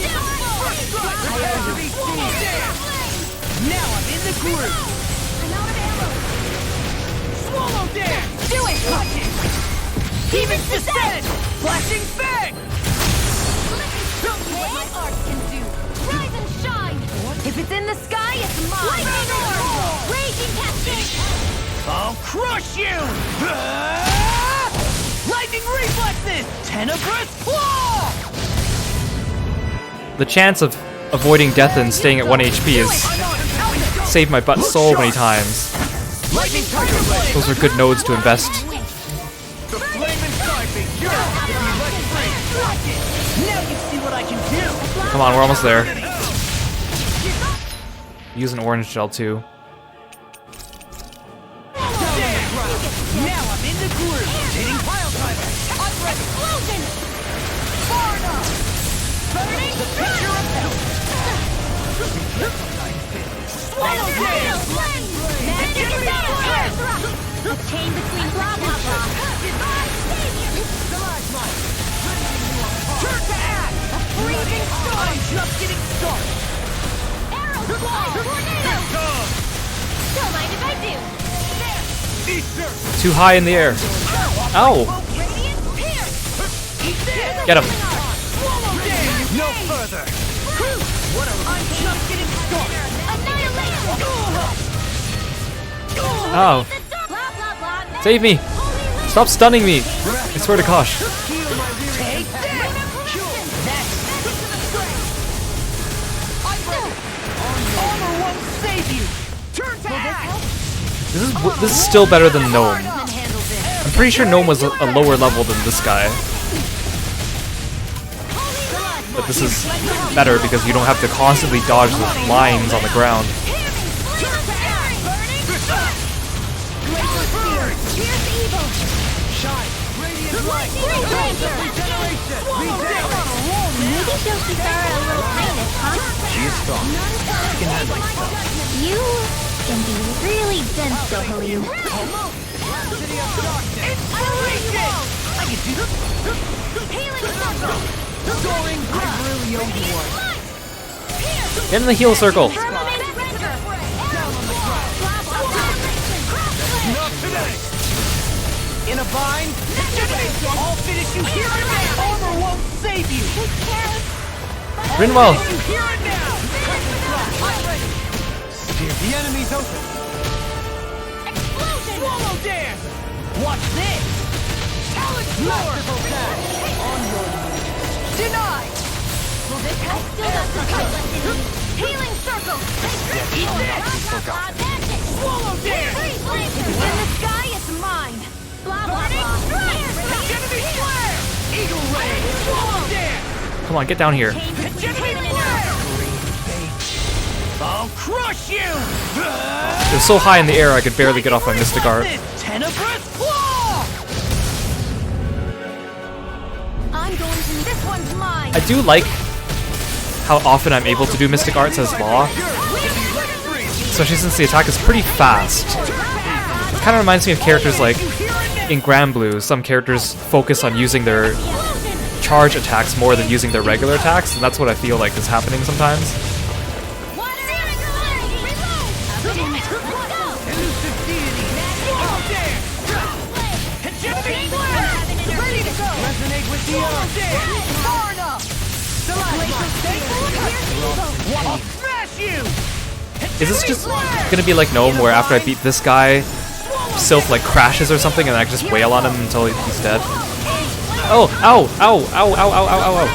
Now I'm in the groove! Swallow dance! Do it! Watch it! Demon's descent! Flashing fang! My art can do. Rise and shine. If it's in the sky, it's mine. Lightning orb! Raging cascade! I'll crush you! Lightning reflexes! Tenebrous claw! The chance of avoiding death and staying at 1 HP is saved my butt so many times. Lightning tiger blade! Those are good nodes to invest. The flame inside me yearns to be let free! Now you see what I can do! Come on, we're almost there. Use an orange gel too. Now I'm in the groove! Hitting pile timer! I'm ready! Explosion! Far enough! Burning the picture of health! Swallow tail! A chain between blah blah blah. Turn to ash! A freezing storm. I'm just getting started! Arrow fly. Tornado. Don't mind if I do. Too high in the air. Ow! Radiant pierce. Get him. No further! What are I'm just getting started! Annihilation. Ow. Blah blah blah. Save me! Stop stunning me! I swear to gosh. Take that! Armor won't save you! Turn to ash! This is still better than Gnome. I'm pretty sure Gnome was a lower level than this guy. But this is better because you don't have to constantly dodge the lines on the ground. Shine! Radiant light! Regeneration! Maybe Joshikara a little kindness, huh? She is strong. She can handle herself. You can be really dense, Dohyu. City of darkness! Inspiration! I can do this! Healing circle. Soaring! I really owe you one! Get in the heal circle! Not today! In a bind? I'll finish you here and now! Armor won't save you! Rinwell! You here and now! I'm ready! Steer the enemy's open! Explosion. Swallow dance! Watch this! Challenge Lord! On your denied! Well, this has still got some fight left in me. Healing circle. Eat this! Swallow dance! If it's in the sky, it's mine. Blah blah blah. Enemy flare! Eagle ray! Swallow dance! Come on, get down here. Enemy flare! I'll crush you! It was so high in the air I could barely get off my Mystic Art. Tenebrous claw! I'm going to. This one's mine. I do like how often I'm able to do Mystic Arts as Law, especially since the attack is pretty fast. It kind of reminds me of characters like in Grand Blue. Some characters focus on using their charge attacks more than using their regular attacks, and that's what I feel like is happening sometimes. Elusive deity! Swallow dance! Hegemony flare! Ready to go! Resonate with the earth! Far enough! I'll smash you! Is this just gonna be like Gnome, where after I beat this guy, Sylph like crashes or something, and I just wail on him until he's dead? Oh! Ow! Ow! Ow! Ow! Ow! Ow! Ow! Ow!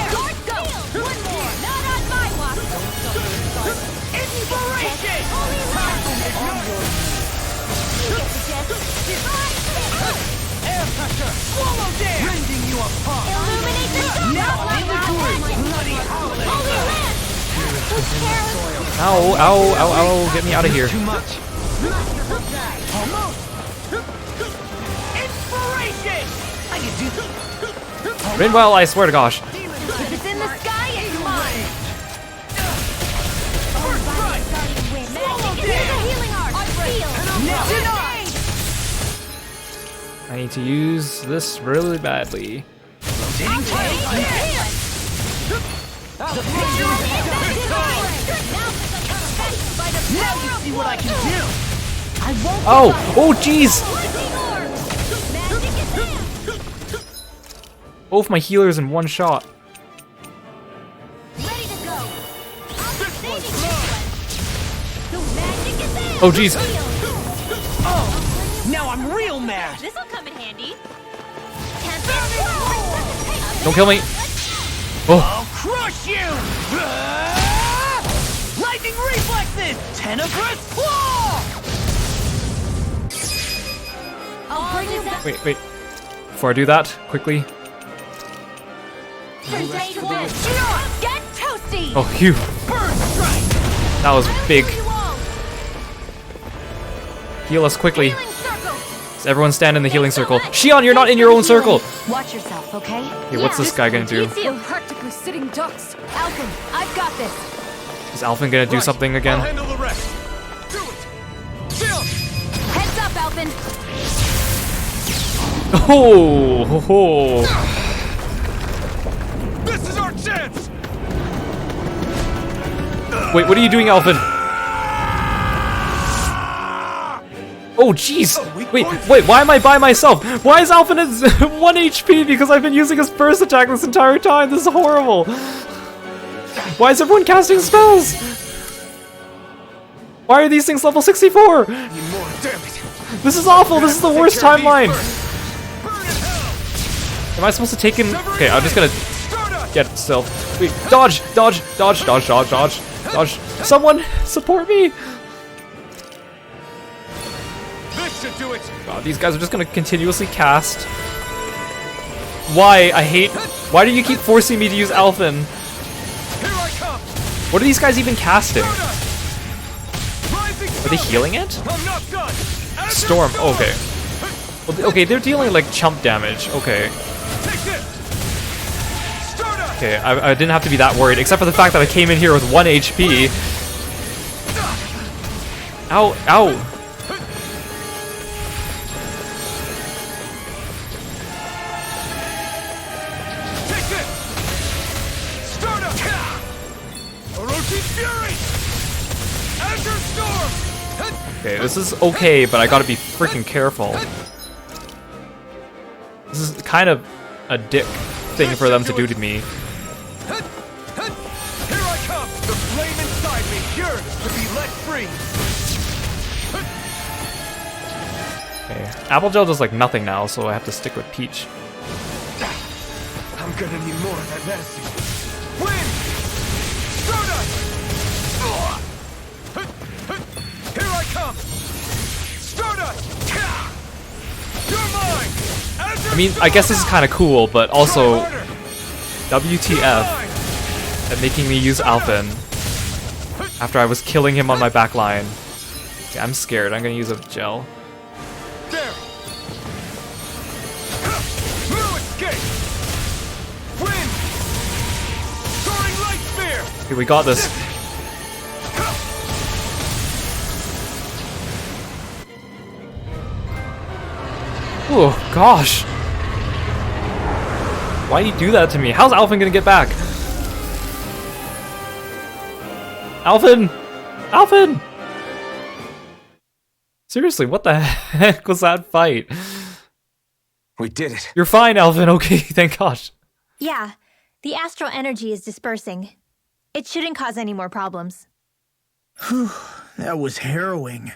Air pressure! Swallow dance! Rending you apart! Illuminate the sun. Now I'm in the groove! Bloody howling! Holy land. Who's cares? Ow! Ow! Ow! Ow! Get me out of here! Too much. Almost! Inspiration! I can do this! Rinwell, I swear to gosh! If it's in the sky, it's mine. First strike! Here's a healing art. Feel. Denied! I need to use this really badly. Now you see what I can do! I won't Oh jeez! Both my healers in one shot. Ready to go. I'll be saving this one. The magic is there. Oh jeez! Oh! Now I'm real mad! This'll come in handy. Don't kill me! Oh, I'll crush you! Lightning reflexes! Tenebrous claw! I'll bring you back. wait. Before I do that, quickly. Get toasty. Oh, phew. Burn strike! That was big. Heal us quickly. Healing circle. Does everyone stand in the healing circle? Shion, you're not in your own circle! Watch yourself, okay? Okay, what's this guy gonna do? We're practically sitting ducks. Alphen, I've got this. Is Alphen gonna do something I'll again? handle the rest. Do it. Chill. Heads up, Alphen. Oh, ho, ho. This is our chance. Wait, what are you doing, Alphen? Oh, jeez! Wait, why am I by myself? Why is Alphen at 1 HP? Because I've been using his burst attack this entire time. This is horrible. Why is everyone casting spells? Why are these things level 64? Need more, damn it. This is awful. This is the worst Take care of these timeline. first. Burn in hell. Am I supposed to take him? Okay, I'm just gonna Stardust. get stealth. Wait, dodge. Someone support me. This should do it. God, these guys are just gonna continuously cast. Why? I hate. Why do you keep forcing me to use Alphen? Here I come. What are these guys even casting? Stardust. Rising Are they healing it? I'm not done. Azure Storm. Okay. Well, okay, they're dealing like chump damage. Okay. Take this. Stardust. Okay, I didn't have to be that worried, except for the fact that I came in here with 1 HP. Ow, ow. Take this. Stardust. Orochi Fury. Azure Storm. Okay, this is okay, but I gotta be freaking careful. This is kind of a dick thing for them to do to me. Here I come. The flame inside me yearns to be let free. Okay, Applegel does like nothing now, so I have to stick with Peach. I'm gonna need more of that medicine. Wind! Stardust! Here I come! Stardust! You're mine! I mean, I guess this is kind of cool, but also WTF at making me use Alphen after I was killing him on my back line. Okay, I'm scared. I'm gonna use a gel. There! No escape! Wind! Soaring light spear! Okay, we got this. Oh gosh. Why do you do that to me? How's Alphen gonna get back? Alphen! Alphen! Seriously, what the heck was that fight? We did it. You're fine, Alphen. Okay, thank gosh. Yeah, the astral energy is dispersing. It shouldn't cause any more problems. Whew, that was harrowing.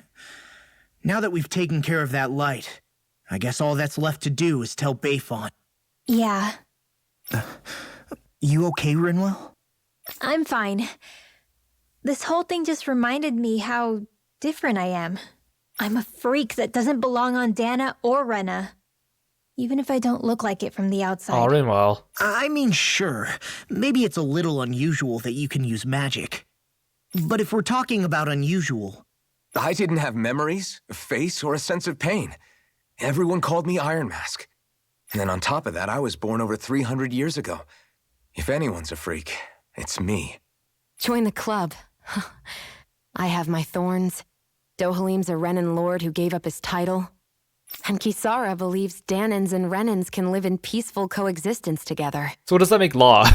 Now that we've taken care of that light, I guess all that's left to do is tell Bayfont. Yeah, You okay, Rinwell? I'm fine. This whole thing just reminded me how different I am. I'm a freak that doesn't belong on Dana or Rena. Even if I don't look like it from the outside. All in well. I mean, sure. Maybe it's a little unusual that you can use magic. But if we're talking about unusual... I didn't have memories, a face, or a sense of pain. Everyone called me Iron Mask. And then on top of that, I was born over 300 years ago. If anyone's a freak, it's me. Join the club. I have my thorns. Dohalim's a Renan lord who gave up his title. And Kisara believes Danans and Renans can live in peaceful coexistence together. So what does that make Law?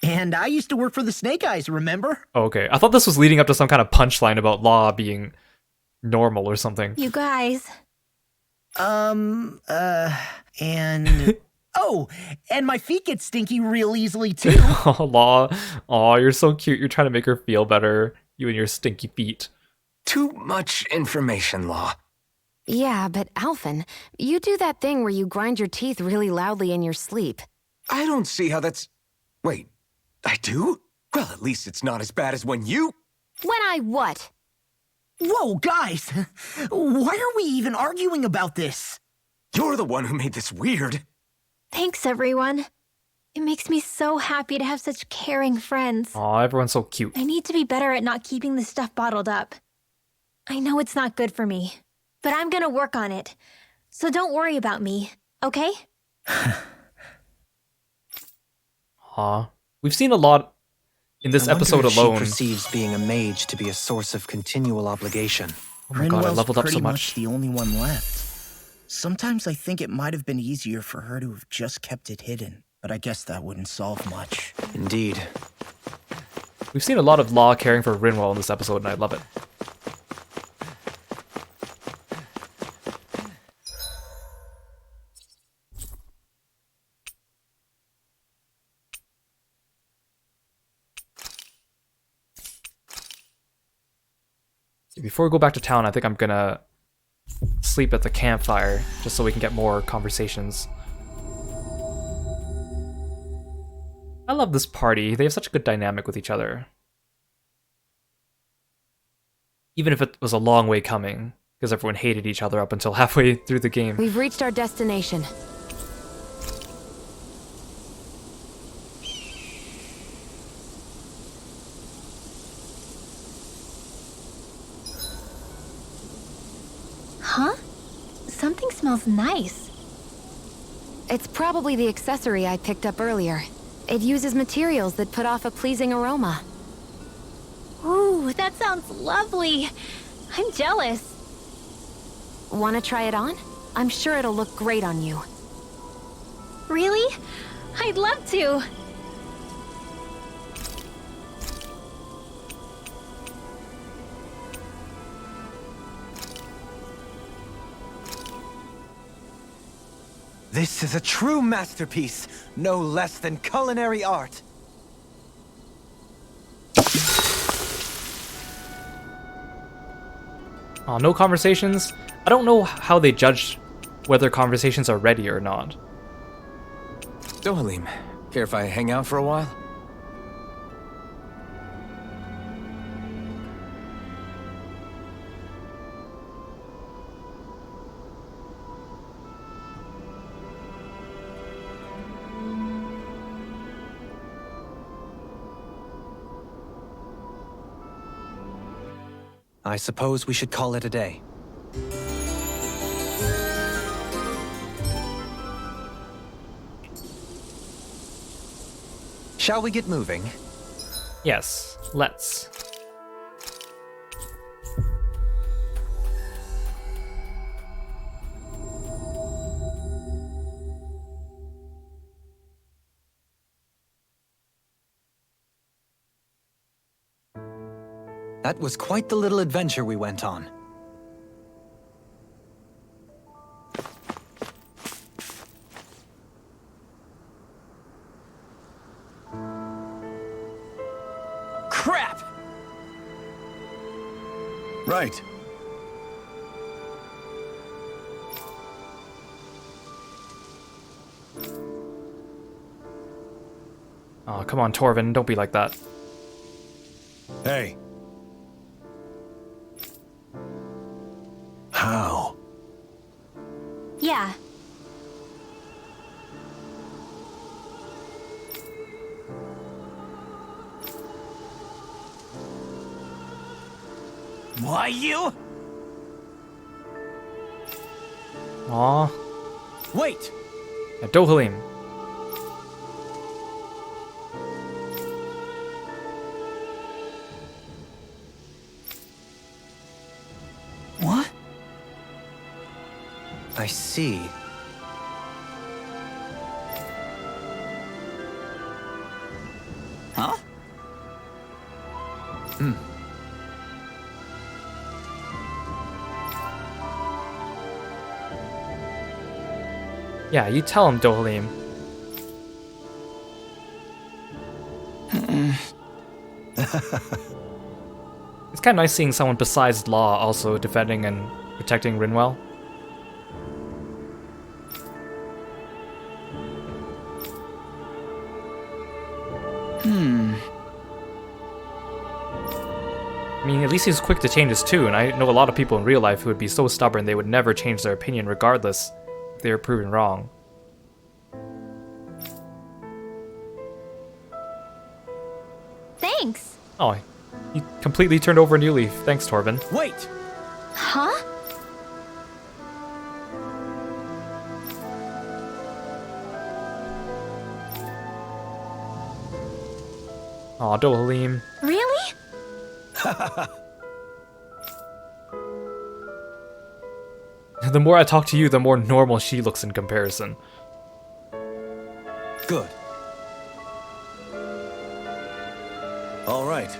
And I used to work for the Snake Eyes, remember? Okay, I thought this was leading up to some kind of punchline about Law being normal or something. You guys. And... Oh, and my feet get stinky real easily, too. Oh, Law. Aw, you're so cute. You're trying to make her feel better. You and your stinky feet. Too much information, Law. Yeah, but Alphen, you do that thing where you grind your teeth really loudly in your sleep. I don't see how that's... Wait, I do? Well, at least it's not as bad as when you... When I what? Whoa, guys! Why are we even arguing about this? You're the one who made this weird. Thanks, everyone. It makes me so happy to have such caring friends. Aw, everyone's so cute. I need to be better at not keeping this stuff bottled up. I know it's not good for me, but I'm gonna work on it. So don't worry about me, okay? Aw. We've seen a lot in this I wonder episode if alone. She perceives being a mage to be a source of continual obligation. Oh my god, I Rinwell's leveled up pretty so much much. the only one left. Sometimes I think it might have been easier for her to have just kept it hidden, but I guess that wouldn't solve much. Indeed. We've seen a lot of Law caring for Rinwell in this episode, and I love it. Before we go back to town, I think I'm gonna sleep at the campfire, just so we can get more conversations. I love this party. They have such a good dynamic with each other. Even if it was a long way coming, because everyone hated each other up until halfway through the game. We've reached our destination. Huh? Something smells nice. It's probably the accessory I picked up earlier. It uses materials that put off a pleasing aroma. Ooh, that sounds lovely. I'm jealous. Want to try it on? I'm sure it'll look great on you. Really? I'd love to. This is a true masterpiece, no less than culinary art. Aw, no conversations? I don't know how they judge whether conversations are ready or not. Dohalim, care if I hang out for a while? I suppose we should call it a day. Shall we get moving? Yes, let's. That was quite the little adventure we went on. Crap! Right. Oh, come on, Torvin, don't be like that. Hey. How? Yeah. Why you? Aw. Wait! Dohalim. What? I see. Huh? Yeah, you tell him, Dohalim. It's kind of nice seeing someone besides Law also defending and protecting Rinwell. I mean, at least he's quick to change his tune. I know a lot of people in real life who would be so stubborn they would never change their opinion regardless if they were proven wrong. Thanks. Oh, he completely turned over a new leaf. Thanks, Torvin. Wait! Huh? Aw, Dohalim. Really? The more I talk to you, the more normal she looks in comparison. Good. All right.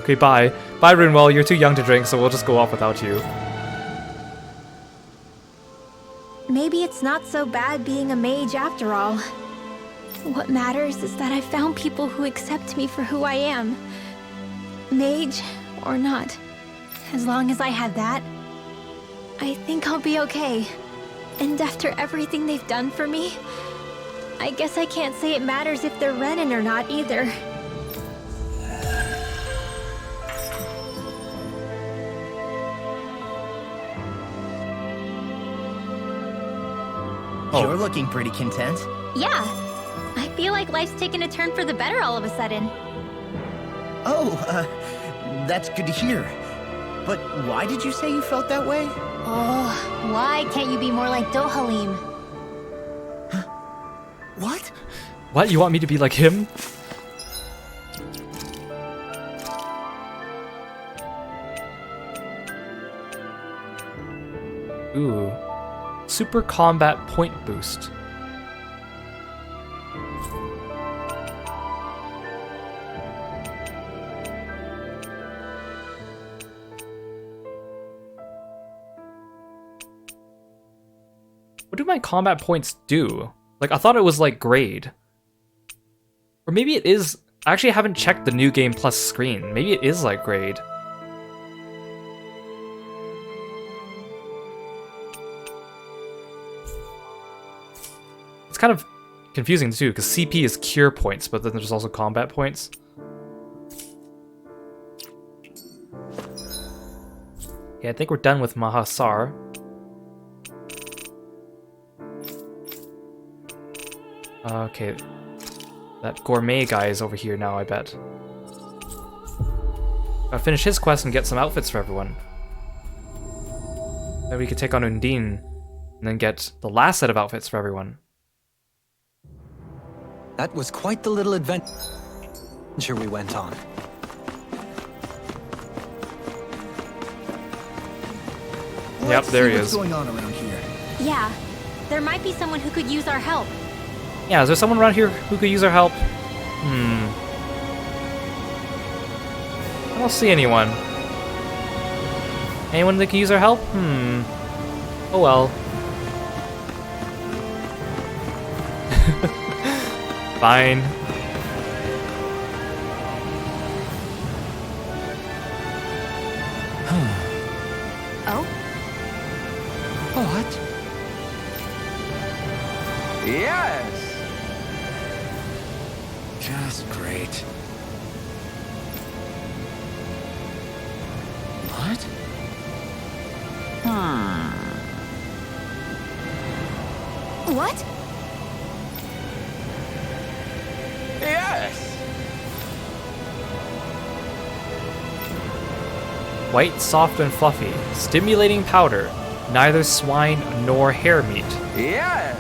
Okay, bye. Bye, Rinwell. You're too young to drink, so we'll just go off without you. Maybe it's not so bad being a mage after all. What matters is that I found people who accept me for who I am. Mage or not. As long as I have that, I think I'll be okay. And after everything they've done for me, I guess I can't say it matters if they're Renin or not either. You're looking pretty content. Yeah, I feel like life's taken a turn for the better all of a sudden. Oh, that's good to hear. But why did you say you felt that way? Oh, why can't you be more like Dohalim? What? What? You want me to be like him? Ooh. Super combat point boost. What do my combat points do? Like, I thought it was like grade. Or maybe it is... Actually, I haven't checked the New Game Plus screen. Maybe it is like grade. It's kind of confusing too, because CP is cure points, but then there's also combat points. Okay, I think we're done with Mahasar. Okay, that gourmet guy is over here now, I bet. Gotta finish his quest and get some outfits for everyone. Then we could take on Undine, and then get the last set of outfits for everyone. That was quite the little adventure we went on. Yep, there he What's is. going on around here? Yeah, there might be someone who could use our help. Yeah, is there someone around here who could use our help? I don't see anyone. Anyone that could use our help? Oh well. Fine. Oh? What? Yes! Just great. What? What? Yes! White, soft, and fluffy. Stimulating powder. Neither swine nor hare meat. Yes!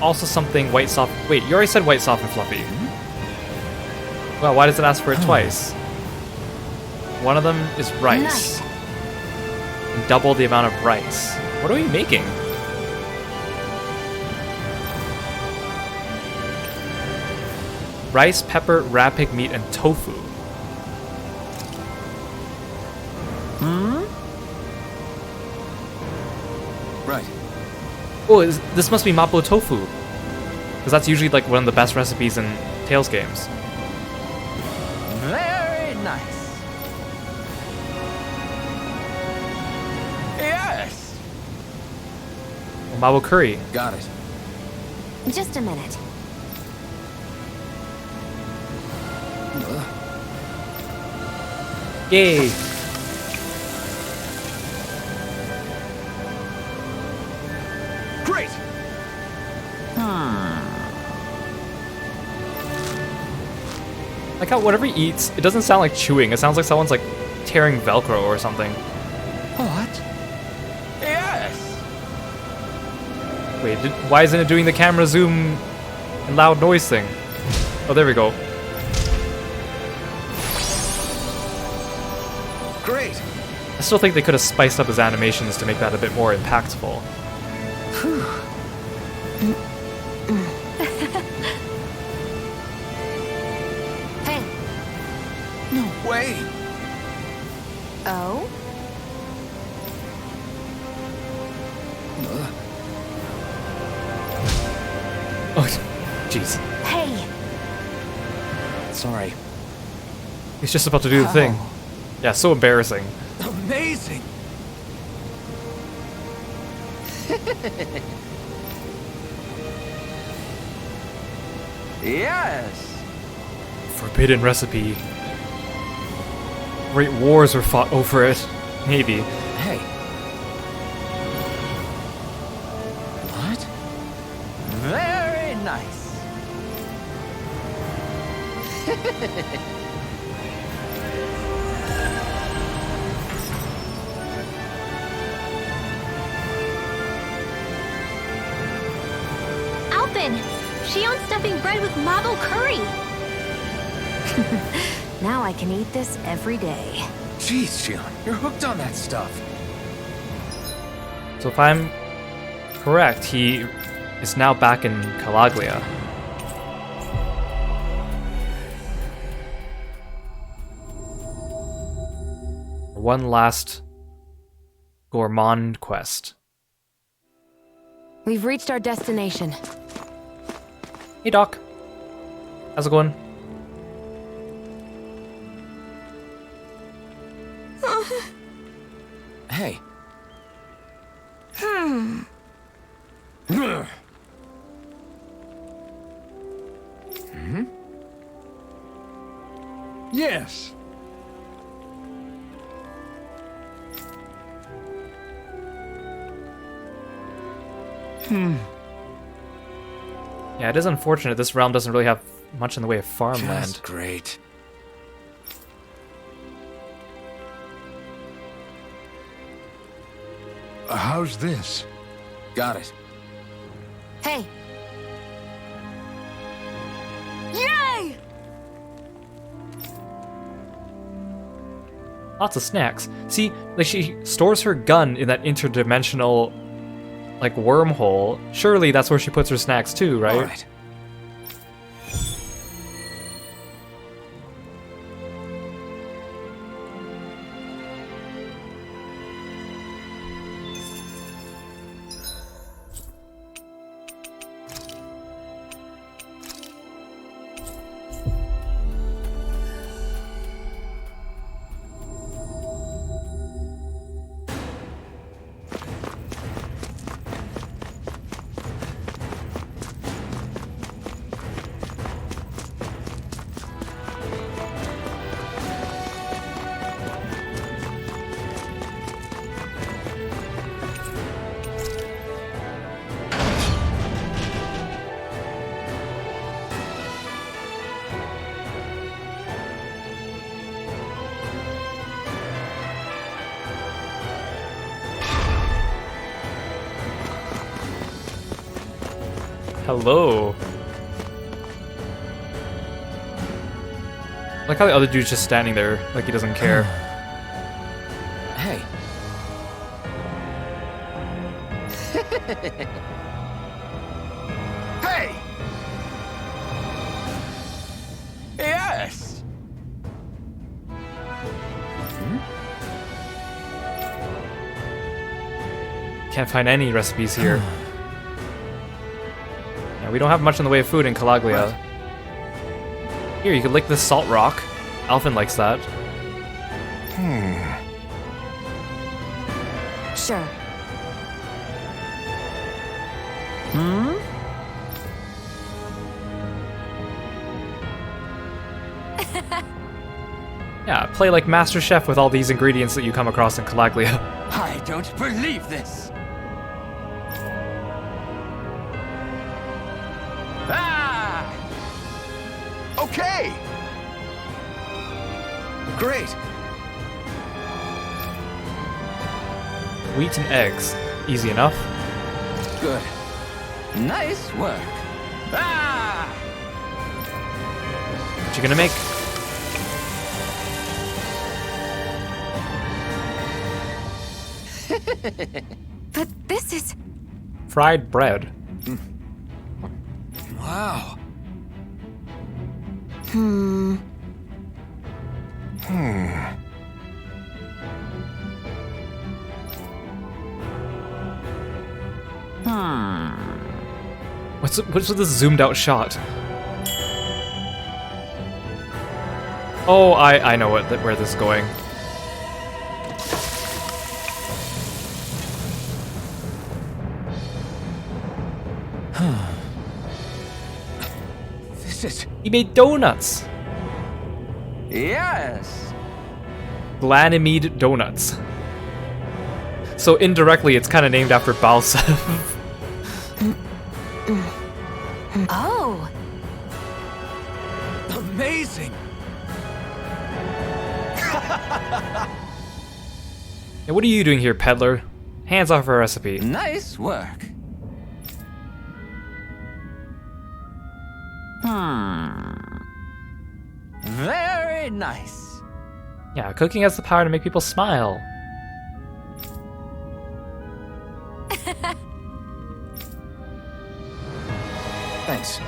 Also something white, soft... Wait, you already said white, soft, and fluffy. Well, why does it ask for it twice? One of them is rice. Nice. double the amount of rice. What are we making? Rice, pepper, rat pig meat, and tofu. Right. Oh, this must be mapo tofu. Because that's usually like one of the best recipes in Tales games. Very nice. Yes. Or mapo curry. Got it. Just a minute. Yay! Great! Like how whatever he eats, it doesn't sound like chewing. It sounds like someone's like tearing Velcro or something. What? Yes. Wait, why isn't it doing the camera zoom and loud noise thing? Oh, there we go. Great! I still think they could have spiced up his animations to make that a bit more impactful. Hey. No way! Oh? Oh, jeez. Hey. Sorry. He's just about to do the thing. Yeah, so embarrassing. Amazing! Yes. Forbidden recipe. Great wars were fought over it. Maybe. Hey. What? Very nice. Alpin! She owns stuffing bread with marble curry! Now I can eat this every day. Jeez, Jian, you're hooked on that stuff. So if I'm correct, he is now back in Calaglia. One last gourmand quest. We've reached our destination. Hey Doc. How's it going? Hey. Yes! Yeah, it is unfortunate this realm doesn't really have much in the way of farmland. Just great. How's this? Got it. Hey. Yay! Lots of snacks. See, like she stores her gun in that interdimensional, like, wormhole. Surely that's where she puts her snacks too, right? All right. Hello. I like how the other dude's just standing there, like he doesn't care. Hey. Hey! Yes! Can't find any recipes here. Yeah, we don't have much in the way of food in Calaglia. Here, you could lick this salt rock. Alphen likes that. Sure. Yeah, play like Master Chef with all these ingredients that you come across in Calaglia. I don't believe this! Ah! Okay! Great! Wheat and eggs. Easy enough. Good. Nice work. Ah! What you gonna make? But this is... Fried bread. Wow. What's with this zoomed out shot? Oh, I know where this is going. This is... He made donuts. Yes. Glanimede donuts. So indirectly, it's kind of named after Balsev. Oh! amazing! Hey, what are you doing here, peddler? Hands off our recipe. Nice work. Very nice. Yeah, cooking has the power to make people smile. Thanks.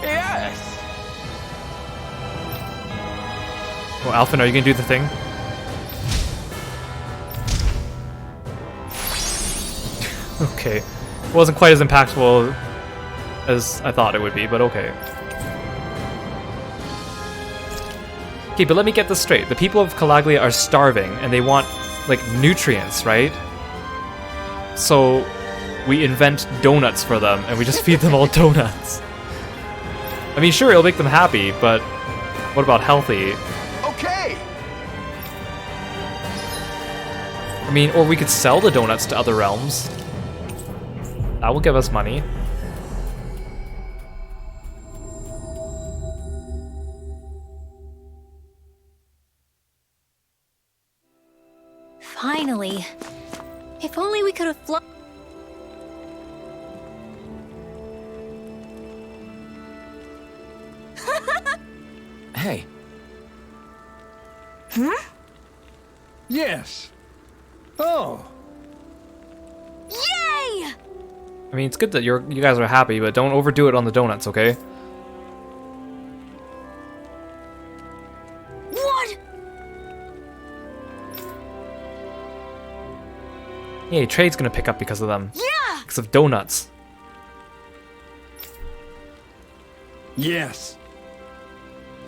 Yes. Oh, Alphen, are you gonna do the thing? Okay. It wasn't quite as impactful as I thought it would be, but okay. Okay, but let me get this straight. The people of Calaglia are starving, and they want, like, nutrients, right? So, we invent donuts for them, and we just feed them all donuts. I mean, sure, it'll make them happy, but what about healthy? Okay! I mean, or we could sell the donuts to other realms. That will give us money. Finally. If only we could have flown. Hey. Yes. Oh. Yay! I mean, it's good that you guys are happy, but don't overdo it on the donuts, okay? What? Yay, trade's gonna pick up because of them. Yeah! Because of donuts. Yes.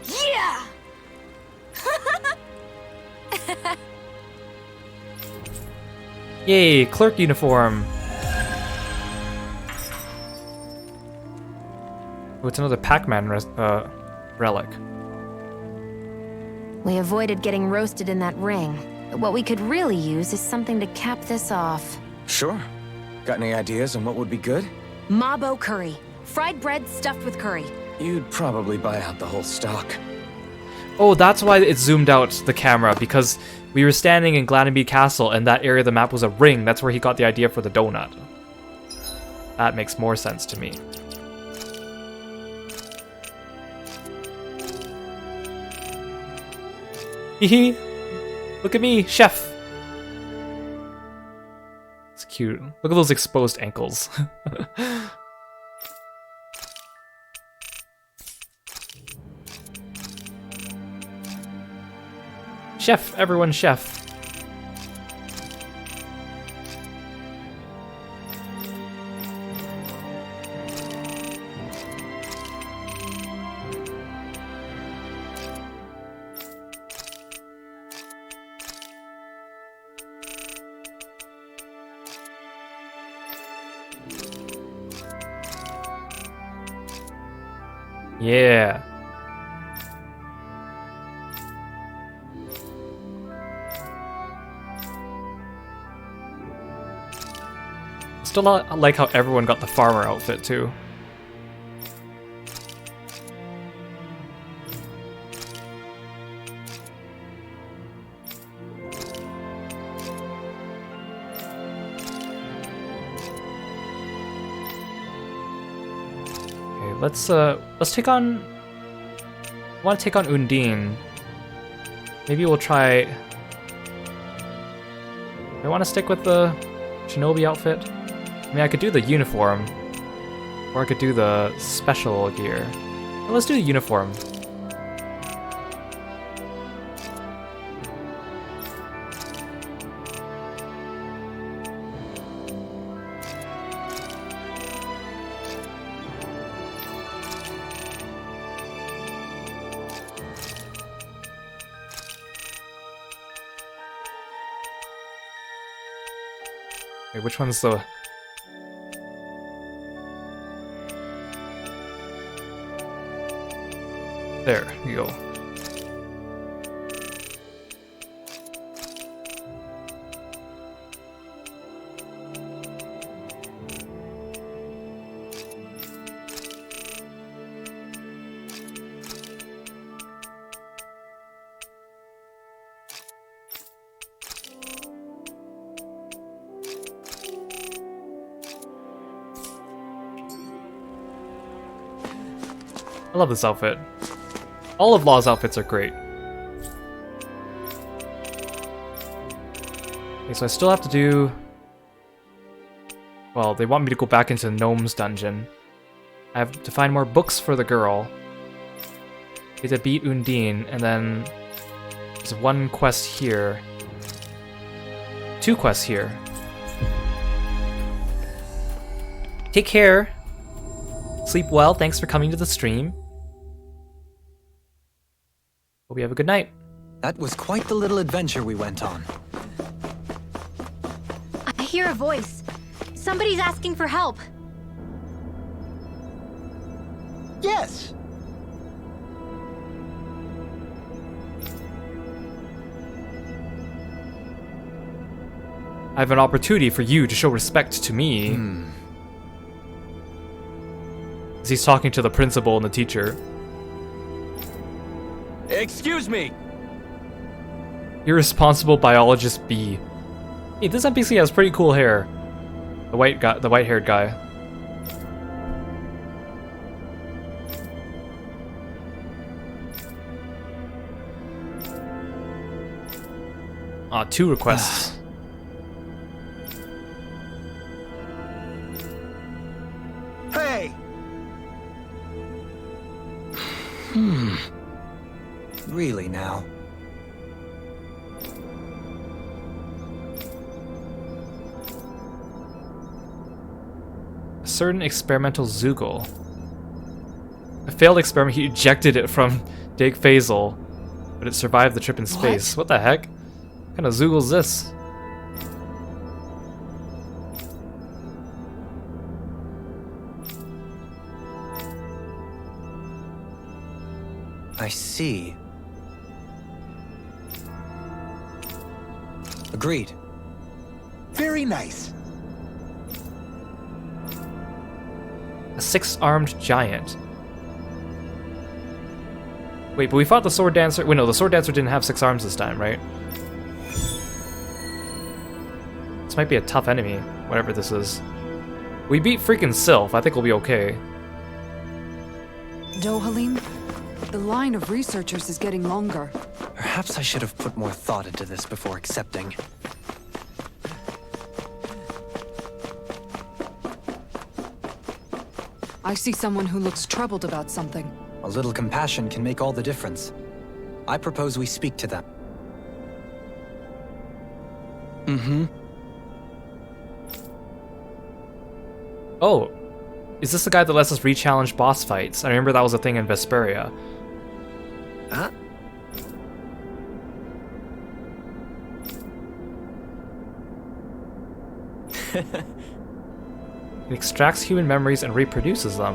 Yeah! Yay, clerk uniform. Oh, it's another Pac-Man relic. We avoided getting roasted in that ring, but what we could really use is something to cap this off. Sure. Got any ideas on what would be good? Mabo curry. Fried bread stuffed with curry. You'd probably buy out the whole stock. Oh, that's why it zoomed out the camera, because we were standing in Glanimede Castle and that area of the map was a ring. That's where he got the idea for the donut. That makes more sense to me. Hehe. Look at me, chef. It's cute. Look at those exposed ankles. Chef, everyone chef. Yeah. Still not like how everyone got the farmer outfit too. Okay, let's take on. I want to take on Undine. Maybe we'll try. I want to stick with the Shinobi outfit. I mean, I could do the uniform, or I could do the special gear. Well, let's do the uniform. Okay, which one's the... There you go. I love this outfit. All of Law's outfits are great. Okay, so I still have to do... Well, they want me to go back into Gnome's dungeon. I have to find more books for the girl. I get to beat Undine, and then there's one quest here. 2 quests here. Take care. Sleep well. Thanks for coming to the stream. Hope you have a good night. That was quite the little adventure we went on. I hear a voice. Somebody's asking for help. Yes! I have an opportunity for you to show respect to me. As he's talking to the principal and the teacher. Excuse me! Irresponsible biologist B. Hey, this NPC has pretty cool hair. The white guy, the white-haired guy. Ah, 2 requests. Hey! Really now? A certain experimental Zoogle. A failed experiment, he ejected it from Dig Phasal, but it survived the trip in space. What the heck? What kind of Zoogle's this? I see. Agreed. Very nice. A 6-armed giant. Wait, but we fought the sword dancer. Wait, no, the sword dancer didn't have 6 arms this time, right? This might be a tough enemy, whatever this is. We beat freaking Sylph. I think we'll be okay. Dohalim, the line of researchers is getting longer. Perhaps I should have put more thought into this before accepting. I see someone who looks troubled about something. A little compassion can make all the difference. I propose we speak to them. Mm-hmm. Oh, is this the guy that lets us re-challenge boss fights? I remember that was a thing in Vesperia. Huh? It extracts human memories and reproduces them.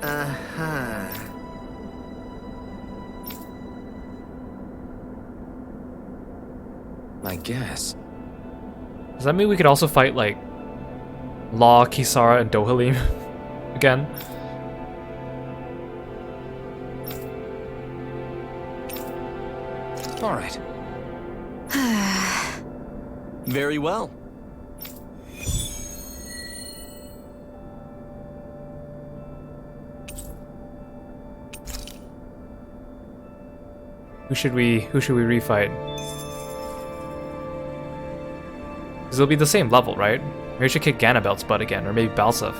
Uh-huh. I guess. Does that mean we could also fight, like, Law, Kisara, and Dohalim again? All right. Very well. Who should we refight? Because it'll be the same level, right? Maybe we should kick Ganabelt's butt again, or maybe Balsef.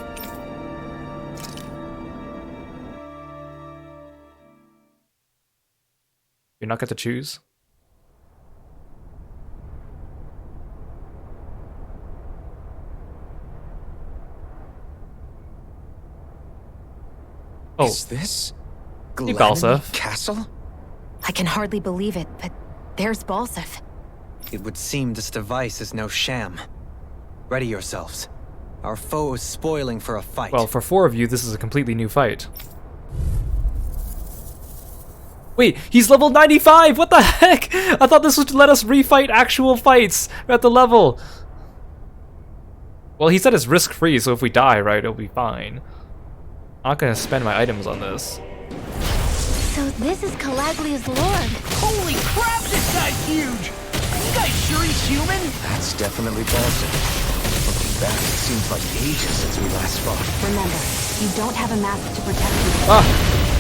You're not get to choose? Oh. Is this Hey, Balsef. Castle? I can hardly believe it, but there's Balsef. It would seem this device is no sham. Ready yourselves. Our foe is spoiling for a fight. Well, for 4 of you, this is a completely new fight. Wait, he's level 95! What the heck? I thought this would let us refight actual fights at the level. Well, he said it's risk-free, so if we die, right, it'll be fine. I'm not gonna spend my items on this. So this is Calaglia's lord. Holy crap, this guy's huge! You guys sure he's human? That's definitely Balsam. Looking back, it seems like ages since we last fought. Remember, you don't have a mask to protect you. Ah!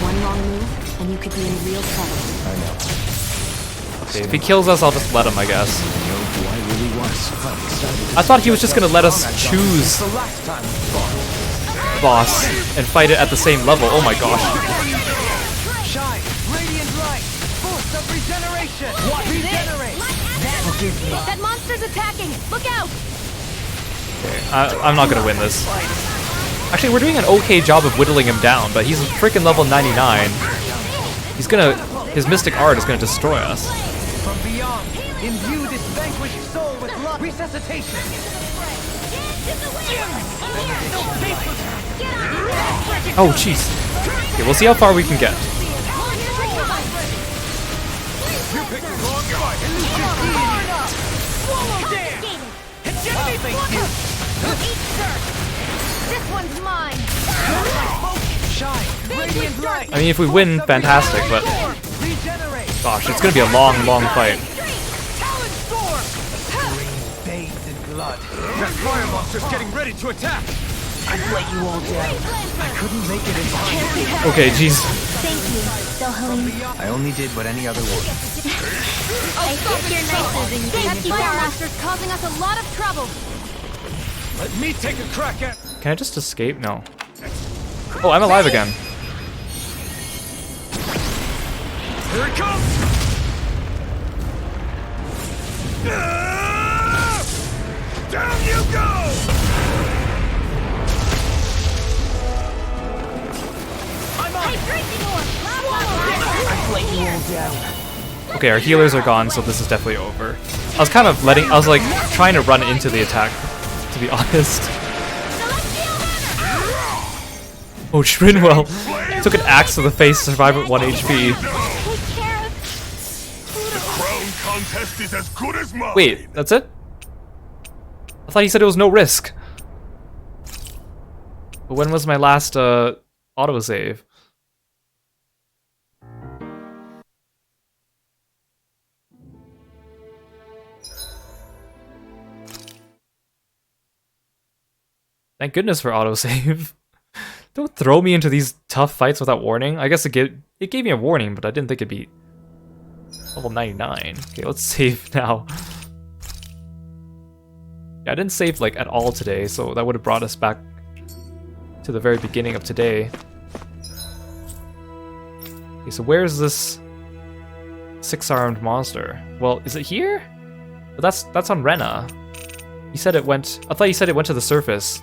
One wrong move, and you could be in real trouble. I know. Okay, if he kills us, I'll just let him, I guess. You know who I really was. I thought he was just gonna let us choose The last time we fought. boss and fight it at the same level. Oh my gosh. Shine, radiant light, force of regeneration. What? Regenerate. That monster's attacking! Look out! I'm not gonna win this. Actually, we're doing an okay job of whittling him down, but he's freaking level 99. He's gonna... His mystic art is gonna destroy us. From beyond, imbue this vanquished soul with love. Resuscitation. Oh, jeez. Okay, we'll see how far we can get. You picked the wrong fight. Swallow dare. This one's mine! Shine, radiant light. I mean, if we win, fantastic, but... Regenerate. Gosh, it's gonna be a long, long fight. Talon storm. Green bathed in blood. That fire monster's getting ready to attack. I'd let you all down. I couldn't make it in time. Okay, jeez. Thank you, Dohalim. I only did what any other would. I think you're nicer than you think. That fire monster's causing us a lot of trouble. Let me take a crack at. Can I just escape? No. Oh, I'm alive again. Here it comes. Down you go. I'd let you all down. Okay, our healers are gone, so this is definitely over. I was kind of I was like trying to run into the attack, to be honest. Oh, Shrinwell took an axe to the face to survive at 1 HP. The crown contest is as good as mine. Wait, that's it? I thought he said it was no risk. But when was my last autosave? Thank goodness for autosave. Don't throw me into these tough fights without warning. I guess it gave me a warning, but I didn't think it'd be level 99. Okay, let's save now. Yeah, I didn't save like at all today, so that would have brought us back to the very beginning of today. Okay, so where's this 6-armed monster? Well, is it here? But that's on Rena. He said it went... I thought you said it went to the surface.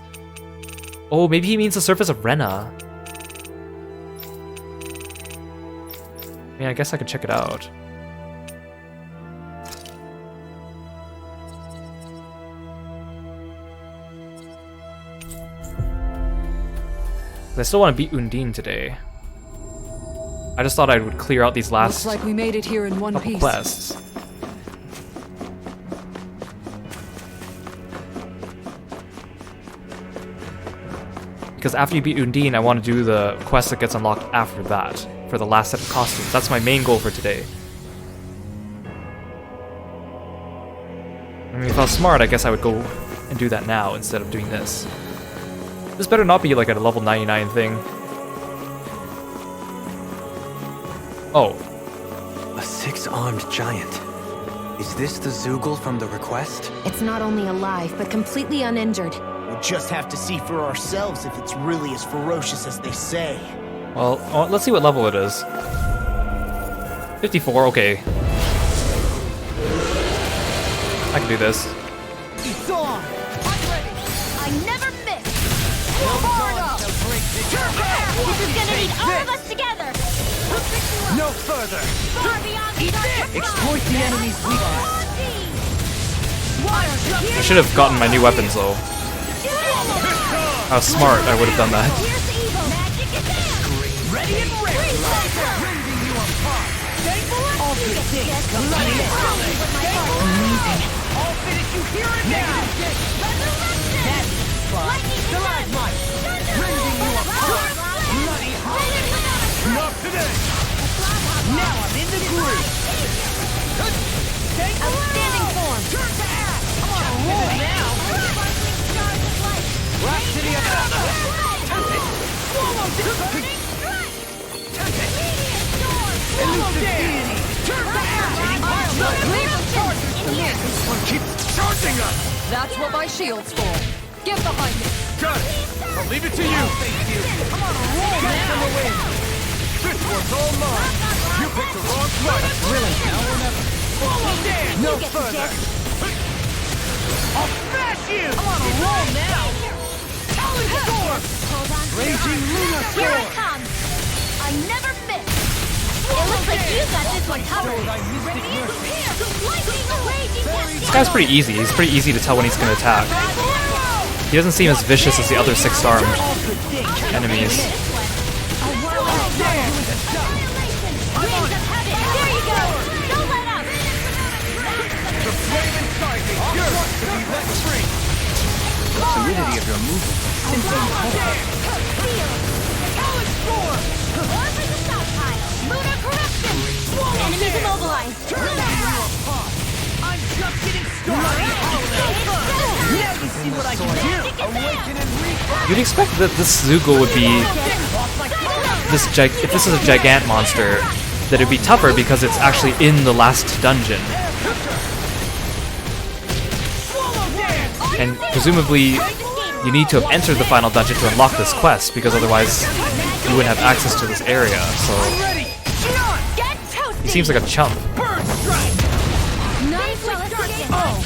Oh, maybe he means the surface of Rena. I mean, I guess I could check it out. I still want to beat Undine today. I just thought I would clear out these last Looks like we made it here in one couple piece. quests. Because after you beat Undine, I want to do the quest that gets unlocked after that, for the last set of costumes. That's my main goal for today. I mean, if I was smart, I guess I would go and do that now instead of doing this. This better not be like a level 99 thing. Oh. A 6-armed giant. Is this the Zoogle from the request? It's not only alive, but completely uninjured. We'll just have to see for ourselves if it's really as ferocious as they say. Well, let's see what level it is. 54, okay. I can do this. It's on! I'm ready. I never miss. Far enough. This is gonna need all of us together. No further! Far beyond the Exploit the enemy's weakness. I should have gotten my new weapons though. I was smart, I would have done that. Ready and ready. Rending you apart. All good things come to an end. Amazing. I'll finish you here and now. That's fun. Stalagmite. Rending you apart. Bloody hell. Not today! Now I'm in the groove. Outstanding form. Turn to act. I'm on a roll now. Right to the other. Swallow this. Elusive deity. Turn to act. Leave the charges to me. This one keeps charging us! That's what my shield's for. Get behind me. Got it! I'll leave it to you! I'm on a roll now. This one's all mine! You picked the wrong fight! Really? Now or never. Swallow dance. No further! I'll smash you. I'm on a roll now. Holy storm. Hold on. Raging Lunar Here I Storm. come. I never miss. It looks like you got this one covered. This guy's pretty easy. He's pretty easy to tell when he's going to attack. He doesn't seem as vicious as the other 6-armed enemies. There you go. Don't let up. The flame inside me yearns to be let free! The fluidity of your movement is simply Lunar corruption. Enemies immobilized. I'm just getting started. Now you see what I can do. Awaken and rebirth. You'd expect that this Zoogle would be if this is a gigant monster, that it'd be tougher because it's actually in the last dungeon. And presumably, you need to have entered the final dungeon to unlock this quest, because otherwise you wouldn't have access to this area, so... He seems like a chump. Bird strike. Oh,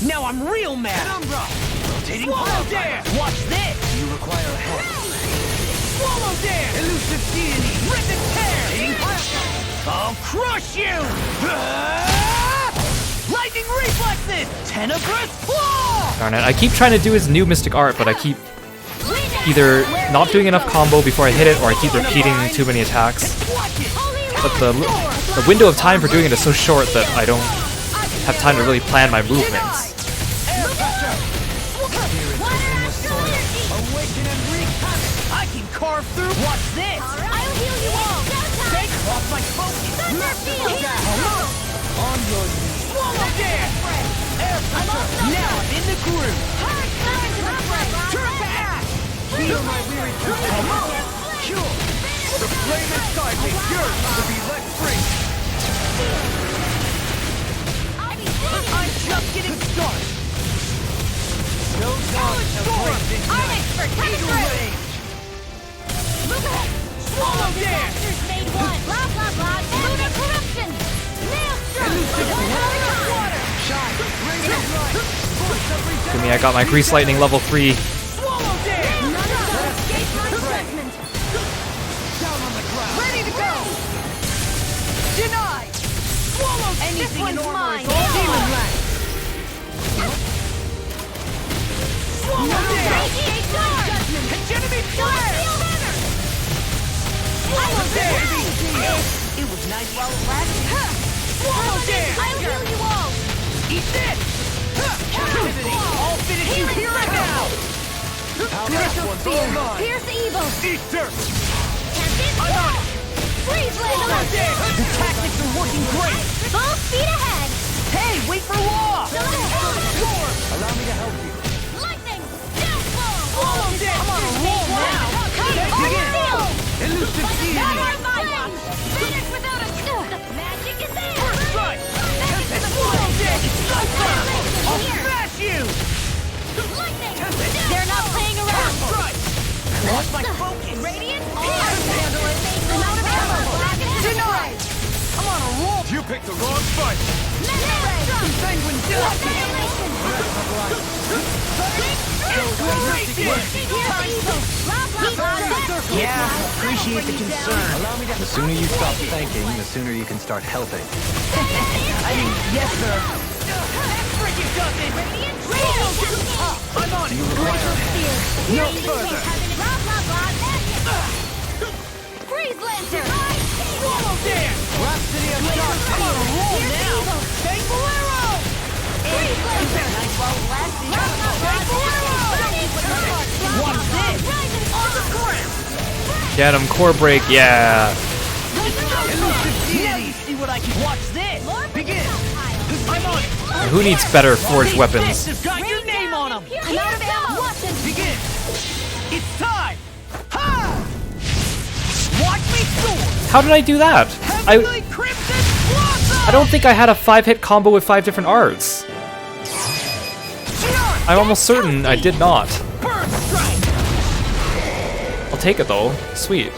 now I'm real mad. Rotating swallow dance. Watch this. You require a help. Swallow dance. Elusive deity. Rip and tear. I'll crush you. Lightning reflexes. Tenebrous claw. Darn it, I keep trying to do his new mystic art, but I keep either not doing enough combo before I hit it, or I keep repeating too many attacks. But the window of time for doing it is so short that I don't have time to really plan my movements. I can carve through. Watch this. I'll heal you all. Take off my focus. On your knees. Swallow dance. Now I'm in the groove. Turn to act. Heal my weary Cure. The flame inside me yearns to be let free! I'm just getting started. No time to waste in I'm expert. Coming through. me, I got my Grease Lightning level 3. Swallow dare! None of them escape my judgment. Down on the ground. Ready to go! Denied! Swallow anything in one's armor mine. is all demon land! Swallow None of them dare! escape my judgment. Hegemony flare! Swallow dare! It was nice while it lasted. Swallow dare! I'll heal you all. Eat this! Hegemony! I'll finish you here and now! Crystal spear. Pierce evil. Eat dirt! I'm on it! Freeze Swallow land. dare! The tactics are working great! Full speed ahead. Hey, wait for law! Storm. Allow me to help you. Lightning. Downfall. Swallow dare! I'm on a roll now! Begin! Elusive Power deity! of my watch. Finish without a magic is there. First strike! Swallow dare! It's showtime! I'll smash you! Lightning. They're not playing First around. strike! Lost my focus! Radiant. Handle it! I'm out of ammo. Denied! I'm on a roll! You picked the wrong fight! Sanguine death! Yeah, appreciate the concern. The sooner you stop thanking, the sooner you can start helping. I mean, yes, sir. Freaking does it! I'm on it! No further! Freeze lantern. Swallow dare! Rhapsody of darkness! I'm on a roll now! Thankful arrow! Freeze lantern. Thankful arrow! Watch this! On the ground! Get him, core break, yeah. Elusive deity! See what I can watch this! Begin! I'm on it! Who needs better forged weapons? This has got your name on them! I'm out of ammo. Begin! It's time! Ha! Watch me soar! How did I do that? Heavenly Crimson Blossom! I don't think I had a 5-hit combo with 5 different arts. I'm almost certain I did not. Burn strike! I'll take it though. Sweet.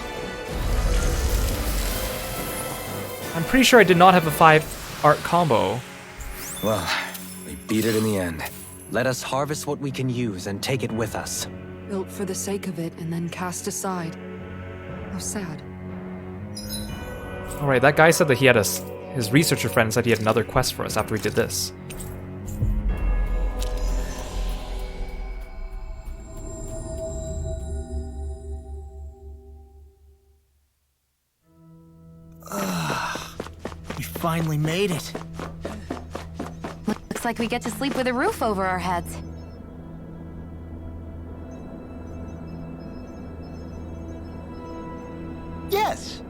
I'm pretty sure I did not have a 5-art combo. Well, we beat it in the end. Let us harvest what we can use and take it with us. Built for the sake of it and then cast aside. How sad. Alright, that guy said that he had his researcher friend said he had another quest for us after we did this. We finally made it. Looks like we get to sleep with a roof over our heads. Yes.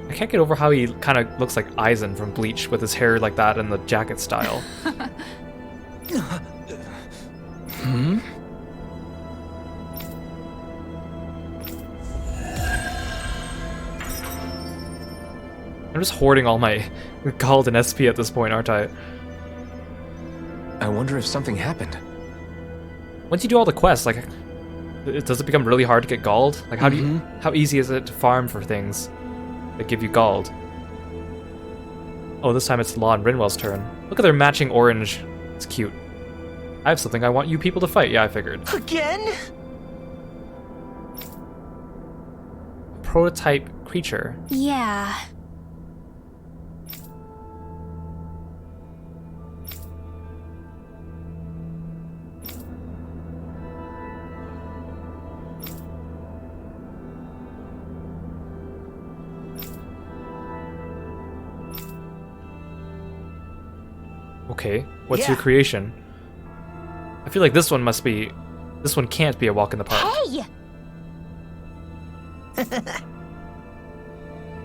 I can't get over how he kind of looks like Aizen from Bleach with his hair like that and the jacket style. I'm just hoarding all my gold and SP at this point, aren't I? I wonder if something happened. Once you do all the quests, like, does it become really hard to get gold? Like, how easy is it to farm for things that give you gold? Oh, this time it's Law and Rinwell's turn. Look at their matching orange. It's cute. I have something I want you people to fight. Yeah, I figured. Again? Prototype creature. Yeah. Okay, what's Yeah. your creation? I feel like this one can't be a walk in the park. Hey!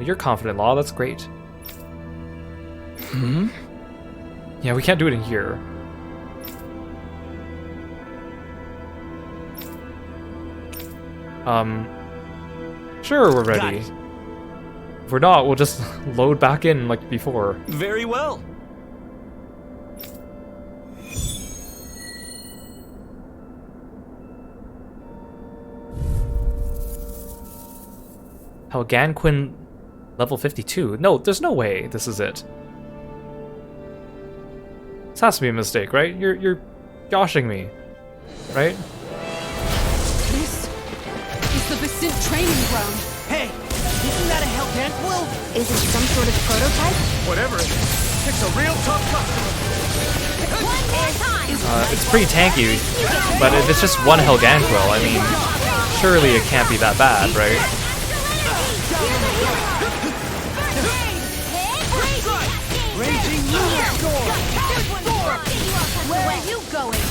You're confident, Law, that's great. Yeah, we can't do it in here. Sure, we're Got ready. it. If we're not, we'll just load back in like before. Very well. Helganquin level 52. No, there's no way this is it. This has to be a mistake, right? You're joshing me, right? This is the Vicent training ground. Hey, isn't that a Helganquil? Is it some sort of prototype? Whatever it is, it's a real tough customer. One more time! It's pretty tanky, but if it's just one Helganquil, I mean, surely it can't be that bad, right? Raging Lunar Storm! Where are you going?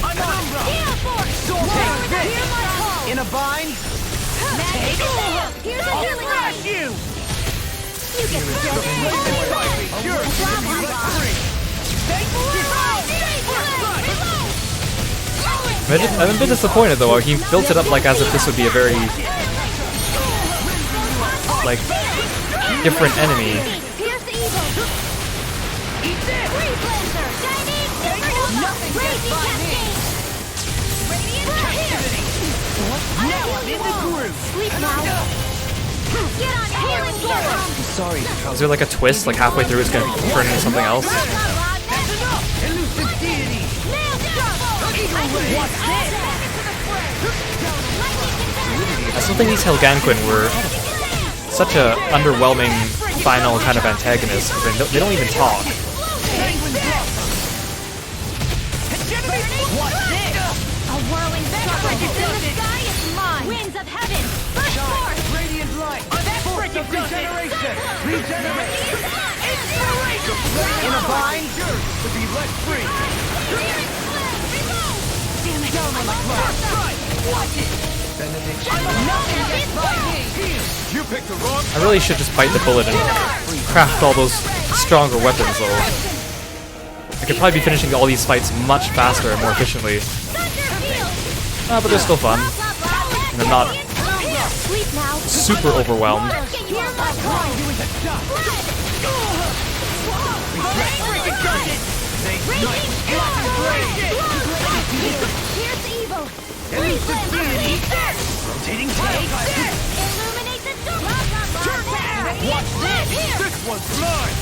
I'm on Sword! Hear my call! In a bind? Take it! Here's a healing Crash you! You get the joke! Yours to be let free! I'm a bit disappointed though. He built it up like as if this would be a very like different enemy. Here's the evil! Eat this! Freeze Lancer! Chinese Supernova! Raging Cascade! Radiant Captivity! Now I'm in the groove! Sleep now! Get on healing storm! Sorry, Is there like a twist? Like halfway through it's gonna turn into something else? that's enough! Elusive deity! What's this? I still think these Helganquin were such a underwhelming final kind of antagonist. They don't even talk. What's this? A whirling storm in the sky is mine! Winds of heaven! Burst forth! Radiant light! Force of regeneration! Regeneration! Inspiration! In a bind? Yours to be let free. Down on the clouds! Watch it! Benediction! Nothing gets by me! You picked the wrong. I really should just bite the bullet and craft all those stronger weapons though. I could probably be finishing all these fights much faster and more efficiently. But they're still fun. And I'm not super overwhelmed. Here's evil! Freeze Lancer! Rotating tail! Illuminate the storm! What's this? This one's mine.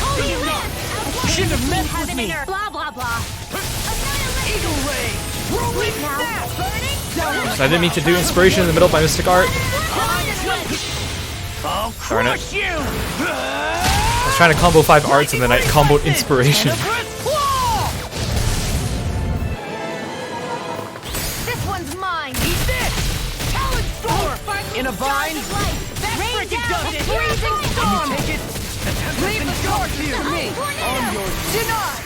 Holy man! Shouldn't have messed with Heaven me! and earth! Blah, blah, blah! Eagle Ray! Rolling Now, snap! burning! So I didn't mean to do inspiration in the middle of my mystic art. I'll Darn it. crush you! I was trying to combo 5 arts and then I comboed inspiration. This one's mine! Eat this! Talon Storm! In a bind? Rain freaking down does a it! freezing Can storm! you take it? Leave the charge to me! On your denied!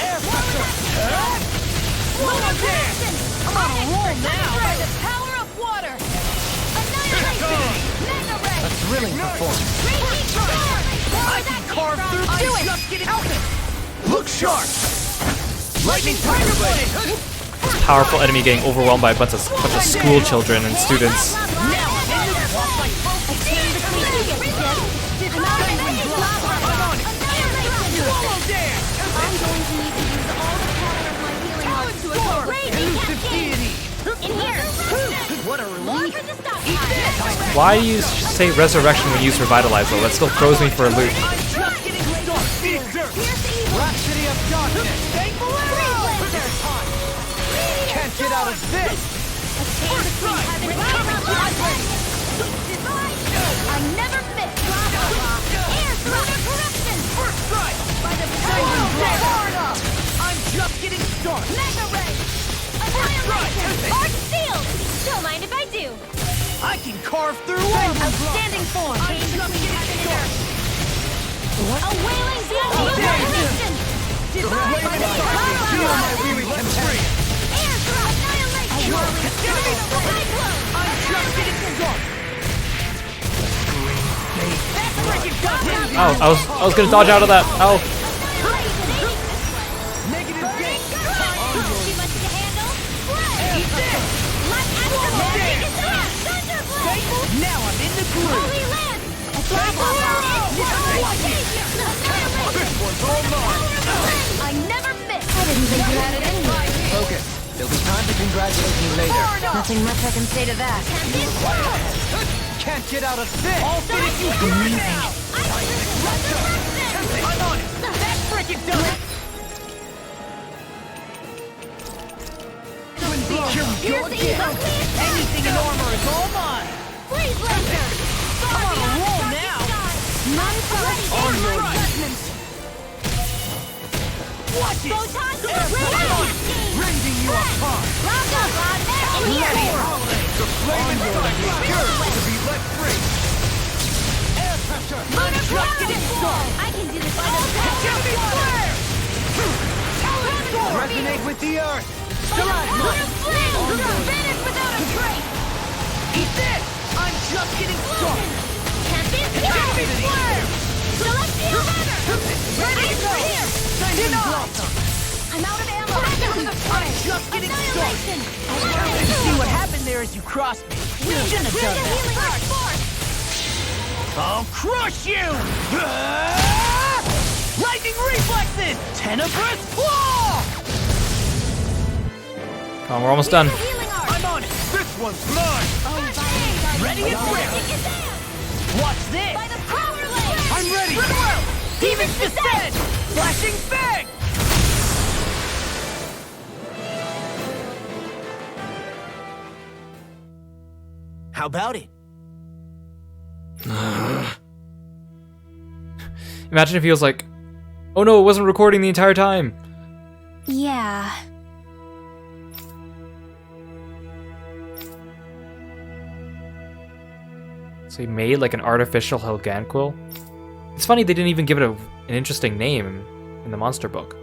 Air pressure! Lunar dance! I'm on a roll now! By the power of water! Annihilation! Mega ray! A thrilling performance! Raging storm! I can carve through Do it! just getting out it! Look sharp! Lightning Tiger Blade! Powerful enemy getting overwhelmed by a bunch of school children and students. Why do you say resurrection when you use revitalize though? That still throws me for a loop. Rhapsody of Darkness! Can't get out of this! I never miss! Air thrust corruption! First strike! By the power of water! I'm just getting started! Mega ray! Annihilation! Arc shield! Don't mind if I do! I can carve through all! Outstanding form! I'm just getting started! A wailing death! Feel my weary contempt! Air thrust! Annihilation! I'm just getting started! Oh, I was gonna dodge out of that. Oh. Negative gate! Too much to handle? Eat this! Now I'm in the groove! Holy land! This one's all mine! I never miss! I didn't think you had it in me. Focus! There'll be time to congratulate me later. Nothing much I can say to that. Can't get out of this! I'll finish you now! I'm on it! That frickin' does it! Here we go again! Anything in armor is all mine! Freeze laser! I'm on a roll now! On your judgment! Watch it! Photon Rending you apart! The flame inside me yearns to be let free! Air pressure! I'm just getting started! I can do this by Enemy flare! Resonate with the earth! Lunar flame! Vanish without a trace! Eat this! I'm just getting started! Enemy flare! Celestial banner! Ready to go! I'm out of ammo! I'm just getting started! See what happened there as you crossed me? You shouldn't have done that! I'll crush you! Lightning reflexes! Tenebrous claw! Come on, we're almost done. I'm on it! This one's mine! Ready and ready! Watch this! I'm ready! Demons descend! Flashing bang! How about it? Imagine if he was like, oh no, it wasn't recording the entire time. Yeah. So he made like an artificial Helganquil. It's funny they didn't even give it an interesting name in the monster book.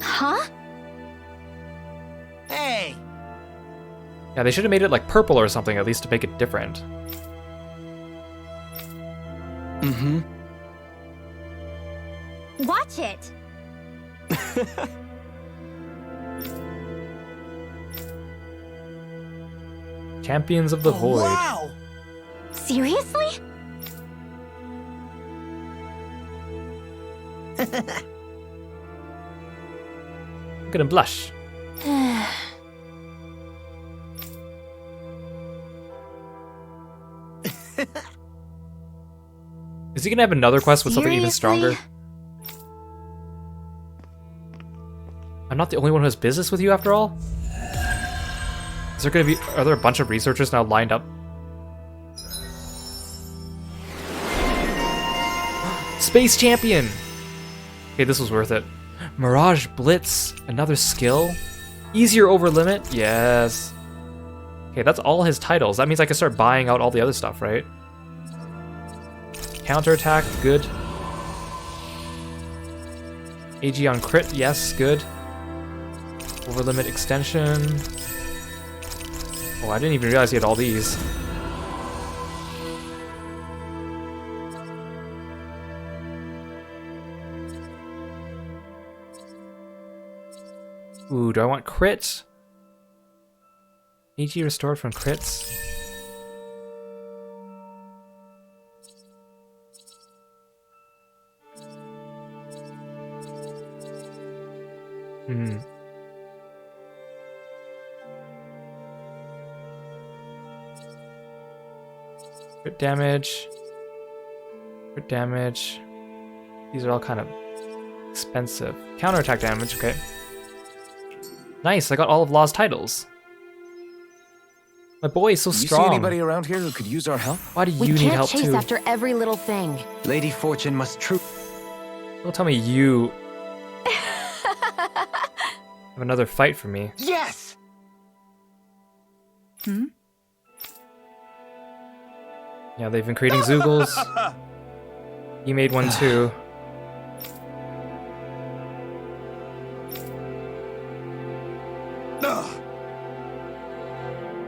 Huh? Hey! Yeah, they should have made it like purple or something, at least to make it different. Mm-hmm. Watch it! Champions of the Void. Wow! Seriously? Look at him blush. Is he gonna have another quest with something even stronger? Seriously? I'm not the only one who has business with you after all? Is there gonna be... Are there a bunch of researchers now lined up? Space Champion! Okay, this was worth it. Mirage Blitz, another skill? Easier over limit? Yes. Okay, that's all his titles. That means I can start buying out all the other stuff, right? Counterattack, good. AG on crit, yes, good. Over limit extension. Oh, I didn't even realize he had all these. Ooh, do I want crit? AG restored from crits? Hmm. Crit damage. Crit damage. These are all kind of expensive. Counterattack damage, okay. Nice, I got all of Law's titles. My boy is so strong. You see anybody around here who could use our help? Why do We you need can't help chase too? after every little thing. Lady Fortune must Don't tell me you have another fight for me. Yes! Yeah, they've been creating Zoogles. You made one too.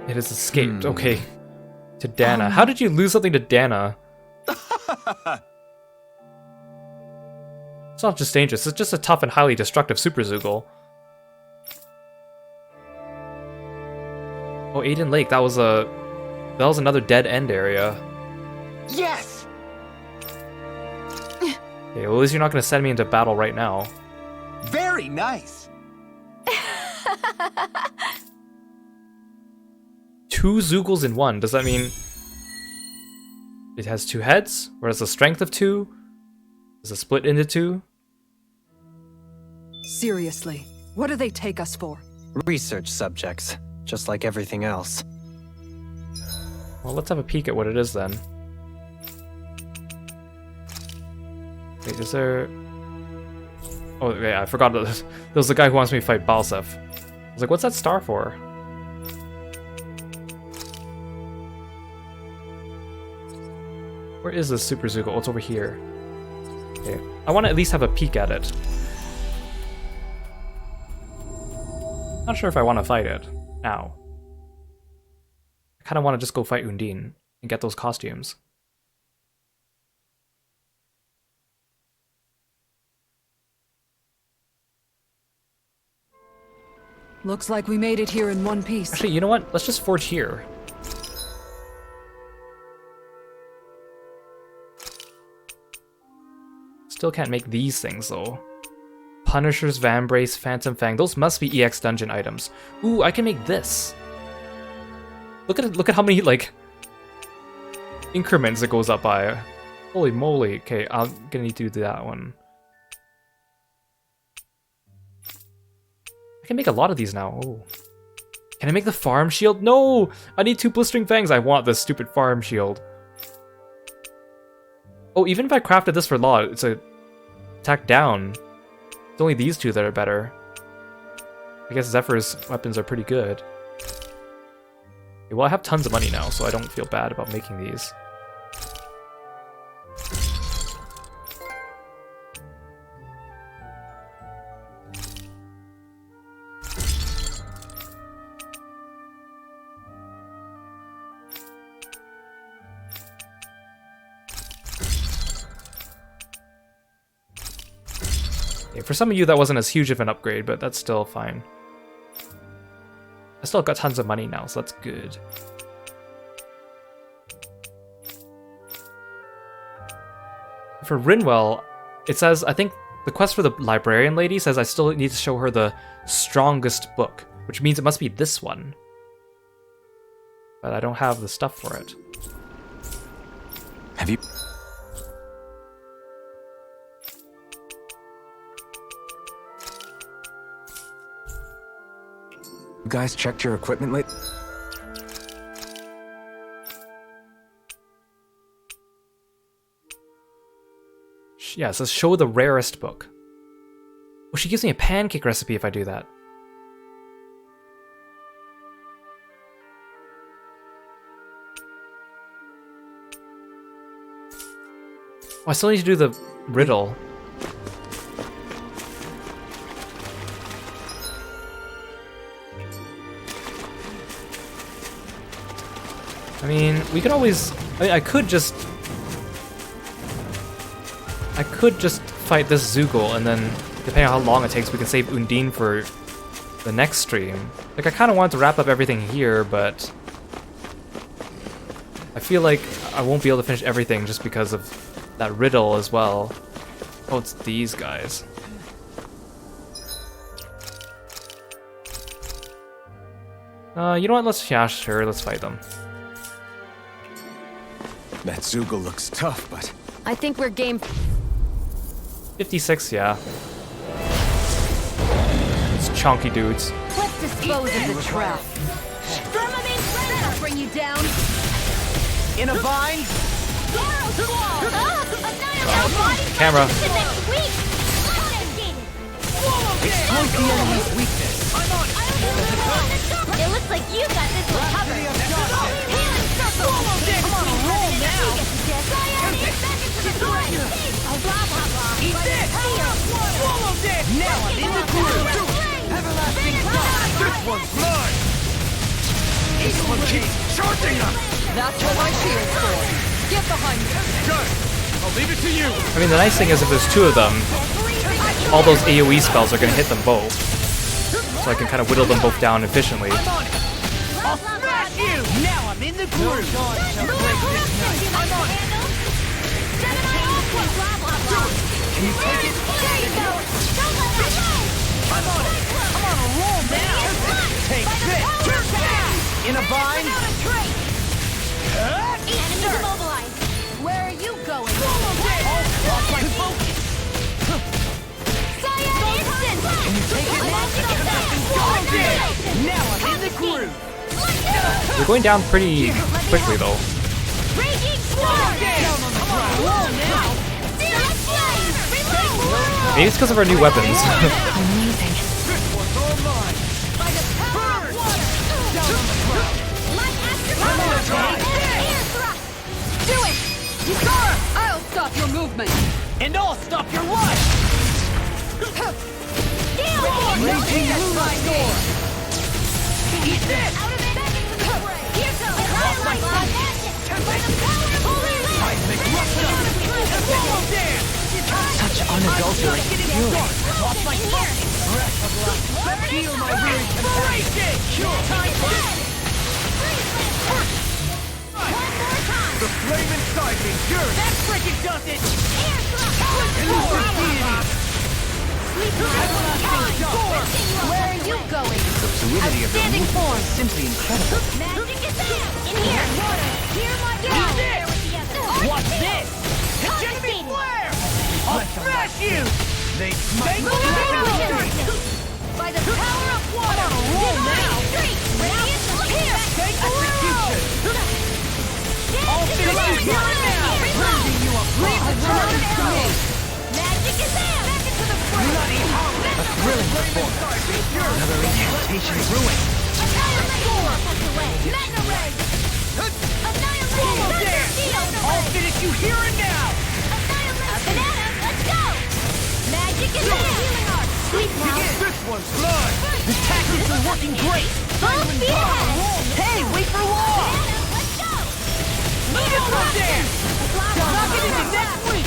It has escaped. Okay. To Dana. How did you lose something to Dana? It's not just dangerous, it's just a tough and highly destructive Super Zoogle. Oh, Aiden Lake, that was another dead end area. Yes! Okay, well, at least you're not gonna send me into battle right now. Very very nice. 2 Zoogles in 1. Does that mean it has 2 heads? Or has a strength of 2? Is it split into 2? Seriously, what do they take us for? Research subjects, just like everything else. Well, let's have a peek at what it is then. Wait, is there... Oh, yeah, I forgot that there was the guy who wants me to fight Balsef. I was like, what's that star for? Where is this Super Zuko? Oh, it's over here. Okay. I want to at least have a peek at it. Not sure if I want to fight it now. I kind of want to just go fight Undine and get those costumes. Looks like we made it here in one piece. Actually, you know what? Let's just forge here. Still can't make these things though. Punisher's Vambrace, Phantom Fang. Those must be EX dungeon items. Ooh, I can make this. Look at how many like increments it goes up by. Holy moly. Okay, I'm gonna need to do that one. I can make a lot of these now. Oh. Can I make the farm shield? No! I need 2 blistering fangs. I want this stupid farm shield. Oh, even if I crafted this for law, it's a attack down. It's only these 2 that are better. I guess Zephyr's weapons are pretty good. Okay, well, I have tons of money now, so I don't feel bad about making these. For some of you, that wasn't as huge of an upgrade, but that's still fine. I still got tons of money now, so that's good. For Rinwell, it says, I think the quest for the librarian lady says I still need to show her the strongest book, which means it must be this one. But I don't have the stuff for it. Have you... You guys checked your equipment lately? Yeah, it says show the rarest book. Oh, she gives me a pancake recipe if I do that. Oh, I still need to do the riddle. I mean, we could always... I could just fight this Zoogle, and then, depending on how long it takes, we can save Undine for the next stream. Like, I kind of wanted to wrap up everything here, but... I feel like I won't be able to finish everything just because of that riddle as well. Oh, it's these guys. You know what? Let's fight them. That Zoogle looks tough, but... I think we're game... 56, yeah. It's chunky dudes. Let's dispose of the trap. That'll bring you down. In a vine? Camera. Exploit the enemy's weakness. I'm on. It looks like you got this one covered. Come on, roll now. Eat this. Swallow this. Now I'm in the groove. Everlasting God. This one's mine. This one keeps charging us. That's what my shield's for. Get behind me. Good. I'll leave it to you. I mean, the nice thing is if there's 2 of them, all those AoE spells are going to hit them both. So I can kind of whittle them both down efficiently. I'm on it. I'll smash you. Now I'm in the groove. No God shall break this night. I'm on it. Can you take it? There you go. Don't let that go. divine! Enemies immobilized. Where are you going? Lost my focus! Cyan instant! Can you take it? Now I'm in the groove! We're going down pretty quickly though. Raging storm! Down on the ground! Roll now! Steel flame! Reload! Maybe it's because of our new weapons. Amazing. This one's all mine! By the power of water! Down on the ground! Light after I'm gonna try. Air thrust! Do it! Yukara! I'll stop your movement! And I'll stop your life! Steel Raging moonlight door! Eat this! Out of it! Back into the fray! Here's a light by the power of holy land! Seismic rupture! Swallow dance! Such unadulterated fury. Lost my focus! Breath of life! Heal my weary compassion! Cure time for this! The flame inside me yearns! That frickin' does it! Elusive deity! Where are you going? The fluidity of the Outstanding movement form. is simply incredible. Magic is out! In here! Water! Hear my Eat this! What's this? Hegemony flare! I'll smash you! They smite me! By the power of water! I'm on a roll now! Radiant here! Take execution! I'll finish you here and now! Bringing you a Leave the charges to me! Magic is there! Back into the fray! Bloody howling! A thrilling performance. Another incantation ruined. Magna ray! Swallow dance! I'll finish you here and now! Banana, let's go! Magic is there! Healing art! Sleep now! This one's mine! The tactics are working great! Full speed ahead! Hey, wait for long! Banana, let's go! Miracle dance! Knock it into next week!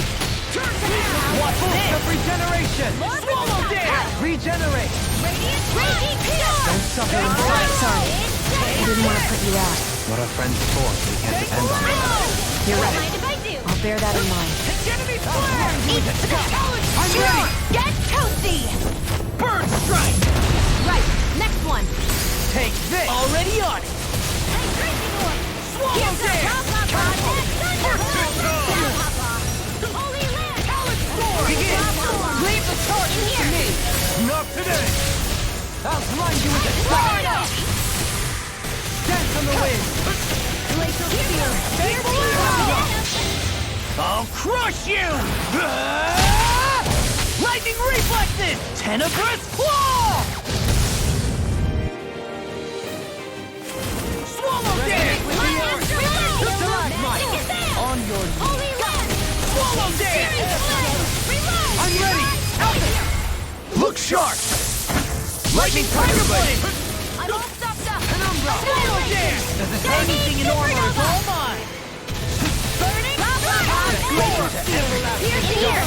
What's this? Of regeneration! Swallow dance! Regenerate! Radiant raging here! Don't suffer in silence. Sorry, I didn't want to put you out. What our friends for, we can't depend on. You're right. Mind if I do? I'll bear that in mind. Hegemony flare! Eat the challenge! I'm ready! Get toasty! Bird strike! Right, next one. Take this! Already on it! Hey, crazy boy! Swallow dance! Holy land! Begin! Leave the charges to me! Not today! I'll blind you with a star! Dance on the wind! Glacial spear! I'll crush you! Lightning reflexes! Tenebrous claw! Swallow dance! On your knees! Holy land! Swallow dance! I'm ready! Out there! Look sharp! Lightning tiger blade! I'm all stopped up! Penumbra! Swallow dance! Does this anything in armor is all mine! Burning! Here's the ear!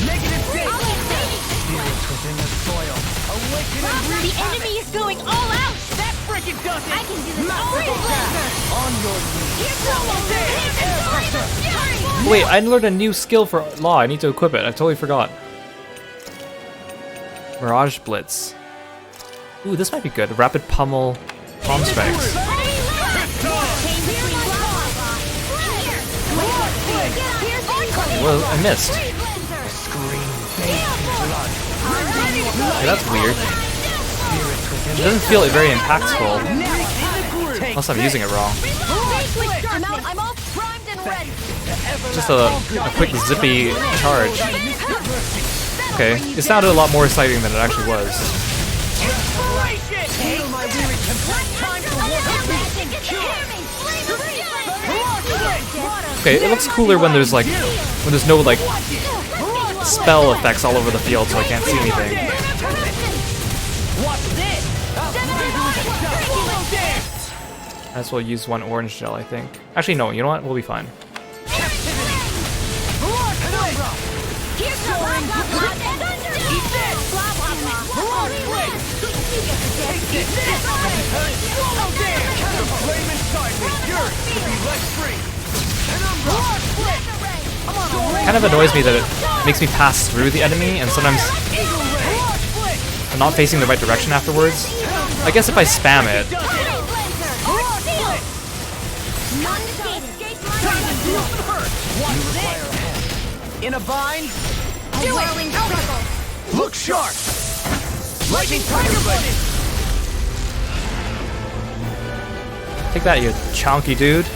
Negative I'll date! get ready! Spirits within the soil. Awaken and The reach! enemy is going all out! That frickin' does it! I can do this Masterful all dash! On your knees! Swallow dance! Air pressure! Wait, I learned a new skill for Law. I need to equip it. I totally forgot. Mirage Blitz. Ooh, this might be good. Rapid Pummel Palm Strikes. Well, I missed. Okay, that's weird. It doesn't feel very impactful. Unless I'm using it wrong. I'm all primed and ready. Just a quick zippy charge. Okay, it sounded a lot more exciting than it actually was. Heal my weary time for Okay, it looks cooler when there's like no like spell effects all over the field, so I can't see anything. What's this? I as well use one orange gel, I think. Actually, no, you know what? We'll be fine. Kind of annoys me that it makes me pass through the enemy, and sometimes I'm not facing the right direction afterwards. I guess if I spam it, In a bind. Do it! Struggle! Look sharp! Lightning tiger blade. Take that, you chunky dude.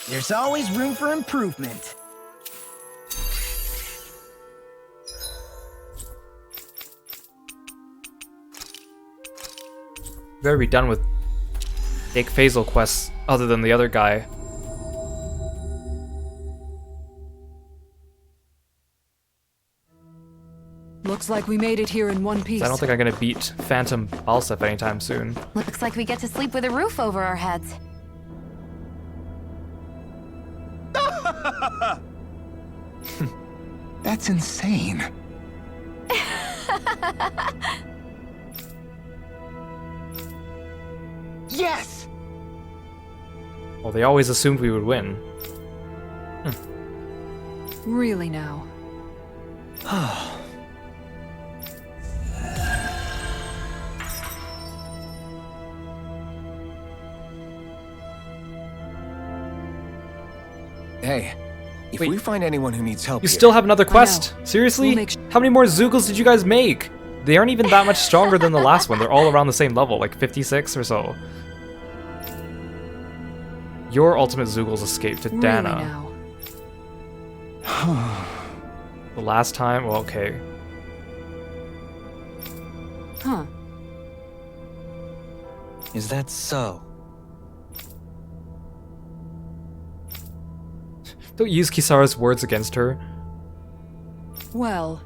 There's always room for improvement. Better be done with fake phasal quests other than the other guy. Looks like we made it here in one piece. I don't think I'm gonna beat Phantom Balsef anytime soon. Looks like we get to sleep with a roof over our heads. That's insane. Yes! Well, they always assumed we would win. Really now. Hey, if Wait. we find anyone who needs help You here, still have another quest? Seriously? We'll make How many more Zoogles did you guys make? They aren't even that much stronger than the last one. They're all around the same level, like 56 or so. Your ultimate Zoogles escaped to Really Dana. now. The last time? Well, okay. Huh. Is that so? Don't use Kisara's words against her. Well.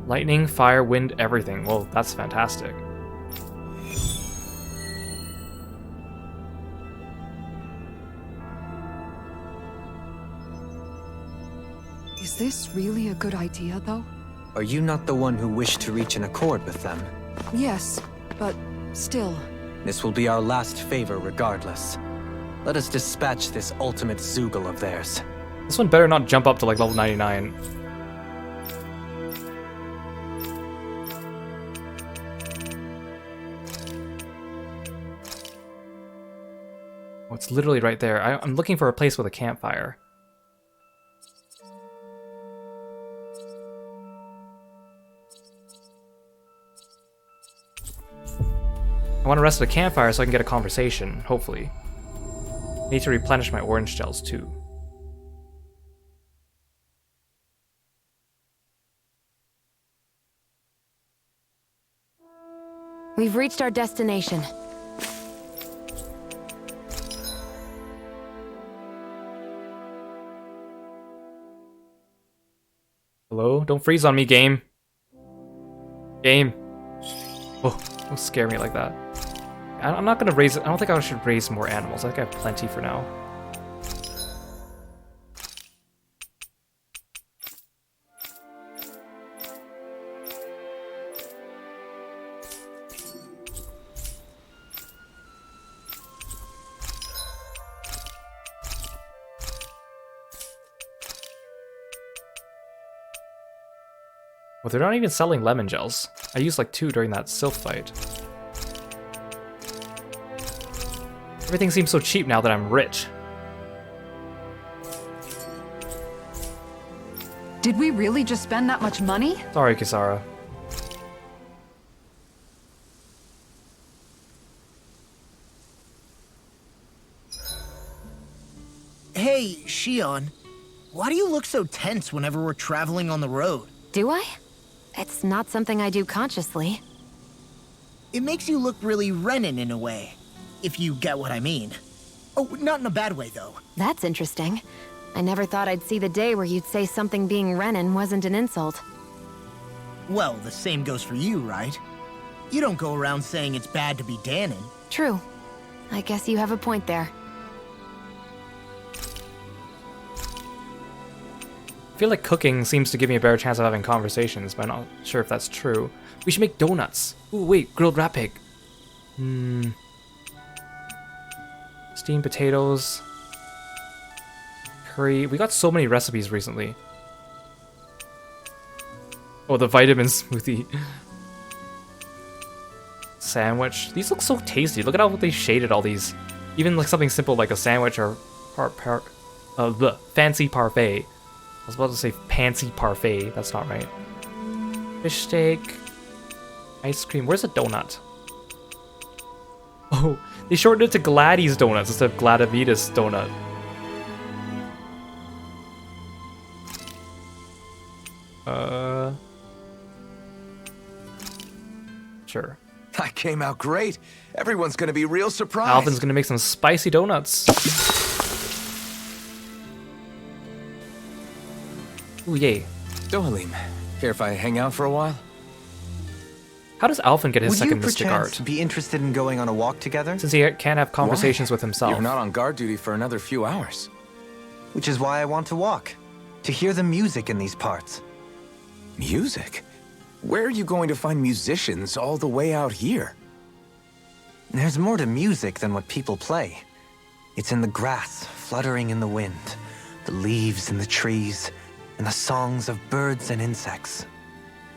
Lightning, fire, wind, everything. Well, that's fantastic. Is this really a good idea, though? Are you not the one who wished to reach an accord with them? Yes, but still. This will be our last favor regardless. Let us dispatch this ultimate Zoogle of theirs. This one better not jump up to like level 99. Oh, it's literally right there. I'm looking for a place with a campfire. I want to rest at a campfire so I can get a conversation, hopefully. I need to replenish my orange gels too. We've reached our destination. Hello? Don't freeze on me, game. Game. Oh, don't scare me like that. I'm not gonna raise it. I don't think I should raise more animals. I think I have plenty for now. Well, they're not even selling lemon gels. I used like 2 during that Sylph fight. Everything seems so cheap now that I'm rich. Did we really just spend that much money? Sorry, Kisara. Hey, Shion. Why do you look so tense whenever we're traveling on the road? Do I? It's not something I do consciously. It makes you look really Renin in a way, if you get what I mean. Oh, not in a bad way, though. That's interesting. I never thought I'd see the day where you'd say something being Renin wasn't an insult. Well, the same goes for you, right? You don't go around saying it's bad to be Danon. True. I guess you have a point there. I feel like cooking seems to give me a better chance of having conversations, but I'm not sure if that's true. We should make donuts. Ooh, wait, grilled rat pig. Steamed potatoes. Curry. We got so many recipes recently. Oh, the vitamin smoothie. Sandwich. These look so tasty. Look at how they shaded all these. Even like something simple like a sandwich or the fancy parfait. I was about to say fancy parfait. That's not right. Fish steak. Ice cream. Where's the donut? Oh, they shortened it to Gladys Donuts instead of Gladavitas Donut. Sure. I came out great. Everyone's gonna be real surprised. Alvin's gonna make some spicy donuts. Ooh, yay. So, Halim, care if I hang out for a while? How does Alvin get his Would second you mystic perchance art? be interested in going on a walk together? Since he can't have conversations Why? with himself. You're not on guard duty for another few hours. Which is why I want to walk. To hear the music in these parts. Music? Where are you going to find musicians all the way out here? There's more to music than what people play. It's in the grass, fluttering in the wind, the leaves in the trees, and the songs of birds and insects.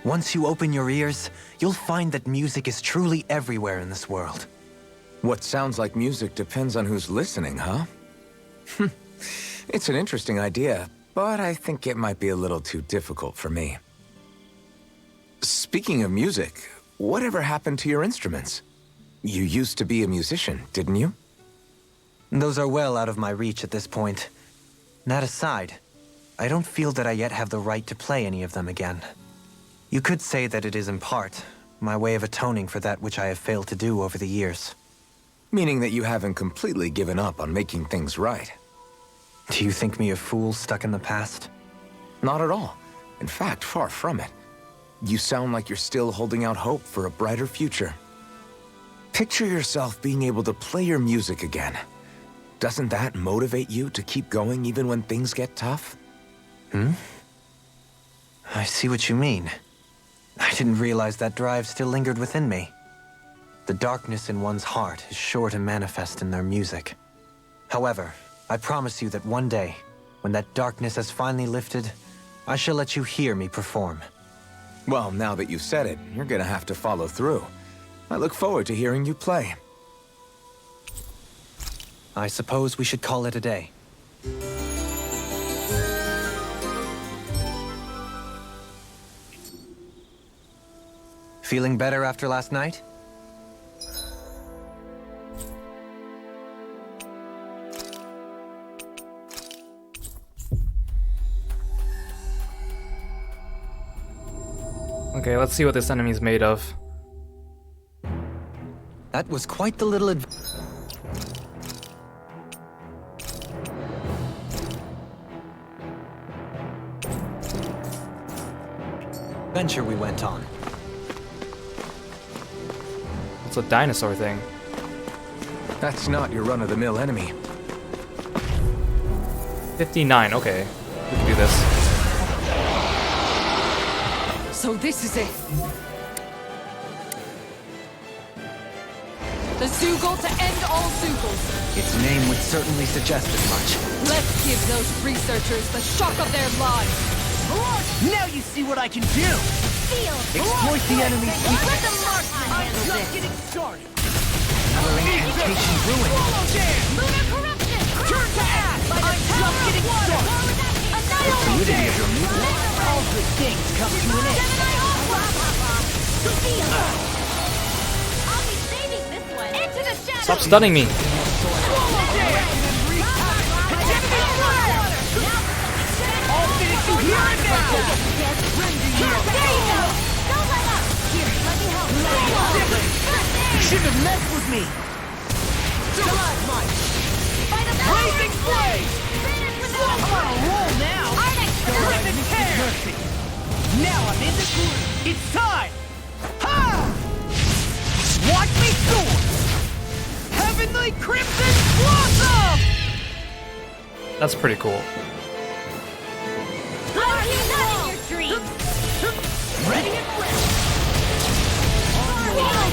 Once you open your ears, you'll find that music is truly everywhere in this world. What sounds like music depends on who's listening, huh? It's an interesting idea, but I think it might be a little too difficult for me. Speaking of music, whatever happened to your instruments? You used to be a musician, didn't you? Those are well out of my reach at this point. That aside, I don't feel that I yet have the right to play any of them again. You could say that it is in part my way of atoning for that which I have failed to do over the years. Meaning that you haven't completely given up on making things right. Do you think me a fool stuck in the past? Not at all. In fact, far from it. You sound like you're still holding out hope for a brighter future. Picture yourself being able to play your music again. Doesn't that motivate you to keep going even when things get tough? I see what you mean. I didn't realize that drive still lingered within me. The darkness in one's heart is sure to manifest in their music. However, I promise you that one day, when that darkness has finally lifted, I shall let you hear me perform. Well, now that you've said it, you're gonna have to follow through. I look forward to hearing you play. I suppose we should call it a day. Feeling better after last night? Okay, let's see what this enemy's made of. That was quite the little adventure we went on. It's a dinosaur thing. That's not your run-of-the-mill enemy. 59, okay. We can do this. So this is it. The Zoogle to end all Zoogles. Its name would certainly suggest as much. Let's give those researchers the shock of their lives. Now you see what I can do! Exploit the enemy's weakness. Let the marksman I'm handle just this. getting started! Another incantation ruined. Swallow dance! Lunar corruption! Turn to ash! I'm just getting started! Fluidity of your movement. All good things come to an end. I'll be saving this one. Into the shadows! Stop stunning me! Swallow dance! Hegemony water! I'll finish you here and now! There you go! Don't let up! Here, let me help. You shouldn't have messed with me! Stalagmite! Blazing blaze! I'm on a roll now! Terrific tear! Now I'm in the groove! It's time! Ha! Watch me soar! Heavenly Crimson Blossom! That's pretty cool. Are you not in your dreams? Ready and ready!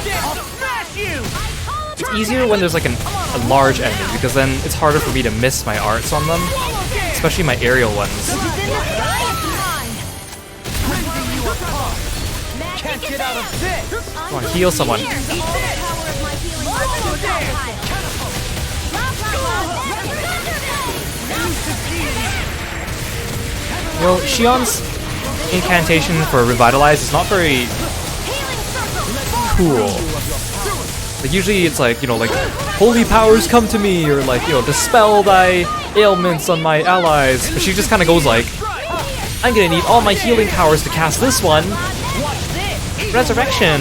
I'll smash you! It's easier when there's like a large enemy, because then it's harder for me to miss my arts on them. Especially my aerial ones. Rending you apart! Can't get out of this! I want to heal someone. Here, the power of my healing Almost there! You know, Shion's incantation for Revitalize is not very cool. Like, usually it's like, you know, like, holy powers come to me, or like, you know, dispel thy ailments on my allies. But she just kind of goes like, I'm gonna need all my healing powers to cast this one. Resurrection.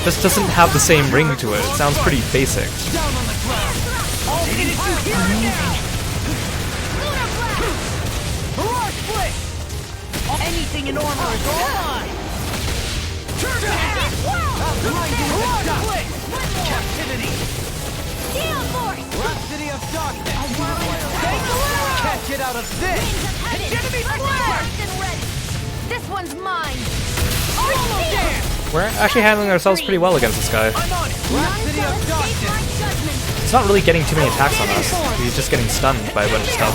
This doesn't have the same ring to it. It sounds pretty basic. Anything in armor is all mine! Captivity! Rhapsody of darkness! Can't get out of this! Enemy flare! This one's mine. Almost there! We're actually handling ourselves pretty well against this guy. I'm on it! Rhapsody of darkness! It's not really getting too many attacks on us. He's just getting stunned by a bunch of stuff.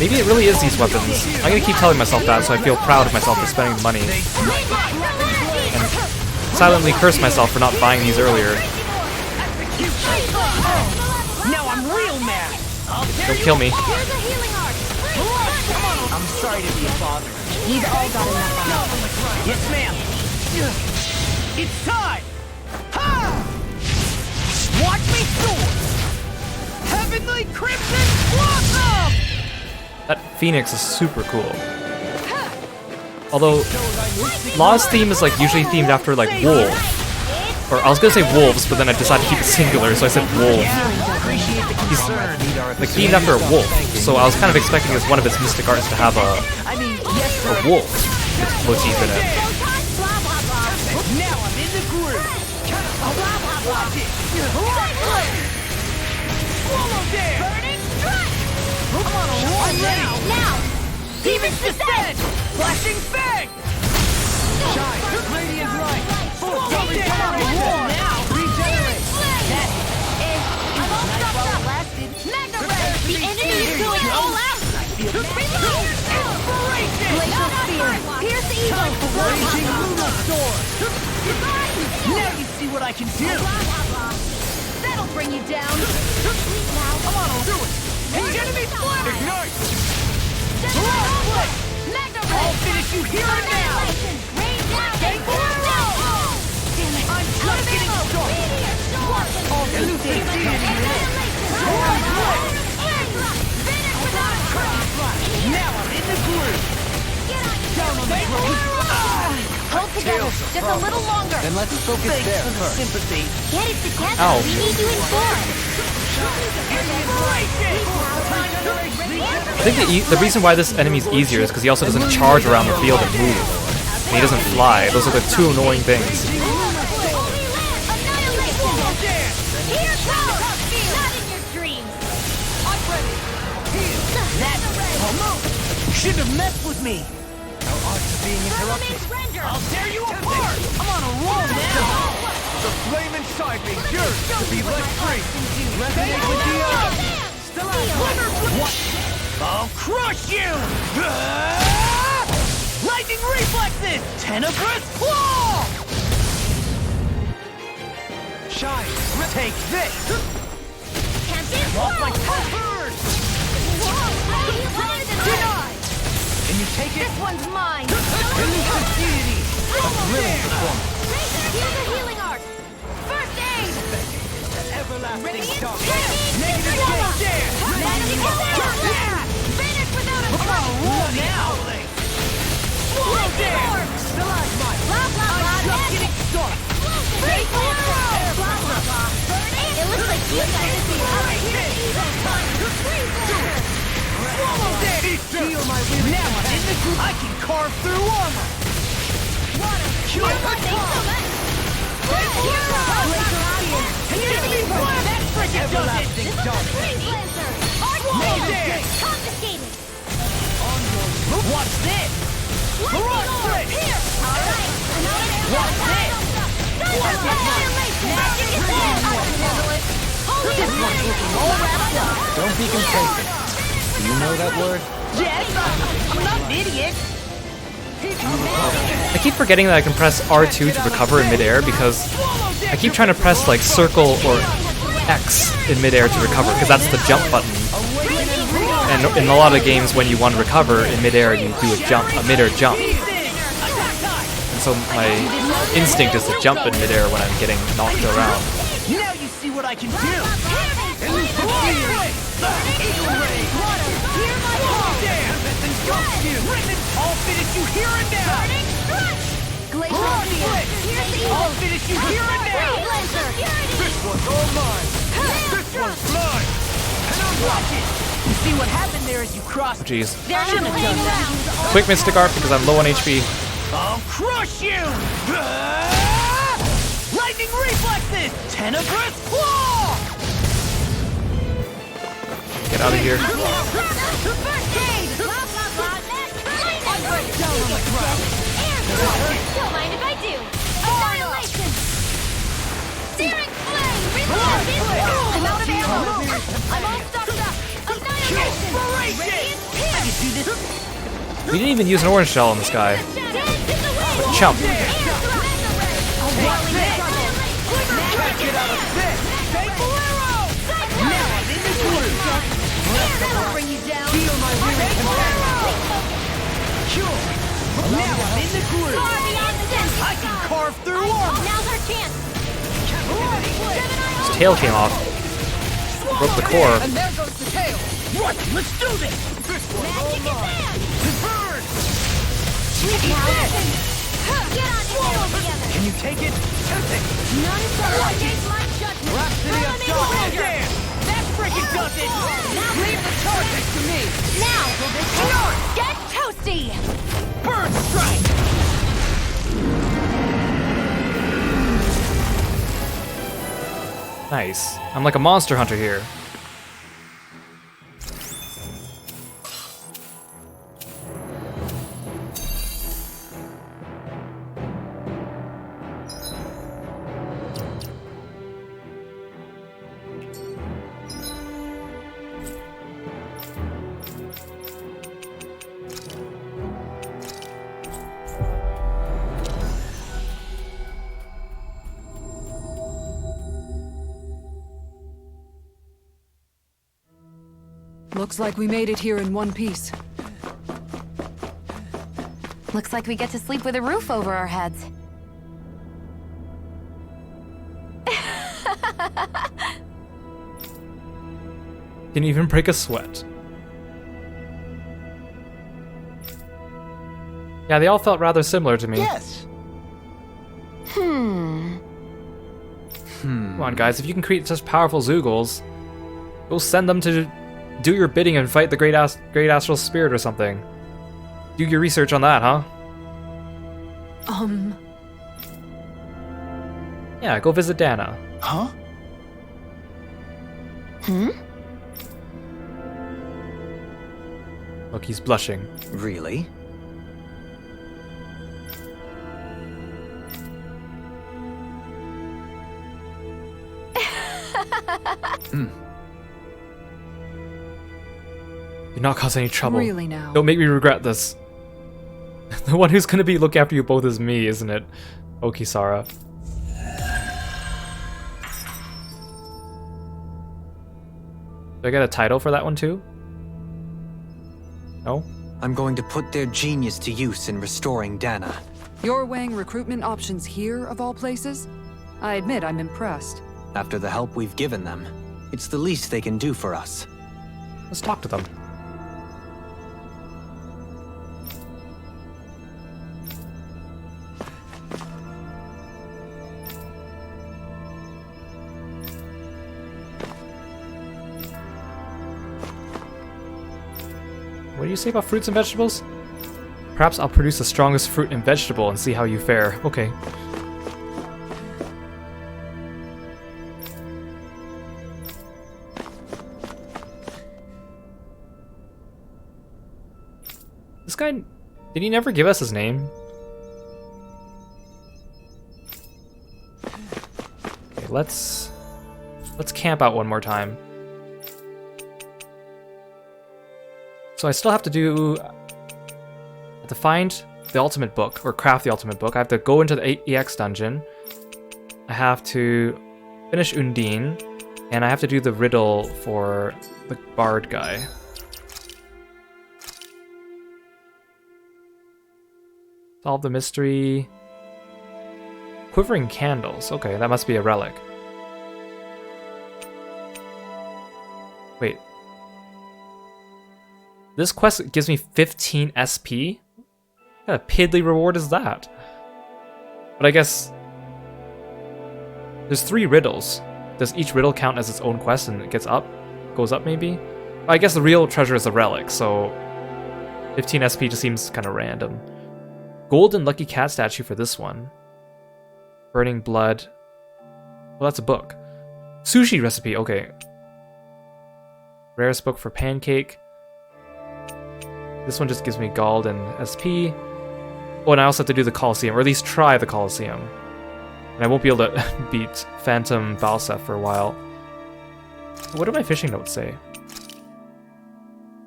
Maybe it really is these weapons. I'm gonna keep telling myself that so I feel proud of myself for spending the money. And silently curse myself for not buying these earlier. Now I'm real mad! Don't kill me. I'm sorry to be a bother. We've all got enough. Yes, ma'am. It's time! Ha! Watch me soar! Heavenly Crimson Blossom! That Phoenix is super cool. Although, Law's theme is like usually themed after like wolf. Or I was gonna say wolves, but then I decided to keep it singular, so I said wolf. He's like themed after a wolf, so I was kind of expecting as one of its mystic arts to have a wolf motif in it. Now I'm in the groove! Watch it! Swallow there! Burning strike! I'm on a roll now! Demon's Descent! Flashing Fang! Shine! Radiant Light! Swallow there! I'm on a roll now! Regenerate! That is... I'm all stuffed up. Magna Ray! The enemy is going all out! Reload! Inspiration! Glacial Spear! Pierce evil! Raging Lunostorm! Now you see what I can do! That'll bring you down! I'm on a do it! Enemy flare! Ignite! Magna I'll Ray! finish you here and now! Take the I'm just getting started! I'll elucidate deity live! Now I'm in the groove! Down on the ground! Hold together, just a little longer. Then let's focus Thanks there for the first. sympathy! Get it together. Ow. We need you informed. I think the reason why this enemy is easier is because he also doesn't charge around the field and move. And he doesn't fly. Those are the two annoying things. Here comes! Not in your dreams. I'm ready! That... Oh no! Shouldn't have messed with me! Our arts are being interrupted! I'll tear you apart! I'm on a roll now! The flame inside me yearns to be let free! Resonate with the earth! What? I'll crush you! Lightning reflexes! Tenebrous claw! Shine! Take this! Walk like bird! Denied! Can you take it? This one's mine. Elusive deity! Brilliant performance! Here's a healing art. First aid. Everlasting dark! Negative gate there! Finish without a I'm on a roll now! Swallow there! Stalagmite! Blah, blah, blah. I'm just getting started! Take one. Blah, blah, blah. It looks like you guys are Swallow there! Feel my weary now I'm in the group! I can carve through armor! Cure my tongue! Enemy blast! That frigid does it! Everlasting darkness. Swallow there! Confiscated. Watch this! Barrage split! Watch this! Watch this! This one's looking all wrapped up. Don't be complacent. Do you know that word? Yes! I'm not an idiot! I keep forgetting that I can press R2 to recover in midair because I keep trying to press like circle or X in midair to recover because that's the jump button. And in a lot of games, when you want to recover in midair, you do a midair jump. And so my instinct is to jump in midair when I'm getting knocked around. Now you see what I can do! I'll finish you here and now! I'll finish you here and now! This one's all mine! This one's mine! And I'm watching! You see what happened there as you crossed? Jeez. Shouldn't have done that. Quick Mystic Art because I'm low on HP. I'll crush you! Lightning reflexes! Tenebrous claw! Get out of here. Don't mind if I do. Annihilation! Searing flame! I'm out of ammo! I'm all stuffed up! Annihilation! Radiant pierce! We didn't even use an orange shell on this guy. Chump. Now I'm in the groove! I can carve through armor! Now's our chance! His tail came off. Broke the core. And there goes the tail. Right, let's do this! This one's all mine! Burn! Can you take it? Tempting! None shall escape my judgment! Rhapsody of Dark! Damn! That freaking does it! Now leave the charges to me. Now will this get toasty! Burn strike! Nice. I'm like a monster hunter here. Looks like we made it here in one piece. Looks like we get to sleep with a roof over our heads. Didn't even break a sweat. Yeah, they all felt rather similar to me. Yes! Come on, guys, if you can create such powerful Zoogles, go send them to do your bidding and fight the Great Astral Spirit or something. Do your research on that, huh? Yeah, go visit Dana. Huh? Look, he's blushing. Really? Do not cause any trouble. Really now. Don't make me regret this. The one who's gonna be looking after you both is me, isn't it? Oh, Kisara. Do I get a title for that one too? No? I'm going to put their genius to use in restoring Dana. You're weighing recruitment options here, of all places? I admit I'm impressed. After the help we've given them, it's the least they can do for us. Let's talk to them. What do you say about fruits and vegetables? Perhaps I'll produce the strongest fruit and vegetable and see how you fare. Okay. This guy, did he never give us his name? Okay, let's camp out one more time. So I still have to find the ultimate book, or craft the ultimate book, I have to go into the EX dungeon. I have to finish Undine, and I have to do the riddle for the bard guy. Solve the mystery. Quivering candles. Okay, that must be a relic. Wait. This quest gives me 15 SP? What kind of piddly reward is that? But I guess... There's 3 riddles. Does each riddle count as its own quest and it gets up? Goes up maybe? I guess the real treasure is a relic, so... 15 SP just seems kind of random. Golden Lucky Cat statue for this one. Burning Blood. Well, that's a book. Sushi recipe, okay. Rarest book for pancake. This one just gives me gold and SP. Oh, and I also have to do the Colosseum, or at least try the Colosseum. And I won't be able to beat Phantom Balsef for a while. What do my fishing notes say?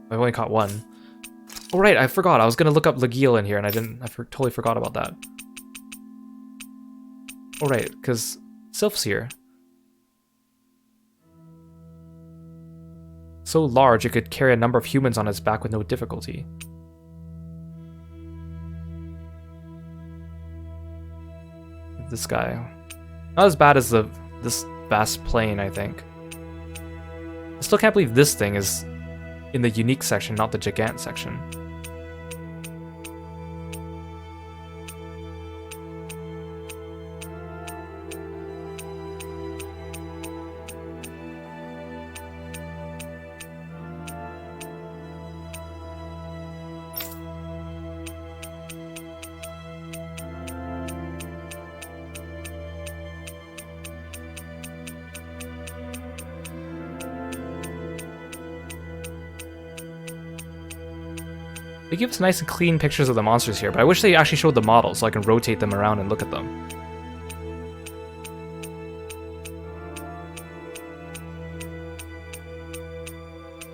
I've only caught 1. Oh right, I forgot. I was gonna look up Legil in here, and I didn't. Totally forgot about that. Oh right, because Sylph's here. So large, it could carry a number of humans on its back with no difficulty. This guy, not as bad as this vast plain, I think. I still can't believe this thing is in the unique section, not the Gigant section. They give us nice and clean pictures of the monsters here, but I wish they actually showed the models so I can rotate them around and look at them.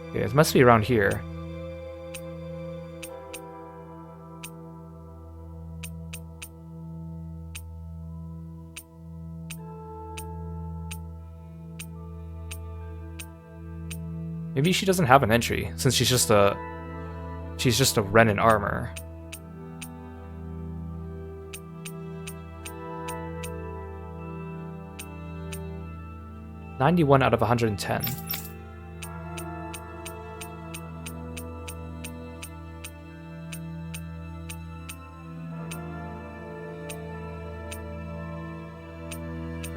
Okay, it must be around here. Maybe she doesn't have an entry, since she's just a Ren in armor. "91 out of 110.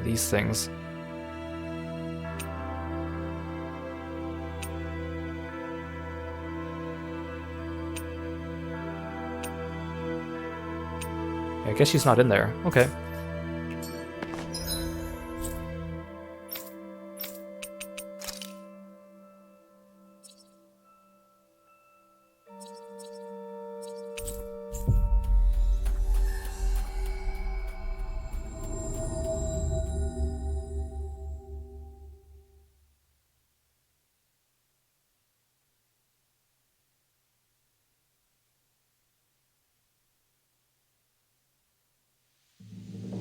These things. I guess she's not in there. Okay.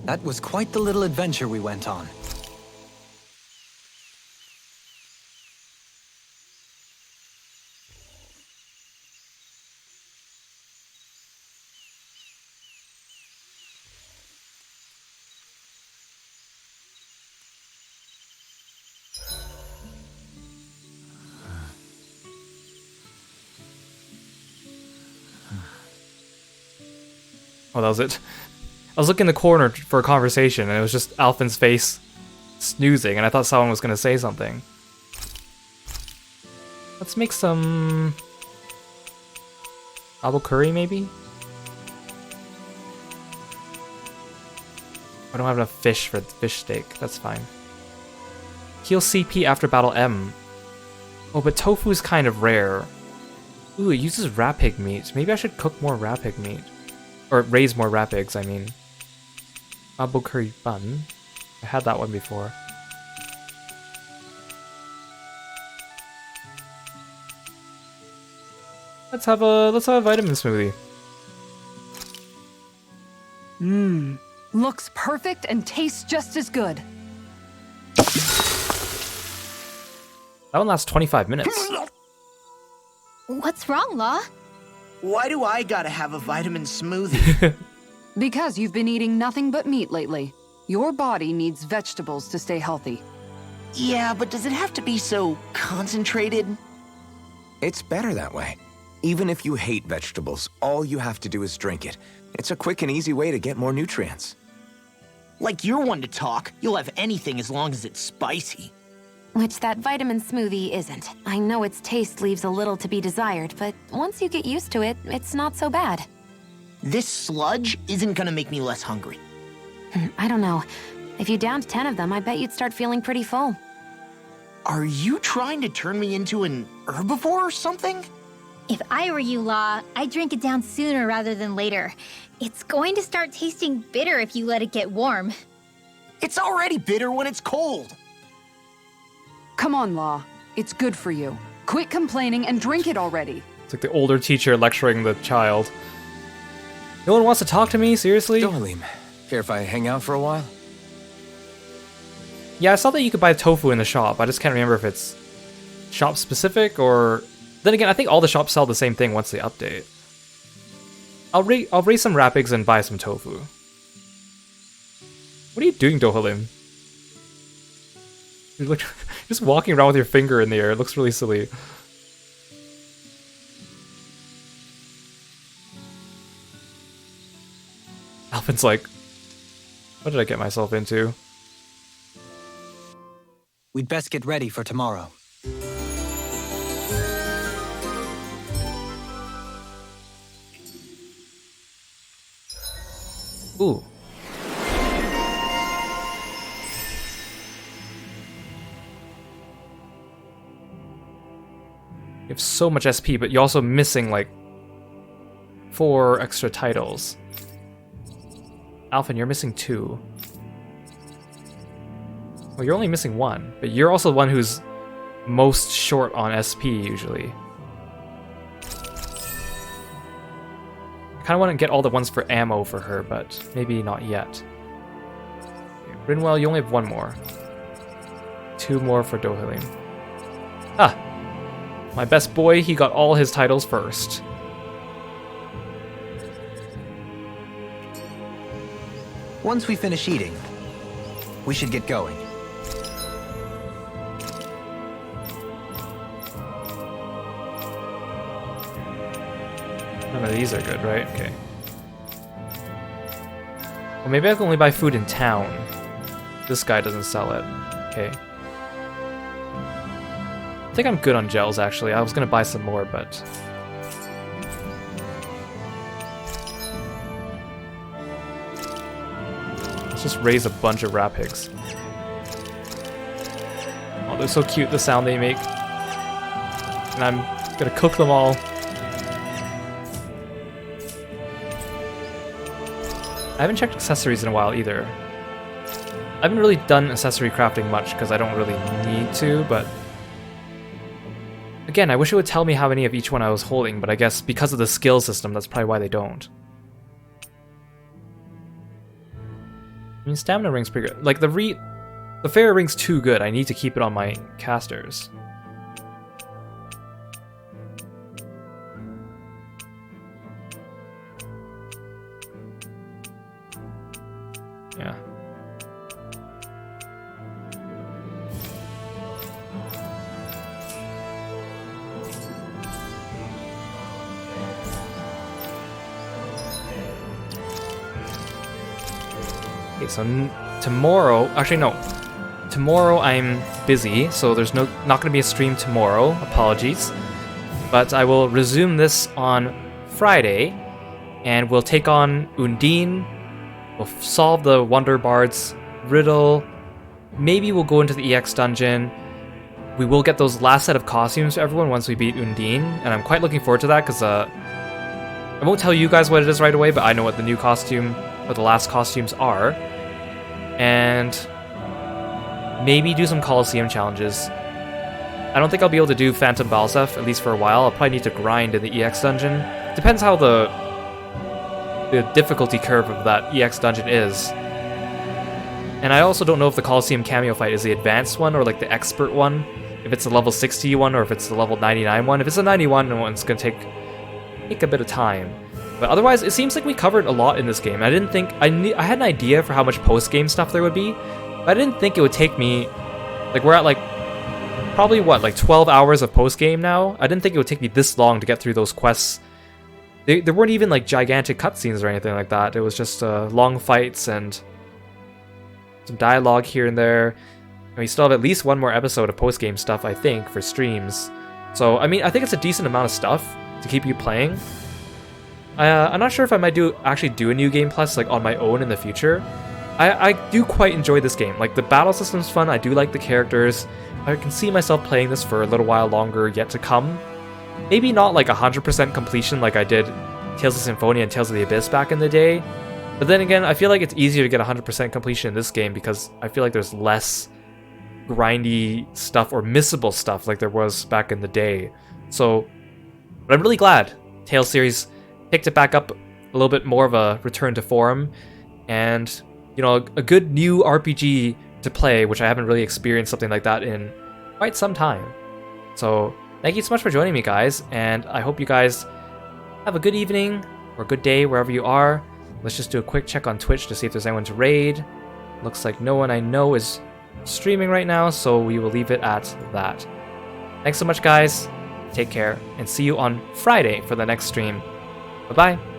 That was quite the little adventure we went on. Oh, that was it. I was looking in the corner for a conversation, and it was just Alphen's face snoozing, and I thought someone was going to say something. Let's make some... abo curry, maybe? I don't have enough fish for the fish steak. That's fine. Heal CP after battle M. Oh, but tofu's kind of rare. Ooh, it uses rat pig meat. Maybe I should cook more rat pig meat. Or raise more rat pigs, I mean. Abo curry bun. I had that one before. Let's have a vitamin smoothie. Looks perfect and tastes just as good. That one lasts 25 minutes. What's wrong, Law? Why do I gotta have a vitamin smoothie? Because you've been eating nothing but meat lately. Your body needs vegetables to stay healthy. Yeah, but does it have to be so concentrated? It's better that way. Even if you hate vegetables, all you have to do is drink it. It's a quick and easy way to get more nutrients. Like you're one to talk. You'll have anything as long as it's spicy. Which that vitamin smoothie isn't. I know its taste leaves a little to be desired, but once you get used to it, it's not so bad. This sludge isn't gonna make me less hungry. I don't know. If you downed 10 of them, I bet you'd start feeling pretty full. Are you trying to turn me into an herbivore or something? If I were you, Law, I'd drink it down sooner rather than later. It's going to start tasting bitter if you let it get warm. It's already bitter when it's cold. Come on, Law. It's good for you. Quit complaining and drink it already. It's like the older teacher lecturing the child. No one wants to talk to me? Seriously? Dohalim, care if I hang out for a while? Yeah, I saw that you could buy tofu in the shop. I just can't remember if it's shop specific or... Then again, I think all the shops sell the same thing once they update. I'll raise some rapigs and buy some tofu. What are you doing, Dohalim? You're like, just walking around with your finger in the air. It looks really silly. Alvin's like, what did I get myself into? We'd best get ready for tomorrow. Ooh. You have so much SP, but you're also missing like 4 extra titles. Alphen, you're missing 2. Well, you're only missing 1, but you're also the one who's most short on SP usually. I kind of want to get all the ones for ammo for her, but maybe not yet. Okay, Rinwell, you only have 1 more. 2 more for Dohalim. Ah! My best boy, he got all his titles first. Once we finish eating, we should get going. None of these are good, right? Okay. Well, maybe I can only buy food in town. This guy doesn't sell it. Okay. I think I'm good on gels, actually. I was gonna buy some more, but... Let's just raise a bunch of rapigs. Oh, they're so cute, the sound they make. And I'm gonna cook them all. I haven't checked accessories in a while either. I haven't really done accessory crafting much because I don't really need to, but... Again, I wish it would tell me how many of each one I was holding, but I guess because of the skill system, that's probably why they don't. I mean, stamina ring's pretty good. Like, the fairy ring's too good. I need to keep it on my casters. Yeah. Okay, so tomorrow, actually no, tomorrow I'm busy, so there's not going to be a stream tomorrow, apologies, but I will resume this on Friday, and we'll take on Undine, we'll solve the Wonder Bard's riddle, maybe we'll go into the EX dungeon, we will get those last set of costumes for everyone once we beat Undine, and I'm quite looking forward to that, because I won't tell you guys what it is right away, but I know what the new costume, or the last costumes are. And maybe do some Coliseum challenges. I don't think I'll be able to do Phantom Balsef, at least for a while. I'll probably need to grind in the EX dungeon. Depends how the the difficulty curve of that EX dungeon is. And I also don't know if the Coliseum cameo fight is the advanced one or like the expert one. If it's the level 60 one or if it's the level 99 one. If it's the 91 one, it's gonna take a bit of time. But otherwise, it seems like we covered a lot in this game. I didn't think I had an idea for how much post-game stuff there would be, but I didn't think it would take me. Like we're at like probably what, like 12 hours of post-game now. I didn't think it would take me this long to get through those quests. There weren't even like gigantic cutscenes or anything like that. It was just long fights and some dialogue here and there. And we still have at least one more episode of post-game stuff, I think, for streams. So I mean, I think it's a decent amount of stuff to keep you playing. I'm not sure if I might actually do a new game plus like on my own in the future. I do quite enjoy this game. Like the battle system's fun. I do like the characters. I can see myself playing this for a little while longer yet to come. Maybe not like 100% completion like I did Tales of Symphonia and Tales of the Abyss back in the day. But then again, I feel like it's easier to get 100% completion in this game because I feel like there's less grindy stuff or missable stuff like there was back in the day. So, but I'm really glad Tales series picked it back up, a little bit more of a return to form, and you know, a good new RPG to play, which I haven't really experienced something like that in quite some time. So thank you so much for joining me, guys, and I hope you guys have a good evening or a good day wherever you are. Let's just do a quick check on Twitch to see if there's anyone to raid. Looks like no one I know is streaming right now, so we will leave it at that. Thanks so much, guys. Take care, and see you on Friday for the next stream. Bye-bye.